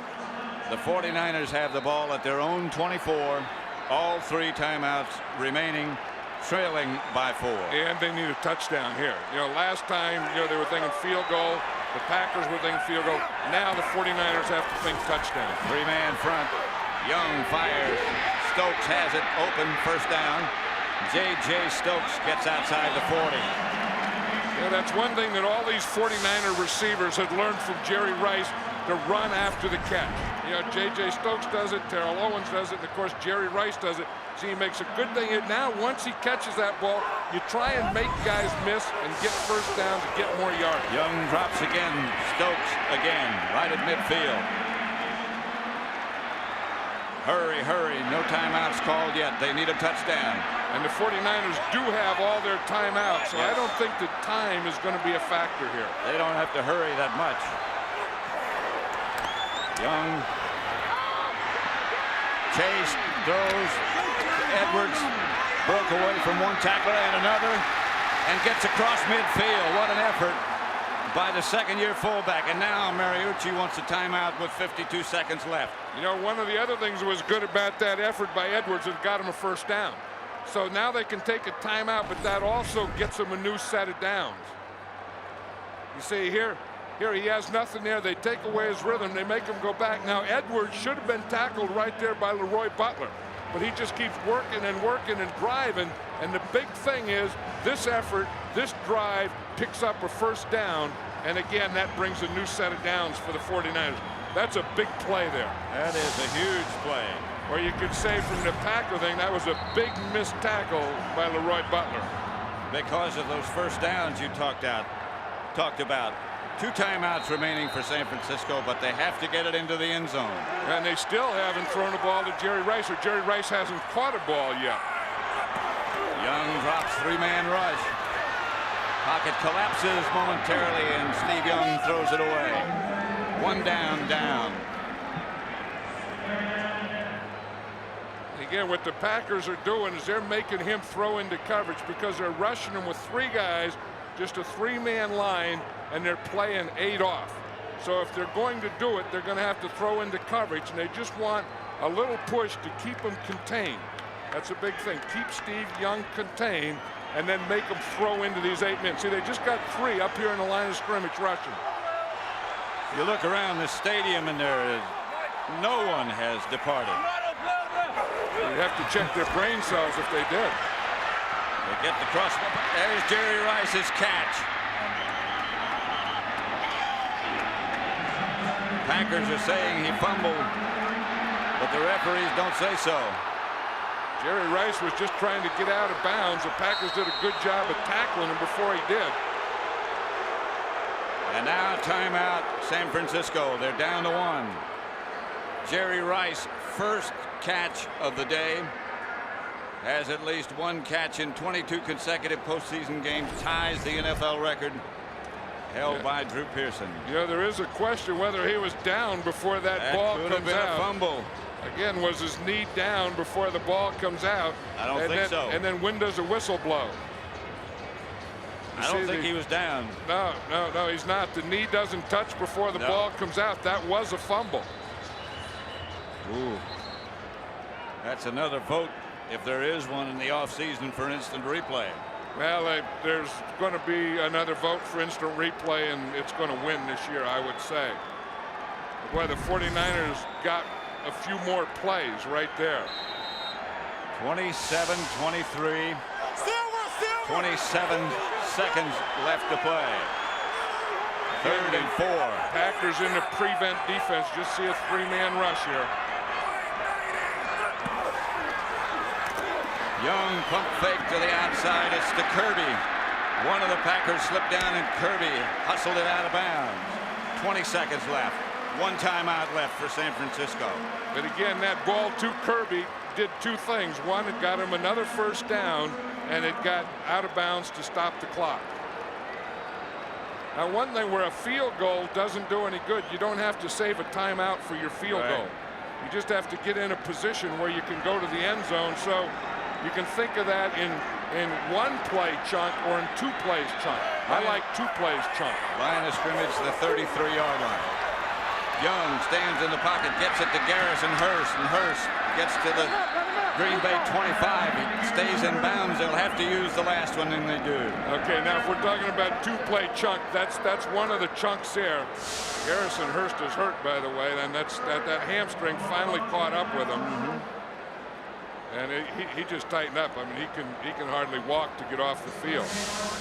A: the 49ers have the ball at their own 24. All 3 timeouts remaining, trailing by 4.
B: And they need a touchdown here. You know, last time, you know, they were thinking field goal. The Packers were thinking field goal. Now the 49ers have to think touchdown.
A: 3-man front. Young fires. Stokes has it open, first down. J.J. Stokes gets outside the 40.
B: Yeah, that's one thing that all these 49er receivers had learned from Jerry Rice, to run after the catch. You know, J.J. Stokes does it, Terrell Owens does it, and of course Jerry Rice does it. See, he makes a good thing. And now, once he catches that ball, you try and make guys miss and get first down to get more yards.
A: Young drops again. Stokes again, right at midfield. Hurry, hurry. No timeouts called yet. They need a touchdown.
B: And the 49ers do have all their timeouts, so I don't think the time is going to be a factor here.
A: They don't have to hurry that much. Young. Chase throws. Edwards broke away from one tackler and another and gets across midfield. What an effort by the second-year fullback. And now Mariucci wants a timeout with 52 seconds left.
B: You know, one of the other things that was good about that effort by Edwards is it got him a first down. So now they can take a timeout, but that also gets them a new set of downs. You see here he has nothing there. They take away his rhythm. They make him go back. Now Edwards should have been tackled right there by Leroy Butler, but he just keeps working and working and driving. And the big thing is this effort, this drive picks up a first down. And again, that brings a new set of downs for the 49ers. That's a big play there.
A: That is a huge play.
B: Or you could say from the Packer thing, that was a big missed tackle by Leroy Butler.
A: because of those first downs you talked about. 2 timeouts remaining for San Francisco, but they have to get it into the end zone.
B: And they still haven't thrown a ball to Jerry Rice, or Jerry Rice hasn't caught a ball yet.
A: Young drops 3-man rush. Pocket collapses momentarily, and Steve Young throws it away. 1 down.
B: Again, what the Packers are doing is they're making him throw into coverage because they're rushing him with 3 guys, just a 3-man line, and they're playing 8 off. So if they're going to do it, they're going to have to throw into coverage, and they just want a little push to keep him contained. That's a big thing. Keep Steve Young contained and then make him throw into these 8 men. See, they just got 3 up here in the line of scrimmage rushing.
A: You look around this stadium and no one has departed.
B: You have to check their brain cells if they did.
A: They get the cross. There's Jerry Rice's catch. Packers are saying he fumbled, but the referees don't say so.
B: Jerry Rice was just trying to get out of bounds. The Packers did a good job of tackling him before he did.
A: And now timeout, San Francisco. They're down to 1. Jerry Rice, first catch of the day, has at least 1 catch in 22 consecutive postseason games, ties the NFL record held by Drew Pearson.
B: You know, there is a question whether he was down before that ball
A: could
B: comes
A: have been
B: out.
A: A fumble.
B: Again, was his knee down before the ball comes out?
A: I don't think so.
B: And then when does the whistle blow?
A: I don't think he was down.
B: No, he's not. The knee doesn't touch before the ball comes out. That was a fumble.
A: Ooh. That's another vote, if there is one, in the offseason for instant replay.
B: Well, there's going to be another vote for instant replay, and it's going to win this year, I would say. Boy, the 49ers got a few more plays right there.
A: 27-23. 27 seconds left to play. 3rd and 4.
B: Packers in the prevent defense. Just see a 3-man rush here.
A: Young pump fake to the outside. It's to Kirby. One of the Packers slipped down, and Kirby hustled it out of bounds. 20 seconds left. 1 timeout left for San Francisco.
B: But again, that ball to Kirby did 2 things. One, it got him another first down, and it got out of bounds to stop the clock. Now, one thing where a field goal doesn't do any good, you don't have to save a timeout for your field goal. You just have to get in a position where you can go to the end zone. So you can think of that in 1 play chunk or in 2 plays chunk. I like 2 plays chunk.
A: Line of scrimmage, the 33-yard line. Young stands in the pocket, gets it to Garrison Hurst, and Hurst gets to the Green Bay 25. He stays in bounds. They'll have to use the last one, and they do.
B: Okay, now if we're talking about 2-play chunk, that's one of the chunks there. Garrison Hurst is hurt, by the way, and that hamstring finally caught up with him. And he just tightened up. I mean, he can hardly walk to get off the field.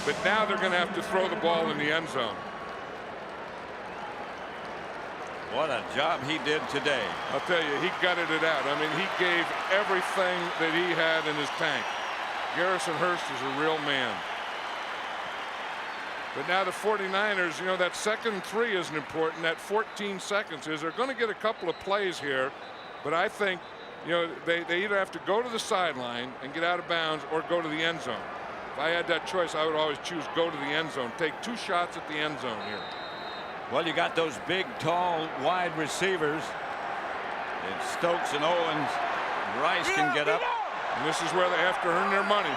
B: But now they're going to have to throw the ball in the end zone.
A: What a job he did today.
B: I'll tell you, he gutted it out. I mean, he gave everything that he had in his tank. Garrison Hurst is a real man. But now the 49ers, you know, that 2nd and 3 isn't important. That 14 seconds is. They're going to get a couple of plays here. But I think, you know, they either have to go to the sideline and get out of bounds or go to the end zone. If I had that choice, I would always choose go to the end zone. Take 2 shots at the end zone here.
A: Well, you got those big, tall, wide receivers. It's Stokes and Owens. Rice can get up.
B: And this is where they have to earn their money.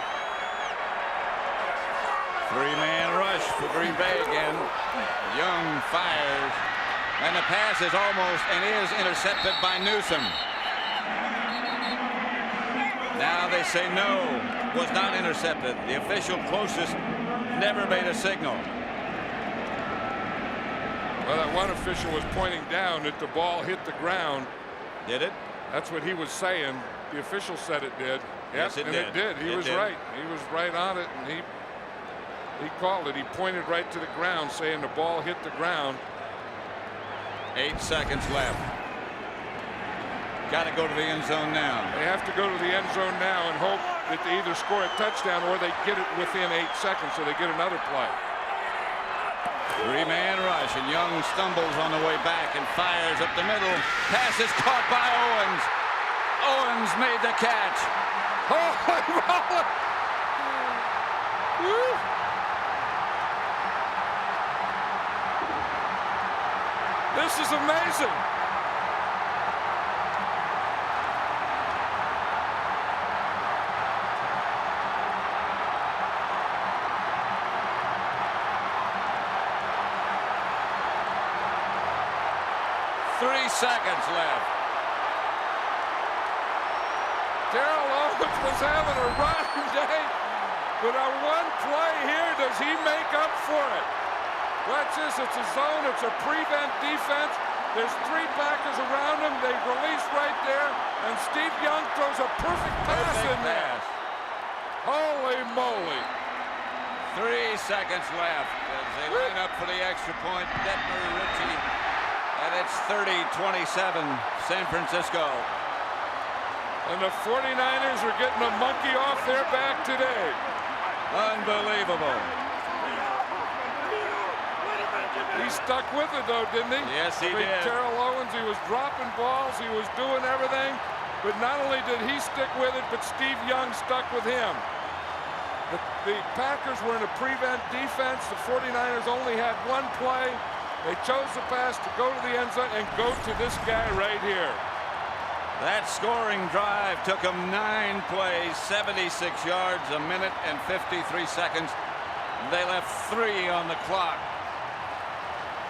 A: 3-man rush for Green Bay again. Young fires. And the pass is almost and is intercepted by Newsom. Now they say no, was not intercepted. The official closest never made a signal.
B: Well, that one official was pointing down that the ball hit the ground.
A: Did it?
B: That's what he was saying. The official said it did.
A: Yes, it did.
B: It did. He was right. He was right on it, and he called it. He pointed right to the ground, saying the ball hit the ground.
A: 8 seconds left. Got to go to the end zone now.
B: They have to go to the end zone now and hope that they either score a touchdown or they get it within 8 seconds, so they get another play.
A: Three-man rush, and Young stumbles on the way back and fires up the middle. Pass is caught by Owens. Owens made the catch.
B: This is amazing.
A: Three seconds left.
B: Terrell Owens was having a rotten day, but on one play here, does he make up for it? Watch this, it's a zone, it's a prevent defense. There's 3 backers around him. They release right there, and Steve Young throws a perfect pass in there. Holy moly.
A: 3 seconds left as they line up for the extra point. Detmer Ritchie, and it's 30-27, San Francisco.
B: And the 49ers are getting a monkey off their back today.
A: Unbelievable.
B: He stuck with it, though, didn't he?
A: Yes, he did.
B: Terrell Owens, he was dropping balls, he was doing everything, but not only did he stick with it, but Steve Young stuck with him. The Packers were in a prevent defense. The 49ers only had 1 play. They chose the pass to go to the end zone and go to this guy right here.
A: That scoring drive took them 9 plays, 76 yards, a minute and 53 seconds. They left 3 on the clock.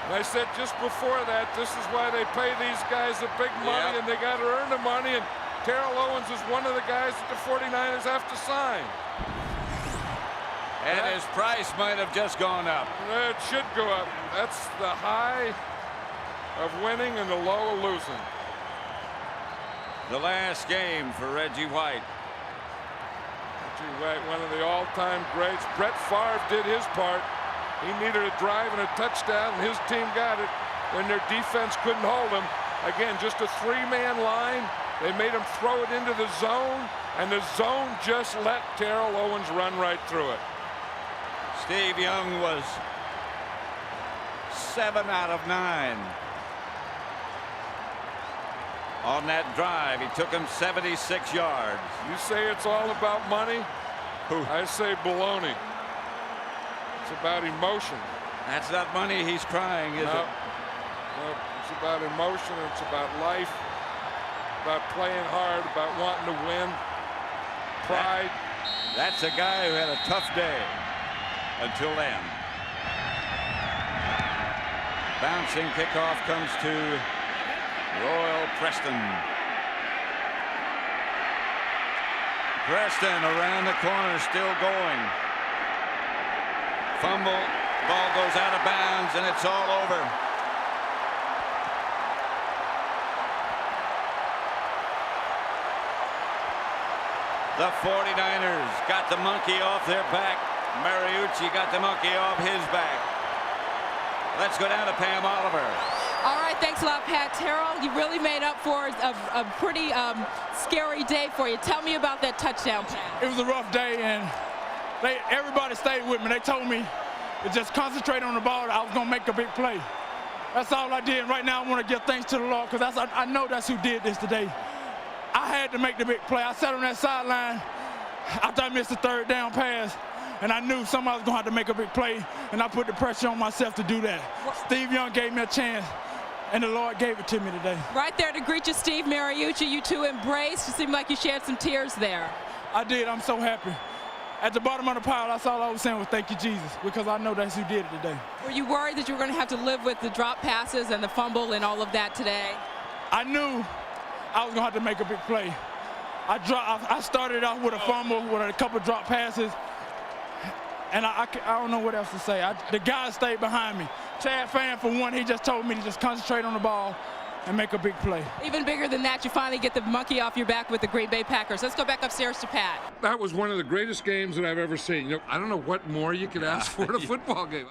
B: And I said just before that, this is why they pay these guys the big money, and they got to earn the money. And Terrell Owens is one of the guys that the 49ers have to sign.
A: And his price might have just gone up.
B: It should go up. That's the high of winning and the low of losing.
A: The last game for Reggie White.
B: Reggie White, one of the all-time greats. Brett Favre did his part. He needed a drive and a touchdown, and his team got it when their defense couldn't hold him. Again, just a 3-man line. They made him throw it into the zone, and the zone just let Terrell Owens run right through it.
A: Steve Young was 7 out of 9. On that drive, he took him 76 yards.
B: You say it's all about money? I say baloney. It's about emotion.
A: That's not money he's crying, is it?
B: No, it's about emotion. It's about life, about playing hard, about wanting to win, pride.
A: That's a guy who had a tough day until then. Bouncing kickoff comes to Royal Preston. Preston around the corner, still going. Fumble, ball goes out of bounds, and it's all over. The 49ers got the monkey off their back. Mariucci got the monkey off his back. Let's go down to Pam Oliver.
E: All right, thanks a lot, Pat. Terrell, you really made up for a pretty scary day for you. Tell me about that touchdown pass.
F: It was a rough day, and everybody stayed with me. They told me to just concentrate on the ball. I was going to make a big play. That's all I did. Right now, I want to give thanks to the Lord, because I know that's who did this today. I had to make the big play. I sat on that sideline after I missed the 3rd down pass, and I knew somebody was going to have to make a big play, and I put the pressure on myself to do that. Steve Young gave me a chance, and the Lord gave it to me today.
E: Right there to greet you, Steve Mariucci. You two embraced. It seemed like you shed some tears there.
F: I did. I'm so happy. At the bottom of the pile, that's all I was saying was thank you, Jesus, because I know that's who did it today.
E: Were you worried that you were going to have to live with the drop passes and the fumble and all of that today?
F: I knew I was going to have to make a big play. I started off with a fumble, with a couple drop passes, and I don't know what else to say. The guy stayed behind me. Chad Fan, for one, he just told me to just concentrate on the ball and make a big play.
E: Even bigger than that, you finally get the monkey off your back with the Green Bay Packers. Let's go back upstairs to Pat.
B: That was one of the greatest games that I've ever seen. I don't know what more you could ask for in a football game.